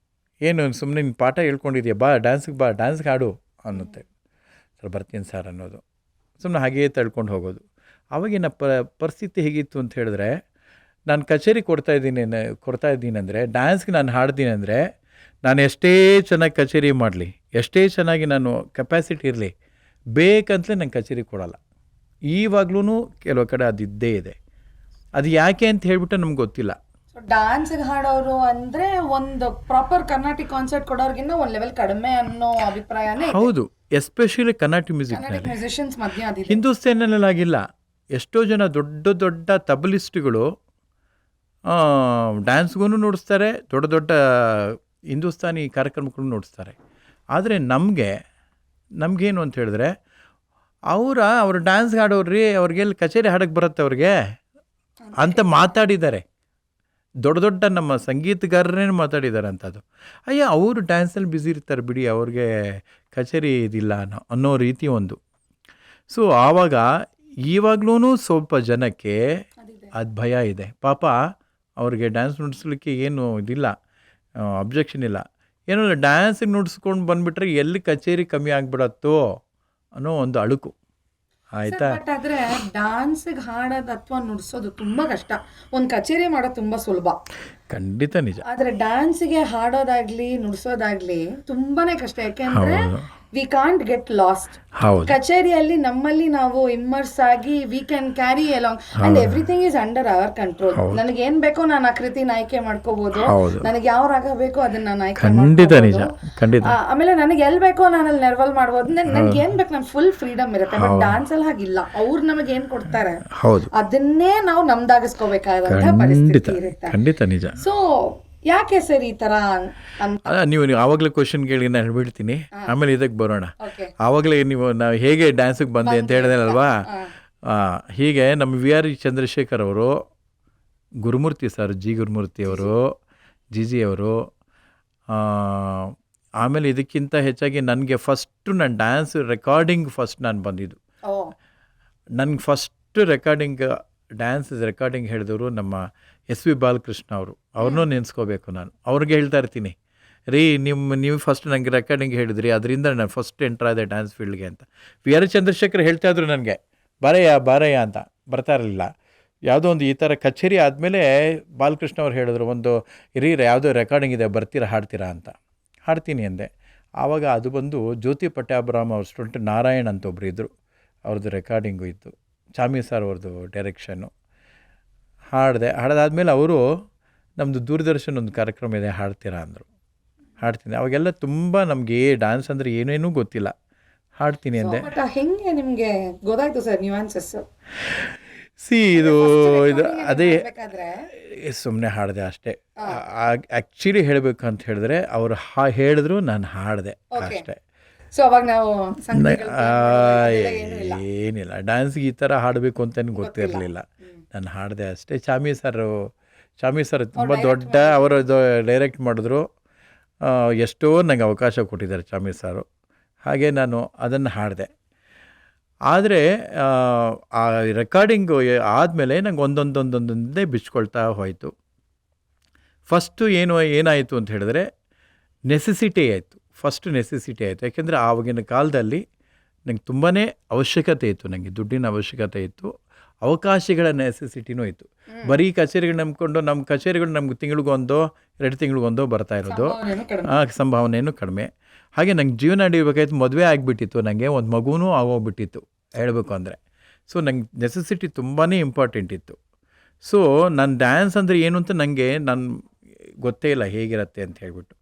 ಏನು ಸುಮ್ಮನೆ ನೀನು ಪಾಠ ಹೇಳ್ಕೊಂಡಿದ್ಯಾ, ಡ್ಯಾನ್ಸ್ಗೆ ಆಡು ಅನ್ನುತ್ತೆ. ಸರ್ ಬರ್ತೀನಿ ಸರ್ ಅನ್ನೋದು, ಸುಮ್ಮನೆ ಹಾಗೆಯೇ ತಳ್ಕೊಂಡು ಹೋಗೋದು. ಆವಾಗಿನ ಪರಿಸ್ಥಿತಿ ಹೇಗಿತ್ತು ಅಂತ ಹೇಳಿದ್ರೆ, ನಾನು ಕಚೇರಿ ಕೊಡ್ತಾ ಇದ್ದೀನಿ ಅಂದರೆ, ಡ್ಯಾನ್ಸ್ಗೆ ನಾನು ಹಾಡ್ತೀನಿ ಅಂದರೆ, ನಾನು ಎಷ್ಟೇ ಚೆನ್ನಾಗಿ ಕಚೇರಿ ಮಾಡಲಿ, ಎಷ್ಟೇ ಚೆನ್ನಾಗಿ ನಾನು ಕೆಪಾಸಿಟಿ ಇರಲಿ, ಬೇಕಂತಲೇ ನಂಗೆ ಕಚೇರಿ ಕೊಡೋಲ್ಲ. ಈವಾಗ್ಲೂ ಕೆಲವು ಕಡೆ ಅದು ಇದ್ದೇ ಇದೆ. ಅದು ಯಾಕೆ ಅಂತ ಹೇಳ್ಬಿಟ್ಟು ನಮ್ಗೆ ಗೊತ್ತಿಲ್ಲ.
ಡಾನ್ಸ್ಗೆ ಹಾಡೋರು ಅಂದರೆ ಒಂದು ಪ್ರಾಪರ್ ಕರ್ನಾಟಿಕ್ ಕಾನ್ಸರ್ಟ್ ಕೊಡೋರ್ಗಿಂತ ಒಂದು ಲೆವೆಲ್ ಕಡಿಮೆ ಅನ್ನೋ ಅಭಿಪ್ರಾಯನೇ.
ಹೌದು, ಎಸ್ಪೆಷಲಿ ಕರ್ನಾಟಿಕ್ ಮ್ಯೂಸಿಕ್ನಲ್ಲಿ.
ಮ್ಯೂಸಿಷಿಯನ್ಸ್ ಮಧ್ಯ
ಹಿಂದೂಸ್ತಾನಲ್ಲಿ ಆಗಿಲ್ಲ. ಎಷ್ಟೋ ಜನ ದೊಡ್ಡ ದೊಡ್ಡ ತಬಲಿಸ್ಟ್ಗಳು ಡ್ಯಾನ್ಸ್ಗೂ ನುಡಿಸ್ತಾರೆ, ದೊಡ್ಡ ದೊಡ್ಡ ಹಿಂದೂಸ್ತಾನಿ ಕಾರ್ಯಕ್ರಮಗಳು ನುಡಿಸ್ತಾರೆ. ಆದರೆ ನಮಗೇನು ಅಂತ ಹೇಳಿದ್ರೆ, ಅವರು ಡ್ಯಾನ್ಸ್ಗೆ ಹಾಡೋರ್ರಿ, ಅವ್ರಿಗೆಲ್ಲಿ ಕಚೇರಿ ಹಾಡೋಕ್ಕೆ ಬರುತ್ತೆ ಅವ್ರಿಗೆ ಅಂತ ಮಾತಾಡಿದ್ದಾರೆ. ದೊಡ್ಡ ದೊಡ್ಡ ನಮ್ಮ ಸಂಗೀತಗಾರರೇ ಮಾತಾಡಿದ್ದಾರೆ ಅಂಥದ್ದು. ಅವರು ಡ್ಯಾನ್ಸಲ್ಲಿ ಬ್ಯುಸಿ ಇರ್ತಾರೆ ಬಿಡಿ, ಅವ್ರಿಗೆ ಕಚೇರಿ ಇದಿಲ್ಲ ಅನ್ನೋ ರೀತಿ ಒಂದು. ಸೊ ಆವಾಗ ಇವಾಗ್ಲೂ ಸ್ವಲ್ಪ ಜನಕ್ಕೆ ಅದು ಭಯ ಇದೆ. ಪಾಪ ಅವ್ರಿಗೆ ಡ್ಯಾನ್ಸ್ ನುಡಿಸ್ಲಿಕ್ಕೆ ಏನು ಇದಿಲ್ಲ, ಅಬ್ಜೆಕ್ಷನ್ ಇಲ್ಲ. ಏನೋ ಡ್ಯಾನ್ಸಿಗೆ ನುಡಿಸ್ಕೊಂಡು ಬಂದುಬಿಟ್ರೆ ಎಲ್ಲಿ ಕಚೇರಿ ಕಮ್ಮಿ ಆಗಿಬಿಡತ್ತೋ ಅನ್ನೋ ಒಂದು ಅಳುಕು. ಆಯಿತಾ?
ಬಟ್ ಆದರೆ ಡಾನ್ಸಿಗೆ ಹಾಡೋದು ಅಥವಾ ನುಡಿಸೋದು ತುಂಬ ಕಷ್ಟ, ಒಂದು ಕಚೇರಿ ಮಾಡೋದು ತುಂಬ ಸುಲಭ.
ಖಂಡಿತ ನಿಜ.
ಆದರೆ ಡ್ಯಾನ್ಸಿಗೆ ಹಾಡೋದಾಗ್ಲಿ ನುಡಿಸೋದಾಗ್ಲಿ ತುಂಬಾನೇ ಕಷ್ಟ. ಯಾಕೆಂದ್ರೆ ವಿ ಕಾಂಟ್ ಗೆಟ್ ಲಾಸ್ಟ್. ಕಚೇರಿಯಲ್ಲಿ ನಮ್ಮಲ್ಲಿ ನಾವು ಇಮ್ಮರ್ಸ್ ಆಗಿ we can carry along and everything is under hour control. ನನಗೆ ಏನ್ ಬೇಕೋ ನಾನು ಆಕೃತಿನ ಆಯ್ಕೆ ಮಾಡ್ಕೋಬಹುದು, ನನಗೆ ಯಾವ ರಾಗ ಬೇಕೋ ಅದನ್ನ ನಾನು ಆಯ್ಕೆ ಮಾಡ್ಕೋಬಹುದು. ಆಮೇಲೆ ನನಗೆ ಎಲ್ ಬೇಕೋ ನಾನು ಅಲ್ಲಿ ನೆರ್ವಲ್ ಮಾಡ್ಬೋದು. ನನ್ಗೆ ಏನ್ ಬೇಕು ನನ್ ಫುಲ್ ಫ್ರೀಡಮ್ ಇರುತ್ತೆ. ಬಟ್ ಡಾನ್ಸ್ ಅಲ್ಲಿ ಹಾಗಿಲ್ಲ. ಅವ್ರು ನಮಗೆ ಏನ್ ಕೊಡ್ತಾರೆ ಅದನ್ನೇ ನಾವು ನಮ್ದಾಗಿಸ್ಕೋಬೇಕಾದಂತ ಪರಿಸ್ಥಿತಿ ಇರುತ್ತೆ. ಸೊ ಯಾಕೆ ಸರ್ ಈ ತರ?
ನೀವು ಆವಾಗಲೇ ಕ್ವಶನ್ ಕೇಳಿ ನಾನು ಹೇಳ್ಬಿಡ್ತೀನಿ, ಆಮೇಲೆ ಇದಕ್ಕೆ ಬರೋಣ. ಆವಾಗಲೇ ನಾವು ಹೇಗೆ ಡ್ಯಾನ್ಸಿಗೆ ಬಂದೆ ಅಂತ ಹೇಳಿದ್ರಲ್ವಾ, ಹೀಗೆ ನಮ್ಮ ವಿ ಆರ್ ಚಂದ್ರಶೇಖರ್ ಅವರು, ಗುರುಮೂರ್ತಿ ಸರ್, ಗುರುಮೂರ್ತಿ ಅವರು, ಜಿ ಅವರು, ಆಮೇಲೆ ಇದಕ್ಕಿಂತ ಹೆಚ್ಚಾಗಿ ನನಗೆ ಫಸ್ಟು ನನ್ನ ಡ್ಯಾನ್ಸ್ ರೆಕಾರ್ಡಿಂಗ್ ನಾನು ಬಂದಿದ್ದು. ನನಗೆ ಫಸ್ಟ್ ಡ್ಯಾನ್ಸ್ ರೆಕಾರ್ಡಿಂಗ್ ಹೇಳಿದವರು ನಮ್ಮ ಎಸ್ ವಿ ಬಾಲಕೃಷ್ಣ ಅವರು. ಅವ್ರನ್ನೂ ನೆನೆಸ್ಕೋಬೇಕು ನಾನು. ಅವ್ರಿಗೆ ಹೇಳ್ತಾ ಇರ್ತೀನಿ, ರೀ ನೀವು ಫಸ್ಟ್ ನನಗೆ ರೆಕಾರ್ಡಿಂಗ್ ಹೇಳಿದ್ರಿ, ಅದರಿಂದ ನಾನು ಫಸ್ಟ್ ಎಂಟ್ರ್ ಆದೆ ಡ್ಯಾನ್ಸ್ ಫೀಲ್ಡ್ಗೆ ಅಂತ. ವಿ ಆರ್ ಚಂದ್ರಶೇಖರ್ ಹೇಳ್ತಾ ಇದ್ರು ನನಗೆ, ಬಾರಯ್ಯ ಅಂತ. ಬರ್ತಾ ಇರಲಿಲ್ಲ. ಯಾವುದೋ ಒಂದು ಈ ಥರ ಕಚೇರಿ ಆದಮೇಲೆ ಬಾಲಕೃಷ್ಣ ಅವ್ರು ಹೇಳಿದ್ರು, ಒಂದು ಯಾವುದೋ ರೆಕಾರ್ಡಿಂಗ್ ಇದೆ, ಬರ್ತೀರಾ ಹಾಡ್ತೀರಾ ಅಂತ. ಹಾಡ್ತೀನಿ ಅಂದೆ. ಆವಾಗ ಅದು ಬಂದು ಜ್ಯೋತಿ ಪಟ್ಟಾಭಿರಾಮ್ ಅವ್ರ ಸ್ಟೂಡೆಂಟ್ ನಾರಾಯಣ್ ಅಂತ ಒಬ್ಬರು ಇದ್ದರು, ಅವ್ರದ್ದು ರೆಕಾರ್ಡಿಂಗು ಇತ್ತು, ಚಾಮಿ ಸರ್ ಅವ್ರದ್ದು ಡೈರೆಕ್ಷನ್ನು. ಹಾಡಾದ್ಮೇಲೆ ಅವರು, ನಮ್ಮದು ದೂರದರ್ಶನ ಒಂದು ಕಾರ್ಯಕ್ರಮ ಇದೆ, ಹಾಡ್ತೀರಾ ಅಂದರು. ಹಾಡ್ತೀನಿ. ಅವಾಗೆಲ್ಲ ತುಂಬ ನಮಗೆ ಡ್ಯಾನ್ಸ್ ಅಂದರೆ ಏನೇನೂ ಗೊತ್ತಿಲ್ಲ. ಹಾಡ್ತೀನಿ ಅಂದೆ.
ಹೆಂಗೆ ನಿಮಗೆ ಗೊತ್ತಾಯ್ತು ಸರ್ ನ್ಯೂಯಾನ್ಸಸ್?
ಇದು ಅದೇ ಸುಮ್ಮನೆ ಹಾಡಿದೆ ಅಷ್ಟೇ. ಆ್ಯಕ್ಚುಲಿ ಹೇಳಬೇಕು ಅಂತ ಹೇಳಿದ್ರೆ, ಅವರು ಹೇಳಿದ್ರು, ನಾನು ಹಾಡಿದೆ ಅಷ್ಟೇ. ಏನಿಲ್ಲ, ಡ್ಯಾನ್ಸ್ಗೆ ಈ ಥರ ಹಾಡಬೇಕು ಅಂತಲೂ ಗೊತ್ತಿರಲಿಲ್ಲ. ನಾನು ಹಾಡಿದೆ ಅಷ್ಟೇ. ಚಾಮಿ ಸರ್ ತುಂಬ ದೊಡ್ಡ, ಅವರು ಡೈರೆಕ್ಟ್ ಮಾಡಿದ್ರು, ಎಷ್ಟೋ ನನಗೆ ಅವಕಾಶ ಕೊಟ್ಟಿದ್ದಾರೆ ಚಾಮಿ ಸಾರು. ಹಾಗೆ ನಾನು ಅದನ್ನು ಹಾಡಿದೆ. ಆದರೆ ಆ ರೆಕಾರ್ಡಿಂಗು ಆದಮೇಲೆ ನಂಗೆ ಒಂದೊಂದೇ ಬಿಚ್ಕೊಳ್ತಾ ಹೋಯಿತು. ಫಸ್ಟು ಏನಾಯಿತು ಅಂತ ಹೇಳಿದ್ರೆ, ನೆಸೆಸಿಟಿ ಆಯಿತು. ಯಾಕೆಂದರೆ ಆವಾಗಿನ ಕಾಲದಲ್ಲಿ ನಂಗೆ ತುಂಬಾ ಅವಶ್ಯಕತೆ ಇತ್ತು, ನನಗೆ ದುಡ್ಡಿನ ಅವಶ್ಯಕತೆ ಇತ್ತು, ಅವಕಾಶಗಳ ನೆಸೆಸಿಟಿನೂ ಇತ್ತು. ಬರೀ ಕಚೇರಿಗಳು ನಂಬ್ಕೊಂಡು, ನಮ್ಮ ಕಚೇರಿಗಳು ನಮ್ಗೆ ತಿಂಗಳಿಗೊಂದೋ 2 ತಿಂಗಳಿಗೊಂದೋ ಬರ್ತಾ ಇರೋದು, ಸಂಭಾವನೆಯೂ ಕಡಿಮೆ. ಹಾಗೆ ನಂಗೆ ಜೀವನ ನಡೀಬೇಕಾಯ್ತು. ಮದುವೆ ಆಗಿಬಿಟ್ಟಿತ್ತು, ನನಗೆ ಒಂದು ಮಗುವೂ ಆಗೋಗ್ಬಿಟ್ಟಿತ್ತು ಹೇಳಬೇಕು ಅಂದರೆ. ಸೊ ನಂಗೆ ನೆಸೆಸಿಟಿ ತುಂಬಾ ಇಂಪಾರ್ಟೆಂಟ್ ಇತ್ತು. ಸೊ ನಾನು ಡ್ಯಾನ್ಸ್ ಅಂದರೆ ಏನು ಅಂತ ನನಗೆ ಗೊತ್ತೇ ಇಲ್ಲ ಹೇಗಿರುತ್ತೆ ಅಂತ ಹೇಳ್ಬಿಟ್ಟು.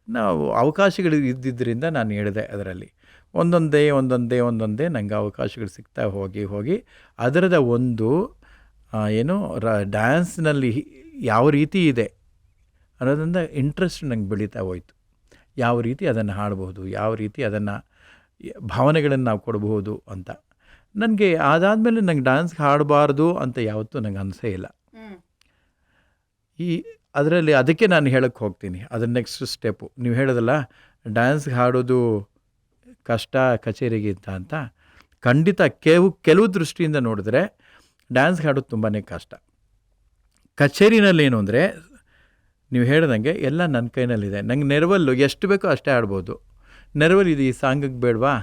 ನಾವು ಅವಕಾಶಗಳು ಇದ್ದಿದ್ದರಿಂದ ನಾನು ಹೇಳಿದೆ ಅದರಲ್ಲಿ. ಒಂದೊಂದೇ ನನಗೆ ಅವಕಾಶಗಳು ಸಿಗ್ತಾ ಹೋಗಿ ಅದರದ ಒಂದು ಏನು ಡ್ಯಾನ್ಸ್ನಲ್ಲಿ ಯಾವ ರೀತಿ ಇದೆ ಅನ್ನೋದ್ರಿಂದ ಇಂಟ್ರೆಸ್ಟ್ ನಂಗೆ ಬೆಳೀತಾ ಹೋಯಿತು. ಯಾವ ರೀತಿ ಅದನ್ನು ಹಾಡ್ಬೋದು, ಯಾವ ರೀತಿ ಅದನ್ನು ಭಾವನೆಗಳನ್ನು ನಾವು ಕೊಡಬಹುದು ಅಂತ. ನನಗೆ ಅದಾದಮೇಲೆ ನಂಗೆ ಡ್ಯಾನ್ಸ್ ಹಾಡಬಾರ್ದು ಅಂತ ಯಾವತ್ತೂ ನಂಗೆ ಅನಿಸೇ ಇಲ್ಲ. ಅದರಲ್ಲಿ ಅದಕ್ಕೆ ನಾನು ಹೇಳಕ್ಕೆ ಹೋಗ್ತೀನಿ, ಅದರ ನೆಕ್ಸ್ಟ್ ಸ್ಟೆಪ್ಪು. ನೀವು ಹೇಳೋದಲ್ಲ ಡ್ಯಾನ್ಸ್ ಹಾಡೋದು ಕಷ್ಟ ಕಚೇರಿಗಿಂತ ಅಂತ. ಖಂಡಿತ ಕೆಲವು ದೃಷ್ಟಿಯಿಂದ ನೋಡಿದ್ರೆ ಡ್ಯಾನ್ಸ್ ಹಾಡೋದು ತುಂಬಾ ಕಷ್ಟ. ಕಚೇರಿನಲ್ಲಿ ಏನು ಅಂದರೆ ನೀವು ಹೇಳ್ದಂಗೆ ಎಲ್ಲ ನನ್ನ ಕೈನಲ್ಲಿದೆ. ನಂಗೆ ನೆರವಲ್ಲು ಎಷ್ಟು ಬೇಕೋ ಅಷ್ಟೇ ಹಾಡ್ಬೋದು. ನೆರವಲ್ಲಿ ಇದು ಈ ಸಾಂಗಿಗೆ ಬೇಡವಾ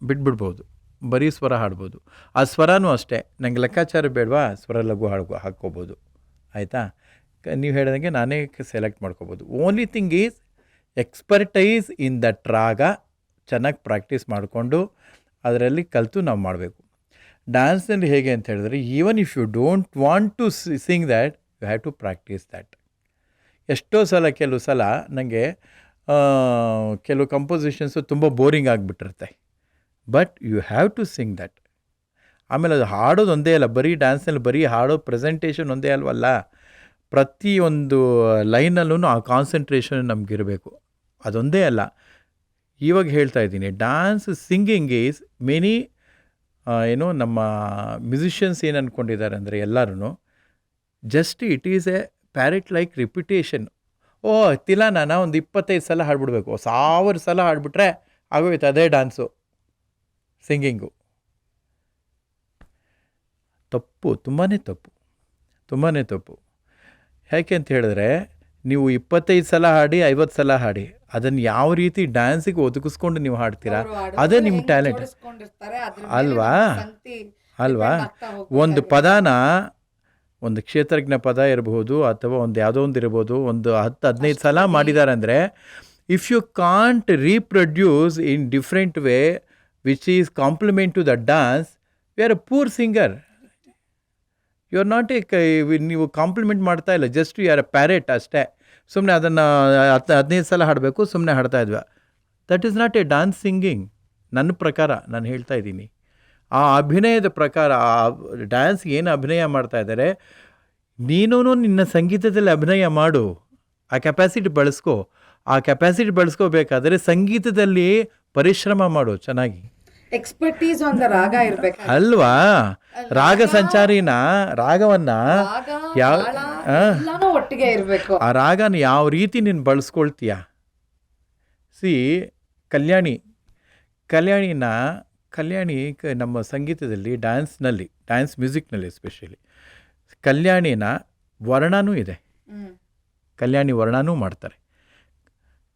ಬಿಟ್ಬಿಡ್ಬೋದು, ಬರೀ ಸ್ವರ ಹಾಡ್ಬೋದು. ಆ ಸ್ವರನೂ ಅಷ್ಟೇ ನಂಗೆ ಲೆಕ್ಕಾಚಾರ ಬೇಡವಾ ಸ್ವರ ಲಘು ಹಾಕ್ಕೋಬೋದು. ಆಯಿತಾ? ನೀವು ಹೇಳ್ದಂಗೆ ನಾನೇ ಸೆಲೆಕ್ಟ್ ಮಾಡ್ಕೋಬೋದು. Only thing is expertise in that ರಾಗ ಚೆನ್ನಾಗಿ ಪ್ರಾಕ್ಟೀಸ್ ಮಾಡಿಕೊಂಡು ಅದರಲ್ಲಿ ಕಲಿತು ನಾವು ಮಾಡಬೇಕು. ಡ್ಯಾನ್ಸ್ನಲ್ಲಿ ಹೇಗೆ ಅಂತ ಹೇಳಿದ್ರೆ, even if you don't want to sing that, you have to practise that. ಎಷ್ಟೋ ಸಲ ಕೆಲವು ಸಲ ನನಗೆ ಕೆಲವು ಕಂಪೋಸಿಷನ್ಸು ತುಂಬ ಬೋರಿಂಗ್ ಆಗಿಬಿಟ್ಟಿರುತ್ತೆ, but you have to sing that. ಆಮೇಲೆ ಅದು ಹಾಡೋದು ಒಂದೇ ಅಲ್ಲ, ಬರೀ ಡ್ಯಾನ್ಸ್ನಲ್ಲಿ ಬರೀ ಹಾಡೋ ಪ್ರೆಸೆಂಟೇಷನ್ ಒಂದೇ ಅಲ್ವಲ್ಲ, ಪ್ರತಿಯೊಂದು ಲೈನಲ್ಲೂ ಆ ಕಾನ್ಸಂಟ್ರೇಷನ್ ನಮಗಿರಬೇಕು. ಅದೊಂದೇ ಅಲ್ಲ, ಇವಾಗ ಹೇಳ್ತಾ ಇದ್ದೀನಿ, ಡ್ಯಾನ್ಸ್ ಸಿಂಗಿಂಗ್ ಈಸ್ ಮೆನಿ ಏನು ನಮ್ಮ ಮ್ಯೂಸಿಷಿಯನ್ಸ್ ಏನು ಅಂದ್ಕೊಂಡಿದ್ದಾರೆ ಅಂದರೆ ಎಲ್ಲರೂ just it is a parrot like repetition. Tillana ಒಂದು 25 ಸಲ ಹಾಡ್ಬಿಡ್ಬೇಕು, 1000 ಸಲ ಹಾಡ್ಬಿಟ್ರೆ ಆಗೋಯ್ತು, ಅದೇ ಡ್ಯಾನ್ಸು ಸಿಂಗಿಂಗು. ತಪ್ಪು, ತುಂಬಾ ತಪ್ಪು. ಯಾಕೆ ಅಂತ ಹೇಳಿದ್ರೆ, ನೀವು 25 ಸಲ ಹಾಡಿ 50 ಸಲ ಹಾಡಿ, ಅದನ್ನು ಯಾವ ರೀತಿ ಡ್ಯಾನ್ಸಿಗೆ ಒದಗಿಸ್ಕೊಂಡು ನೀವು ಹಾಡ್ತೀರಾ, ಅದೇ ನಿಮ್ಮ ಟ್ಯಾಲೆಂಟ್ ಅಲ್ವಾ. ಒಂದು ಪದಾನ, ಒಂದು ಕ್ಷೇತ್ರಜ್ಞ ಪದ ಇರಬಹುದು ಅಥವಾ ಒಂದು ಯಾವುದೋ ಒಂದು ಇರ್ಬೋದು, ಒಂದು 10-15 ಸಲ ಮಾಡಿದ್ದಾರೆ ಅಂದರೆ, if you can't reproduce in different way which is compliment to the dance, you are a poor singer. You are not ನೀವು ಕಾಂಪ್ಲಿಮೆಂಟ್ ಮಾಡ್ತಾ ಇಲ್ಲ, just you are a parrot ಅಷ್ಟೇ. ಸುಮ್ಮನೆ ಅದನ್ನು 15 ಸಲ ಹಾಡಬೇಕು, ಸುಮ್ಮನೆ ಹಾಡ್ತಾ ಇದ್ವಿ. That is not a dance singing. ನನ್ನ ಪ್ರಕಾರ ನಾನು ಹೇಳ್ತಾ ಇದ್ದೀನಿ. ಆ ಅಭಿನಯದ ಪ್ರಕಾರ, ಆ ಡ್ಯಾನ್ಸ್ಗೆ ಏನು ಅಭಿನಯ ಮಾಡ್ತಾ ಇದ್ದಾರೆ, ನೀನೂ ನಿನ್ನ ಸಂಗೀತದಲ್ಲಿ ಅಭಿನಯ ಮಾಡು, ಆ ಕೆಪಾಸಿಟಿ ಬೆಳೆಸ್ಕೋ. ಆ ಕೆಪಾಸಿಟಿ ಬೆಳೆಸ್ಕೋಬೇಕಾದ್ರೆ ಸಂಗೀತದಲ್ಲಿ ಪರಿಶ್ರಮ ಮಾಡು ಚೆನ್ನಾಗಿ.
ಎಕ್ಸ್ಪರ್ಟೀಸ್ ಆನ್ ದ ರಾಗ ಇರಬೇಕು
ಅಲ್ವಾ. ರಾಗ ಸಂಚಾರಿನ ರಾಗವನ್ನ
ಒಟ್ಟಿಗೆ ಇರಬೇಕು.
ಆ ರಾಗನ ಯಾವ ರೀತಿ ನೀನು ಬಳಸ್ಕೊಳ್ತೀಯ. ಕಲ್ಯಾಣಿ ನಮ್ಮ ಸಂಗೀತದಲ್ಲಿ ಡ್ಯಾನ್ಸ್ ಮ್ಯೂಸಿಕ್ನಲ್ಲಿ ಎಸ್ಪೆಷಲಿ ಕಲ್ಯಾಣಿನ ವರ್ಣನೂ ಇದೆ, ಕಲ್ಯಾಣಿ ವರ್ಣನೂ ಮಾಡ್ತಾರೆ.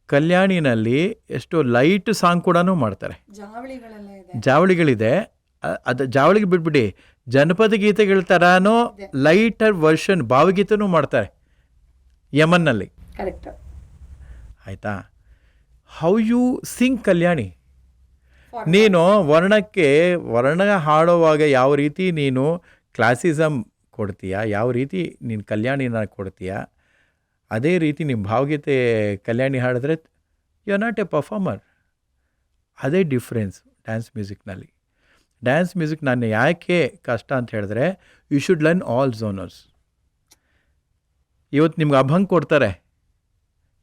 ಕಲ್ಯಾಣಿನಲ್ಲಿ ಎಷ್ಟೋ ಲೈಟ್ ಸಾಂಗ್ ಕೂಡ ಮಾಡ್ತಾರೆ, ಜಾವಳಿಗಳಿದೆ. ಅದು ಜಾವಳಿಗೆ ಬಿಟ್ಬಿಡಿ, ಜನಪದ ಗೀತೆಗಳ ಥರನೂ ಲೈಟರ್ ವರ್ಷನ್ ಭಾವಗೀತನೂ ಮಾಡ್ತಾರೆ ಯಮನ್ನಲ್ಲಿ. ಆಯಿತಾ? ಹೌ ಯು ಸಿಂಗ್ ಕಲ್ಯಾಣಿ. ನೀನು ವರ್ಣ ಹಾಡುವಾಗ ಯಾವ ರೀತಿ ನೀನು ಕ್ಲಾಸಿಸಮ್ ಕೊಡ್ತೀಯ, ಯಾವ ರೀತಿ ನೀನು ಕಲ್ಯಾಣಿನ ಕೊಡ್ತೀಯ, ಅದೇ ರೀತಿ ನಿಮ್ಮ ಭಾವಗೀತೆ ಕಲ್ಯಾಣಿ ಹಾಡಿದ್ರೆ you are not a performer. ಅದೇ ಡಿಫ್ರೆನ್ಸ್ ಡ್ಯಾನ್ಸ್ ಮ್ಯೂಸಿಕ್ನಲ್ಲಿ. ಡ್ಯಾನ್ಸ್ ಮ್ಯೂಸಿಕ್ ನಾನು ಯಾಕೆ ಕಷ್ಟ ಅಂತ ಹೇಳಿದ್ರೆ, you should learn all genres. ಇವತ್ತು ನಿಮ್ಗೆ ಅಭಂಗ್ ಕೊಡ್ತಾರೆ,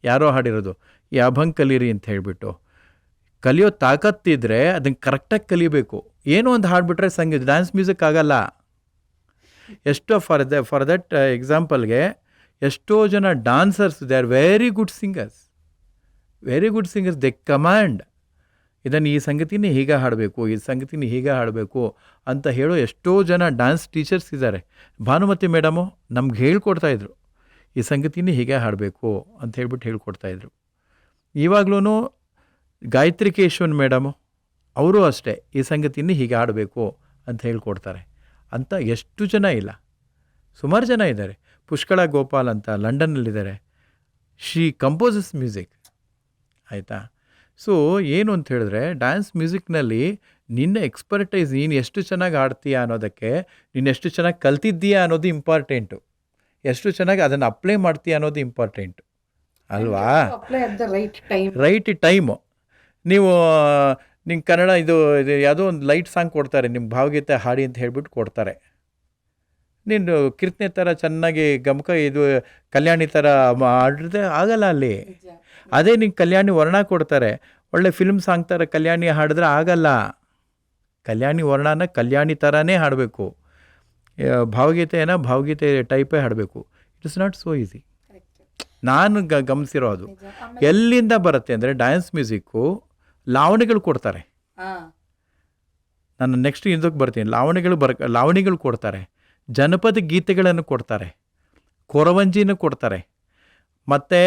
ಯಾರೋ ಹಾಡಿರೋದು, ಈ ಅಭಂಗ್ ಕಲೀರಿ ಅಂತ ಹೇಳಿಬಿಟ್ಟು. ಕಲಿಯೋ ತಾಕತ್ತಿದ್ರೆ ಅದನ್ನು ಕರೆಕ್ಟಾಗಿ ಕಲಿಬೇಕು. ಏನೋ ಒಂದು ಹಾಡ್ಬಿಟ್ರೆ ಸಂಗೀತ, ಡ್ಯಾನ್ಸ್ ಮ್ಯೂಸಿಕ್ ಆಗಲ್ಲ. ಎಷ್ಟೋ ಫಾರ್ ದಟ್ ಎಕ್ಸಾಂಪಲ್ಗೆ ಎಷ್ಟೋ ಜನ dancers, they are very good singers, they command. ಇದನ್ನು ಈ ಸಂಗತಿನೇ ಹೀಗೆ ಹಾಡಬೇಕು, ಈ ಸಂಗತಿನೇ ಹೀಗೆ ಹಾಡಬೇಕು ಅಂತ ಹೇಳೋ ಎಷ್ಟೋ ಜನ ಡ್ಯಾನ್ಸ್ ಟೀಚರ್ಸ್ ಇದ್ದಾರೆ. ಭಾನುಮತಿ ಮೇಡಮು ನಮ್ಗೆ ಹೇಳ್ಕೊಡ್ತಾಯಿದ್ರು, ಈ ಸಂಗತಿನೇ ಹೀಗೆ ಹಾಡಬೇಕು ಅಂತ ಹೇಳ್ಬಿಟ್ಟು ಹೇಳ್ಕೊಡ್ತಾಯಿದ್ರು. ಇವಾಗ್ಲೂ ಗಾಯತ್ರಿ ಕೇಶವನ್ ಮೇಡಮು ಅವರು ಅಷ್ಟೇ, ಈ ಸಂಗತಿನೇ ಹೀಗೆ ಹಾಡಬೇಕು ಅಂತ ಹೇಳ್ಕೊಡ್ತಾರೆ. ಅಂತ ಎಷ್ಟು ಜನ ಇಲ್ಲ, ಸುಮಾರು ಜನ ಇದ್ದಾರೆ. ಪುಷ್ಕಳ ಗೋಪಾಲ್ ಅಂತ ಲಂಡನ್ನಲ್ಲಿದ್ದಾರೆ, ಶಿ ಕಂಪೋಸಸ್ ಮ್ಯೂಸಿಕ್. ಆಯಿತಾ? ಸೊ ಏನು ಅಂತ ಹೇಳಿದ್ರೆ, ಡ್ಯಾನ್ಸ್ ಮ್ಯೂಸಿಕ್ನಲ್ಲಿ ನಿನ್ನ ಎಕ್ಸ್ಪರ್ಟೈಸ್, ನೀನು ಎಷ್ಟು ಚೆನ್ನಾಗಿ ಆಡ್ತೀಯಾ ಅನ್ನೋದಕ್ಕೆ, ನೀನು ಎಷ್ಟು ಚೆನ್ನಾಗಿ ಕಲ್ತಿದ್ದೀಯಾ ಅನ್ನೋದು ಇಂಪಾರ್ಟೆಂಟು. ಎಷ್ಟು ಚೆನ್ನಾಗಿ ಅದನ್ನು ಅಪ್ಲೈ ಮಾಡ್ತೀಯ ಅನ್ನೋದು ಇಂಪಾರ್ಟೆಂಟ್ ಅಲ್ವಾ.
Apply at the right time.
Right time. ನೀವು ನಿಂಗೆ ಕನ್ನಡ ಇದು ಯಾವುದೋ ಒಂದು ಲೈಟ್ ಸಾಂಗ್ ಕೊಡ್ತಾರೆ, ನಿಮ್ಮ ಭಾವಗೀತೆ ಹಾಡಿ ಅಂತ ಹೇಳ್ಬಿಟ್ಟು ಕೊಡ್ತಾರೆ. ನೀನು ಕೀರ್ತನೆ ಥರ ಚೆನ್ನಾಗಿ ಗಮಕ ಇದು ಕಲ್ಯಾಣಿ ಥರ ಹಾಡಿದ್ರೆ ಆಗಲ್ಲ ಅಲ್ಲಿ. ಅದೇ ನಿಂಗೆ ಕಲ್ಯಾಣಿ ವರ್ಣ ಕೊಡ್ತಾರೆ, ಒಳ್ಳೆ ಫಿಲ್ಮ್ ಸಾಂಗ್ ಥರ ಕಲ್ಯಾಣಿ ಹಾಡಿದ್ರೆ ಆಗಲ್ಲ. ಕಲ್ಯಾಣಿ ವರ್ಣನ ಕಲ್ಯಾಣಿ ಥರನೇ ಹಾಡಬೇಕು, ಭಾವಗೀತೆನ ಭಾವಗೀತೆ ಟೈಪೇ ಹಾಡಬೇಕು. It is not so easy. ನಾನು ಗಮನಿಸಿರೋ ಅದು ಎಲ್ಲಿಂದ ಬರುತ್ತೆ ಅಂದರೆ ಡ್ಯಾನ್ಸ್ ಮ್ಯೂಸಿಕ್ಕು ಲಾವಣಿಗಳು ಕೊಡ್ತಾರೆ. ನಾನು ನೆಕ್ಸ್ಟ್ ಇದಕ್ಕೆ ಬರ್ತೀನಿ. ಲಾವಣಿಗಳು ಕೊಡ್ತಾರೆ, ಜನಪದ ಗೀತೆಗಳನ್ನು ಕೊಡ್ತಾರೆ, ಕೊರವಂಜಿನೂ ಕೊಡ್ತಾರೆ, ಮತ್ತು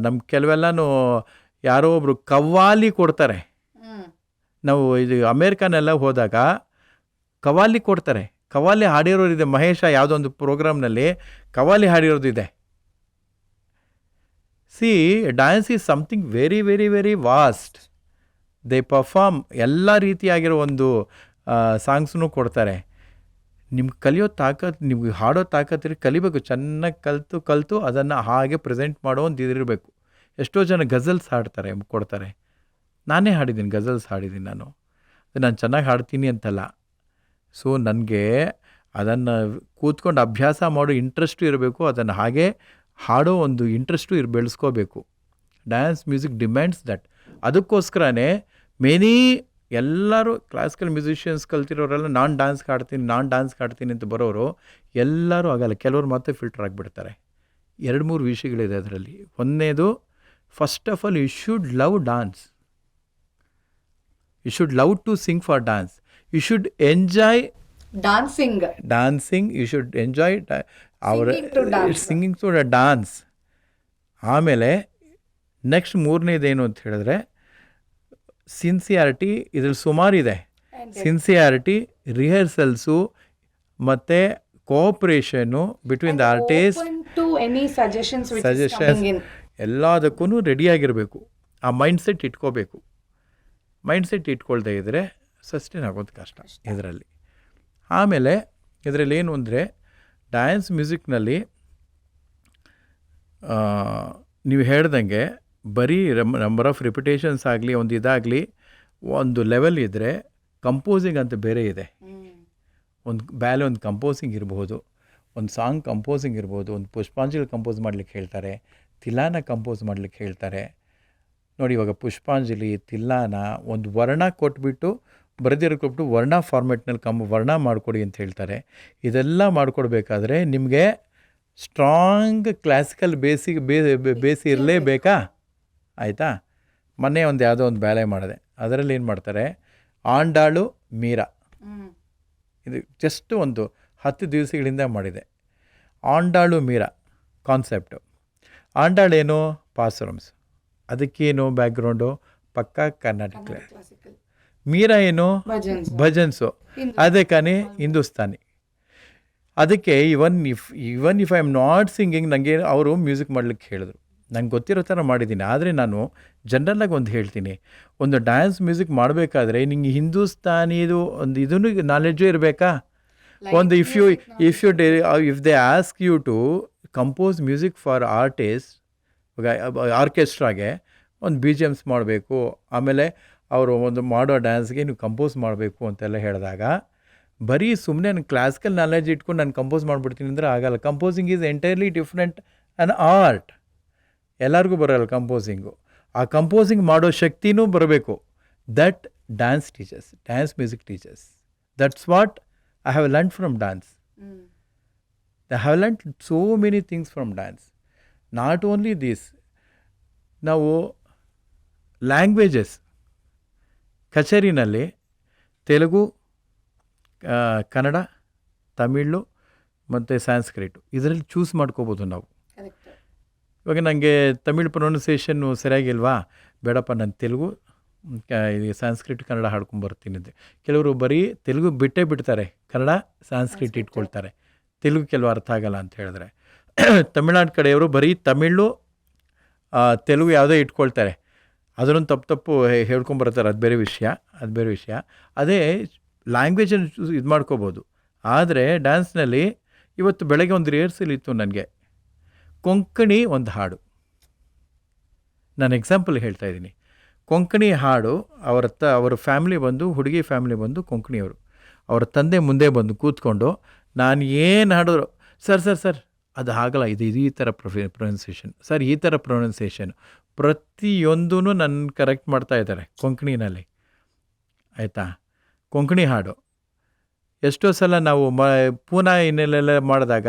ನಮ್ಮ ಕೆಲವೆಲ್ಲನೂ ಯಾರೋ ಒಬ್ಬರು ಕವ್ವಾಲಿ ಕೊಡ್ತಾರೆ. ನಾವು ಇದು ಅಮೇರಿಕನೆಲ್ಲ ಹೋದಾಗ ಕವ್ವಾಲಿ ಕೊಡ್ತಾರೆ. ಕವ್ವಾಲಿ ಹಾಡಿರೋರಿದೆ. ಮಹೇಶ ಯಾವುದೋ ಒಂದು ಪ್ರೋಗ್ರಾಮ್ನಲ್ಲಿ ಕವ್ವಾಲಿ ಹಾಡಿರೋದಿದೆ. See dance is something very very very vast. They perform ಎಲ್ಲ ರೀತಿಯಾಗಿರೋ ಒಂದು ಸಾಂಗ್ಸ್ನೂ ಕೊಡ್ತಾರೆ. ನಿಮ್ಗೆ ಕಲಿಯೋ ತಾಕತ್ತು, ನಿಮ್ಗೆ ಹಾಡೋ ತಾಕತ್ತಿರಿ ಕಲಿಬೇಕು. ಚೆನ್ನಾಗಿ ಕಲಿತು ಅದನ್ನು ಹಾಗೆ ಪ್ರೆಸೆಂಟ್ ಮಾಡೋ ಒಂದು ಇದಿರಬೇಕು. ಎಷ್ಟೋ ಜನ ಗಜಲ್ಸ್ ಹಾಡ್ತಾರೆ, ಕೊಡ್ತಾರೆ. ನಾನೇ ಹಾಡಿದ್ದೀನಿ, ಗಜಲ್ಸ್ ಹಾಡಿದ್ದೀನಿ ನಾನು. ನಾನು ಚೆನ್ನಾಗಿ ಹಾಡ್ತೀನಿ ಅಂತಲ್ಲ. ಸೊ ನನಗೆ ಅದನ್ನು ಕೂತ್ಕೊಂಡು ಅಭ್ಯಾಸ ಮಾಡೋ ಇಂಟ್ರೆಸ್ಟು ಇರಬೇಕು, ಅದನ್ನು ಹಾಗೆ ಹಾಡೋ ಒಂದು ಇಂಟ್ರೆಸ್ಟು ಬೆಳೆಸ್ಕೋಬೇಕು. Dance music demands that. ಅದಕ್ಕೋಸ್ಕರನೇ ಎಲ್ಲರೂ ಕ್ಲಾಸಿಕಲ್ ಮ್ಯೂಸಿಷಿಯನ್ಸ್ ಕಲ್ತಿರೋರೆಲ್ಲ ನಾನು ಡ್ಯಾನ್ಸ್ ಹಾಡ್ತೀನಿ ಅಂತ ಬರೋರು ಎಲ್ಲರೂ ಆಗಲ್ಲ. ಕೆಲವರು ಮತ್ತೆ ಫಿಲ್ಟರ್ ಆಗಿಬಿಡ್ತಾರೆ. 2-3 ವಿಷಯಗಳಿದೆ ಅದರಲ್ಲಿ. ಒಂದನೇದು, first of all you should love dance. You should love to sing for dance. You should enjoy dancing. You should enjoy singing to dance. ಆಮೇಲೆ ನೆಕ್ಸ್ಟ್ 3ನೇದೇನು ಅಂತ ಹೇಳಿದ್ರೆ ಸಿನ್ಸಿಯಾರಿಟಿ. ಇದ್ರಲ್ಲಿ ಸುಮಾರಿದೆ. ಸಿನ್ಸಿಯಾರಿಟಿ, ರಿಹರ್ಸಲ್ಸು ಮತ್ತು cooperation between the artist, suggestions ಎಲ್ಲದಕ್ಕೂ ರೆಡಿಯಾಗಿರಬೇಕು. ಆ ಮೈಂಡ್ಸೆಟ್ ಇಟ್ಕೋಬೇಕು. ಮೈಂಡ್ಸೆಟ್ ಇಟ್ಕೊಳ್ದೇ ಇದ್ದರೆ ಸಸ್ಟೈನ್ ಆಗೋದು ಕಷ್ಟ ಇದರಲ್ಲಿ. ಆಮೇಲೆ ಇದರಲ್ಲಿ ಏನು ಅಂದರೆ ಡ್ಯಾನ್ಸ್ ಮ್ಯೂಸಿಕ್ನಲ್ಲಿ ನೀವು ಹೇಳ್ದಂಗೆ ಬರೀ ನಂಬರ್ ಆಫ್ ರಿಪಿಟೇಷನ್ಸ್ ಆಗಲಿ, ಒಂದು ಇದಾಗಲಿ, ಒಂದು ಲೆವೆಲ್ ಇದ್ದರೆ ಕಂಪೋಸಿಂಗ್ ಅಂತ ಬೇರೆ ಇದೆ. ಒಂದು ಕಂಪೋಸಿಂಗ್ ಇರ್ಬೋದು, ಒಂದು ಸಾಂಗ್ ಕಂಪೋಸಿಂಗ್ ಇರ್ಬೋದು. ಒಂದು ಪುಷ್ಪಾಂಜಲಿ ಕಂಪೋಸ್ ಮಾಡ್ಲಿಕ್ಕೆ ಹೇಳ್ತಾರೆ, ತಿಲ್ಲಾನ ಕಂಪೋಸ್ ಮಾಡ್ಲಿಕ್ಕೆ ಹೇಳ್ತಾರೆ. ನೋಡಿ, ಇವಾಗ ಪುಷ್ಪಾಂಜಲಿ, ತಿಲ್ಲಾನ ಒಂದು ವರ್ಣ ಕೊಟ್ಬಿಟ್ಟು ಕೊಟ್ಬಿಟ್ಟು ವರ್ಣ ಫಾರ್ಮೆಟ್ನಲ್ಲಿ ವರ್ಣ ಮಾಡಿಕೊಡಿ ಅಂತ ಹೇಳ್ತಾರೆ. ಇದೆಲ್ಲ ಮಾಡಿಕೊಡ್ಬೇಕಾದ್ರೆ ನಿಮಗೆ ಸ್ಟ್ರಾಂಗ್ ಕ್ಲಾಸಿಕಲ್ ಬೇಸಿ ಇರಲೇಬೇಕಾ? ಆಯಿತಾ? ಮೊನ್ನೆ ಯಾವುದೋ ಒಂದು ಬ್ಯಾಲೆ ಮಾಡಿದೆ. ಅದರಲ್ಲಿ ಏನು ಮಾಡ್ತಾರೆ, ಆಂಡಾಳು ಮೀರಾ, ಇದು ಜಸ್ಟ್ ಒಂದು 10 ದಿವಸಗಳಿಂದ ಮಾಡಿದೆ. ಆಂಡಾಳು ಮೀರಾ ಕಾನ್ಸೆಪ್ಟು. ಆಂಡಾಳೇನು ಪಾಸುರಮ್ಸ್, ಅದಕ್ಕೇನು ಬ್ಯಾಕ್ಗ್ರೌಂಡು ಪಕ್ಕಾ ಕರ್ನಾಟಕ. ಮೀರಾ ಏನು ಭಜನ್ಸು, ಅದೇ ಕಾನೇ ಹಿಂದೂಸ್ತಾನಿ. ಅದಕ್ಕೆ even if I am not singing, ನನಗೆ ಅವರು ಮ್ಯೂಸಿಕ್ ಮಾಡಲಿಕ್ಕೆ ಹೇಳಿದ್ರು. ನಂಗೆ ಗೊತ್ತಿರೋ ಥರ ಮಾಡಿದ್ದೀನಿ. ಆದರೆ ನಾನು ಜನರಲ್ಲಾಗಿ ಒಂದು ಹೇಳ್ತೀನಿ, ಒಂದು ಡ್ಯಾನ್ಸ್ ಮ್ಯೂಸಿಕ್ ಮಾಡಬೇಕಾದ್ರೆ ನಿಂಗೆ ಹಿಂದೂಸ್ತಾನಿದು ಒಂದು ಇದೂ ನಾಲೆಡ್ಜು ಇರಬೇಕಾ? ಒಂದು if they ask you to compose music for ಆರ್ಕೆಸ್ಟ್ರಾಗೆ ಒಂದು BGMs ಮಾಡಬೇಕು, ಆಮೇಲೆ ಅವರು ಒಂದು ಮಾಡೋ ಡ್ಯಾನ್ಸ್ಗೆ ನೀವು ಕಂಪೋಸ್ ಮಾಡಬೇಕು ಅಂತೆಲ್ಲ ಹೇಳಿದಾಗ, ಬರೀ ಸುಮ್ಮನೆ ನಾನು ಕ್ಲಾಸಿಕಲ್ ನಾಲೆಡ್ಜ್ ಇಟ್ಕೊಂಡು ನಾನು ಕಂಪೋಸ್ ಮಾಡಿಬಿಡ್ತೀನಿ ಅಂದರೆ ಆಗಲ್ಲ. Composing is entirely different an art. ಎಲ್ಲರಿಗೂ ಬರೋಲ್ಲ ಕಂಪೋಸಿಂಗು. ಆ ಕಂಪೋಸಿಂಗ್ ಮಾಡೋ ಶಕ್ತಿನೂ ಬರಬೇಕು. That dance teachers, dance music teachers. That's what I have learned from dance. I have learned so many things from dance. Not only this, ನಾವು ಲ್ಯಾಂಗ್ವೇಜಸ್ ಕಚೇರಿನಲ್ಲಿ ತೆಲುಗು, ಕನ್ನಡ, ತಮಿಳು ಮತ್ತು ಸಂಸ್ಕೃತ ಇದರಲ್ಲಿ ಚೂಸ್ ಮಾಡ್ಕೋಬೋದು ನಾವು. ಇವಾಗ ನನಗೆ ತಮಿಳ್ ಪ್ರೊನೌನ್ಸಿಯೇಷನ್ನು ಸರಿಯಾಗಿಲ್ವಾ, ಬೇಡಪ್ಪ ನಾನು ತೆಲುಗು, ಸಂಸ್ಕೃತ, ಕನ್ನಡ ಹಾಡ್ಕೊಂಬರ್ತೀನಿ ಅಂತ. ಕೆಲವರು ಬರೀ ತೆಲುಗು ಬಿಡ್ತಾರೆ, ಕನ್ನಡ ಸಂಸ್ಕೃತ ಇಟ್ಕೊಳ್ತಾರೆ. ತೆಲುಗು ಕೆಲವು ಅರ್ಥ ಆಗಲ್ಲ ಅಂತ ಹೇಳಿದ್ರೆ. ತಮಿಳ್ನಾಡು ಕಡೆಯವರು ಬರೀ ತಮಿಳು, ತೆಲುಗು ಯಾವುದೋ ಇಟ್ಕೊಳ್ತಾರೆ. ಅದನ್ನು ತಪ್ಪು ಹೇಳ್ಕೊಂಬರ್ತಾರೆ. ಅದು ಬೇರೆ ವಿಷಯ. ಅದೇ ಲ್ಯಾಂಗ್ವೇಜನ್ನು ಇದು ಮಾಡ್ಕೋಬೋದು. ಆದರೆ ಡ್ಯಾನ್ಸ್ನಲ್ಲಿ ಇವತ್ತು ಬೆಳಗ್ಗೆ ಒಂದು ರಿಹರ್ಸಲ್ ಇತ್ತು ನನಗೆ, ಕೊಂಕಣಿ ಒಂದು ಹಾಡು. ನಾನು ಎಕ್ಸಾಂಪಲ್ ಹೇಳ್ತಾ ಇದ್ದೀನಿ. ಕೊಂಕಣಿ ಹಾಡು ಅವರ ಫ್ಯಾಮ್ಲಿ ಬಂದು, ಹುಡುಗಿ ಫ್ಯಾಮ್ಲಿ ಬಂದು ಕೊಂಕಣಿಯವರು. ಅವರ ತಂದೆ ಮುಂದೆ ಬಂದು ಕೂತ್ಕೊಂಡು ನಾನು ಏನು ಹಾಡಿದ್ರು, ಸರ್ ಅದು ಆಗಲ್ಲ, ಇದು ಈ ಥರ ಪ್ರೊನೌನ್ಸಿಯೇಷನ್, ಸರ್ ಈ ಥರ ಪ್ರೊನೌನ್ಸಿಯೇಷನ್, ಪ್ರತಿಯೊಂದೂ ನನ್ನ ಕರೆಕ್ಟ್ ಮಾಡ್ತಾ ಇದ್ದಾರೆ ಕೊಂಕಣಿನಲ್ಲಿ. ಆಯಿತಾ? ಕೊಂಕಣಿ ಹಾಡು ಎಷ್ಟೋ ಸಲ ನಾವು ಪೂನಾ ಇನ್ನೆಲ್ಲ ಮಾಡಿದಾಗ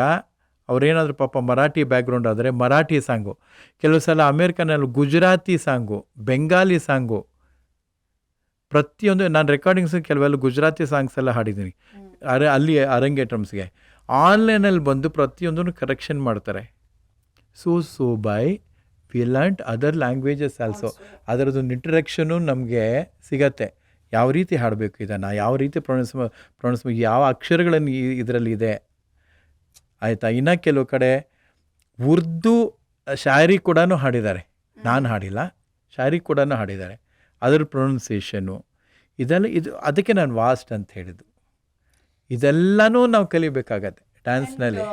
ಅವರೇನಾದರೂ ಪಾಪ ಮರಾಠಿ ಬ್ಯಾಕ್ಗ್ರೌಂಡ್ ಆದರೆ ಮರಾಠಿ ಸಾಂಗು, ಕೆಲವು ಸಲ ಅಮೇರಿಕನಲ್ಲಿ ಗುಜರಾತಿ ಸಾಂಗು, ಬೆಂಗಾಲಿ ಸಾಂಗು, ಪ್ರತಿಯೊಂದು ನಾನು ರೆಕಾರ್ಡಿಂಗ್ಸ್ ಕೆಲವೆಲ್ಲ ಗುಜರಾತಿ ಸಾಂಗ್ಸ್ ಎಲ್ಲ ಹಾಡಿದ್ದೀನಿ ಅಲ್ಲಿ ಅರಂಗೇಟ್ರಮ್ಸ್ಗೆ. ಆನ್ಲೈನಲ್ಲಿ ಬಂದು ಪ್ರತಿಯೊಂದನ್ನು ಕರೆಕ್ಷನ್ ಮಾಡ್ತಾರೆ. So by we learned other languages also. ಅದರದೊಂದು ಇಂಟ್ರಡಕ್ಷನು ನಮಗೆ ಸಿಗತ್ತೆ, ಯಾವ ರೀತಿ ಹಾಡಬೇಕು ಇದನ್ನು, ಯಾವ ರೀತಿ ಪ್ರೊನೌನ್ಸ್ ಯಾವ ಅಕ್ಷರಗಳನ್ನು ಇದರಲ್ಲಿ ಇದೆ. ಆಯಿತಾ? ಇನ್ನು ಕೆಲವು ಕಡೆ ಉರ್ದು ಶಾಯರಿ ಕೂಡ ಹಾಡಿದ್ದಾರೆ, ನಾನು ಹಾಡಿಲ್ಲ, ಶಾಯರಿ ಕೂಡ ಹಾಡಿದ್ದಾರೆ. ಅದರ ಪ್ರೊನೌನ್ಸಿಯೇಷನ್ನು ಇದು ಅದಕ್ಕೆ ನಾನು ವಾಸ್ಟ್ ಅಂತ ಹೇಳಿದ್ದು. ಇದೆಲ್ಲನೂ ನಾವು ಕಲಿಬೇಕಾಗತ್ತೆ ಡ್ಯಾನ್ಸ್ನಲ್ಲಿ.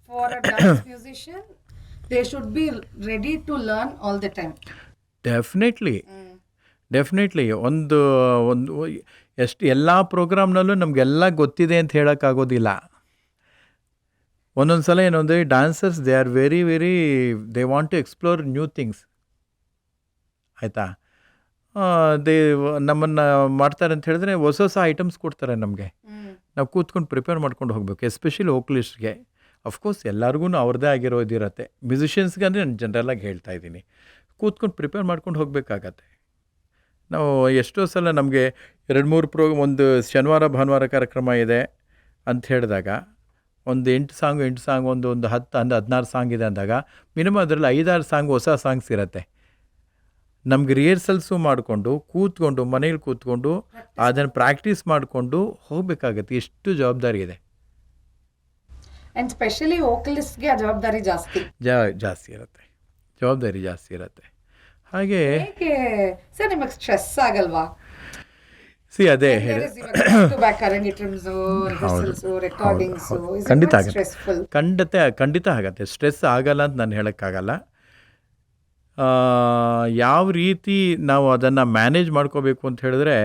For a dance musician they should be ready to learn all the time.
Definitely ಒಂದು ಎಷ್ಟು ಎಲ್ಲ ಪ್ರೋಗ್ರಾಮ್ನಲ್ಲೂ ನಮಗೆಲ್ಲ ಗೊತ್ತಿದೆ ಅಂತ ಹೇಳೋಕ್ಕಾಗೋದಿಲ್ಲ. ಒಂದೊಂದು ಸಲ ಏನಂದರೆ dancers they are very they want to explore new things. ಆಯಿತಾ? ನಮ್ಮನ್ನು ಮಾಡ್ತಾರೆ ಅಂತ ಹೇಳಿದ್ರೆ ಹೊಸ ಐಟಮ್ಸ್ ಕೊಡ್ತಾರೆ ನಮಗೆ. ನಾವು ಕೂತ್ಕೊಂಡು ಪ್ರಿಪೇರ್ ಮಾಡ್ಕೊಂಡು ಹೋಗಬೇಕು. ಎಸ್ಪೆಷಲಿ ವೋಕಲಿಸ್ಟ್ಗೆ ಅಫ್ಕೋರ್ಸ್ ಎಲ್ಲರಿಗೂ ಅವ್ರದ್ದೇ ಆಗಿರೋದಿರತ್ತೆ. ಮ್ಯೂಸಿಷಿಯನ್ಸ್ಗೆ ಅಂದರೆ ನಾನು ಜನರಲ್ಲಾಗಿ ಹೇಳ್ತಾ ಇದ್ದೀನಿ, ಕೂತ್ಕೊಂಡು ಪ್ರಿಪೇರ್ ಮಾಡ್ಕೊಂಡು ಹೋಗಬೇಕಾಗತ್ತೆ. ನಾವು ಎಷ್ಟೋ ಸಲ ನಮಗೆ 2-3 ಒಂದು ಶನಿವಾರ ಭಾನುವಾರ ಕಾರ್ಯಕ್ರಮ ಇದೆ ಅಂತ ಹೇಳಿದಾಗ ಒಂದು 8 ಸಾಂಗ್ ಒಂದು 10-16 ಸಾಂಗ್ ಇದೆ ಅಂದಾಗ ಮಿನಿಮಮ್ ಅದರಲ್ಲಿ 5-6 ಸಾಂಗ್ ಹೊಸ ಸಾಂಗ್ಸ್ ಇರುತ್ತೆ. ನಮ್ಗೆ ರಿಹರ್ಸಲ್ಸು ಮಾಡಿಕೊಂಡು ಕೂತ್ಕೊಂಡು ಮನೇಲಿ ಕೂತ್ಕೊಂಡು ಅದನ್ನು ಪ್ರಾಕ್ಟೀಸ್ ಮಾಡಿಕೊಂಡು ಹೋಗಬೇಕಾಗತ್ತೆ. ಎಷ್ಟು ಜವಾಬ್ದಾರಿ ಇದೆ.
ಆ್ಯಂಡ್ ಸ್ಪೆಷಲಿ ವೋಕಲಿಸ್ಟ್ಗೆ ಆ ಜವಾಬ್ದಾರಿ
ಜಾಸ್ತಿ ಇರುತ್ತೆ, ಜವಾಬ್ದಾರಿ ಜಾಸ್ತಿ ಇರುತ್ತೆ. ಹಾಗೆ
ಸರ್ ನಿಮಗೆ ಸ್ಟ್ರೆಸ್ ಆಗಲ್ವಾ?
ಅದೇ ಹೇಳಿ, ಖಂಡಿತ ಆಗುತ್ತೆ, ಖಂಡಿತ ಆಗುತ್ತೆ. ಸ್ಟ್ರೆಸ್ ಆಗಲ್ಲ ಅಂತ ನಾನು ಹೇಳೋಕ್ಕಾಗಲ್ಲ. ಯಾವ ರೀತಿ ನಾವು ಅದನ್ನು ಮ್ಯಾನೇಜ್ ಮಾಡ್ಕೋಬೇಕು ಅಂತ ಹೇಳಿದ್ರೆ,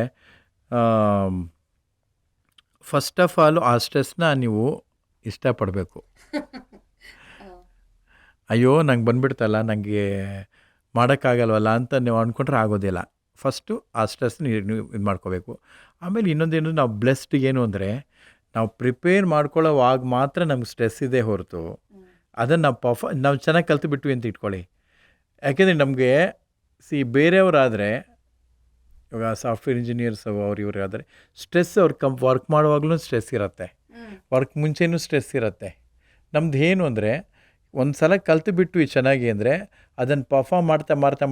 ಫಸ್ಟ್ ಆಫ್ ಆಲ್ ಆ ಸ್ಟ್ರೆಸ್ನ ನೀವು ಇಷ್ಟಪಡಬೇಕು. ಅಯ್ಯೋ ನಂಗೆ ಬಂದುಬಿಡ್ತಲ್ಲ, ನನಗೆ ಮಾಡೋಕ್ಕಾಗಲ್ವಲ್ಲ ಅಂತ ನೀವು ಅಂದ್ಕೊಂಡ್ರೆ ಆಗೋದಿಲ್ಲ. ಫಸ್ಟು ಆ ಸ್ಟ್ರೆಸ್ನ ನೀವು ಇದು ಮಾಡ್ಕೋಬೇಕು. ಆಮೇಲೆ ಇನ್ನೊಂದೇನು, ನಾವು ಬ್ಲೆಸ್ಡ್ ಏನು ಅಂದರೆ ನಾವು ಪ್ರಿಪೇರ್ ಮಾಡ್ಕೊಳ್ಳೋವಾಗ ಮಾತ್ರ ನಮ್ಗೆ ಸ್ಟ್ರೆಸ್ ಇದೆ ಹೊರತು ಅದನ್ನು ನಾವು ಚೆನ್ನಾಗಿ ಕಲ್ತು ಬಿಟ್ವಿ ಅಂತ ಇಟ್ಕೊಳ್ಳಿ. ಯಾಕೆಂದರೆ ನಮಗೆ ಬೇರೆಯವರಾದರೆ, ಇವಾಗ ಸಾಫ್ಟ್ವೇರ್ ಇಂಜಿನಿಯರ್ಸ್ ಇವ್ರಾದರೆ ಸ್ಟ್ರೆಸ್ ಅವ್ರು ವರ್ಕ್ ಮಾಡುವಾಗಲೂ ಸ್ಟ್ರೆಸ್ ಇರುತ್ತೆ, ವರ್ಕ್ ಮುಂಚೆನೂ ಸ್ಟ್ರೆಸ್ ಇರುತ್ತೆ. ನಮ್ದು ಏನು ಅಂದರೆ ಒಂದು ಸಲ ಕಲ್ತು ಬಿಟ್ಟು ಚೆನ್ನಾಗಿ ಅಂದರೆ ಅದನ್ನು ಪರ್ಫಾರ್ಮ್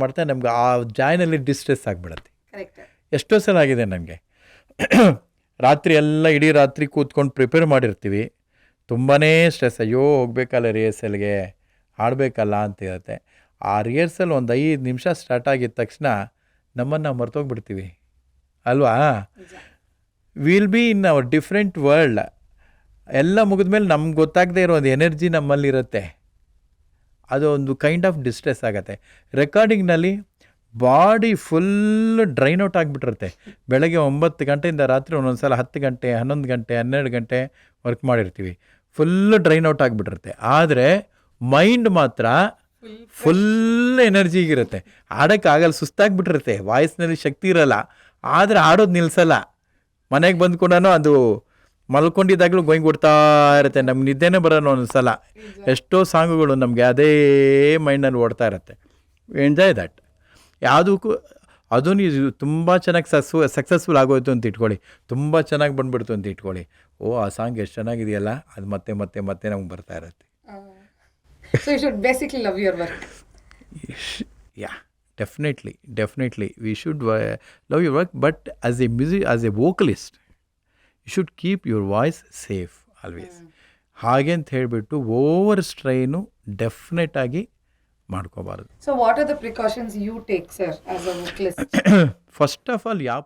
ಮಾಡ್ತಾ ನಮ್ಗೆ ಆ ಜಾಯ್ನಲ್ಲಿ ಡಿಸ್ಟ್ರೆಸ್ ಆಗಿಬಿಡುತ್ತೆ. ಎಷ್ಟೋ ಸಲ ಆಗಿದೆ ನನಗೆ. ರಾತ್ರಿ ಎಲ್ಲ ಇಡೀ ರಾತ್ರಿ ಕೂತ್ಕೊಂಡು ಪ್ರಿಪೇರ್ ಮಾಡಿರ್ತೀವಿ, ತುಂಬಾ ಸ್ಟ್ರೆಸ್, ಅಯ್ಯೋ ಹೋಗ್ಬೇಕಲ್ಲ ರಿಹರ್ಸಲ್ಗೆ, ಹಾಡಬೇಕಲ್ಲ ಅಂತ ಇರುತ್ತೆ. ಆ ರಿಹರ್ಸಲ್ ಒಂದು 5 ನಿಮಿಷ ಸ್ಟಾರ್ಟ್ ಆಗಿದ ತಕ್ಷಣ ನಮ್ಮನ್ನು ನಾವು ಮರ್ತೋಗ್ಬಿಡ್ತೀವಿ ಅಲ್ವಾ? Will be in our different world. ಎಲ್ಲ ಮುಗಿದ್ಮೇಲೆ ನಮ್ಗೆ ಗೊತ್ತಾಗದೇ ಇರೋ ಒಂದು ಎನರ್ಜಿ ನಮ್ಮಲ್ಲಿರುತ್ತೆ, ಅದು ಒಂದು ಕೈಂಡ್ ಆಫ್ ಡಿಸ್ಟ್ರೆಸ್ ಆಗುತ್ತೆ. ರೆಕಾರ್ಡಿಂಗ್ನಲ್ಲಿ ಬಾಡಿ ಫುಲ್ ಡ್ರೈನ್ ಔಟ್ ಆಗಿಬಿಟ್ಟಿರುತ್ತೆ. ಬೆಳಗ್ಗೆ 9 ಗಂಟೆಯಿಂದ ರಾತ್ರಿ ಒಂದೊಂದು ಸಲ 10 ಗಂಟೆ 11 ಗಂಟೆ 12 ಗಂಟೆ ವರ್ಕ್ ಮಾಡಿರ್ತೀವಿ, ಫುಲ್ಲು ಡ್ರೈನ್ ಔಟ್ ಆಗಿಬಿಟ್ಟಿರುತ್ತೆ. ಆದರೆ ಮೈಂಡ್ ಮಾತ್ರ ಫುಲ್ ಎನರ್ಜಿಗಿರುತ್ತೆ. ಆಡೋಕ್ಕಾಗಲ್ಲ, ಸುಸ್ತಾಗಿಬಿಟ್ಟಿರುತ್ತೆ, ವಾಯ್ಸ್ನಲ್ಲಿ ಶಕ್ತಿ ಇರೋಲ್ಲ, ಆದರೆ ಆಡೋದು ನಿಲ್ಲಿಸಲ್ಲ. ಮನೆಗೆ ಬಂದು ಕೂಡ ಅದು ಮಲ್ಕೊಂಡಿದ್ದಾಗಲೂ ಗೋಯಿಂಗ್ ಕೊಡ್ತಾ ಇರುತ್ತೆ, ನಮ್ಗೆ ನಿದ್ದೆನೇ ಬರೋಣ ಒಂದೊಂದು ಸಲ. ಎಷ್ಟೋ ಸಾಂಗುಗಳು ನಮಗೆ ಅದೇ ಮೈಂಡಲ್ಲಿ ಓಡ್ತಾ ಇರುತ್ತೆ. Enjoy that. ಯಾವುದಕ್ಕೂ ಅದು ನೀವು ತುಂಬ ಚೆನ್ನಾಗಿ ಸಕ್ಸಸ್ಫುಲ್ ಆಗೋಯ್ತು ಅಂತ ಇಟ್ಕೊಳ್ಳಿ, ತುಂಬ ಚೆನ್ನಾಗಿ ಬಂದುಬಿಡ್ತು ಅಂತ ಇಟ್ಕೊಳ್ಳಿ, ಓ ಆ ಸಾಂಗ್ ಎಷ್ಟು ಚೆನ್ನಾಗಿದೆಯಲ್ಲ, ಅದು ಮತ್ತೆ ಮತ್ತೆ ಮತ್ತೆ ನಮ್ಗೆ ಬರ್ತಾ ಇರುತ್ತೆ.
So you should basically love your work.
Yeah, definitely. We should love your work, but as a vocalist, you should keep your voice safe always. ಹಾಗೆ ಅಂತ ಹೇಳಿಬಿಟ್ಟು ಓವರ್ ಸ್ಟ್ರೈನು ಡೆಫಿನೆಟ್ ಆಗಿ ಮಾಡ್ಕೋಬಾರ್ದು.
So what are the precautions you take, sir, as a vocalist?
First of all ಯಾವ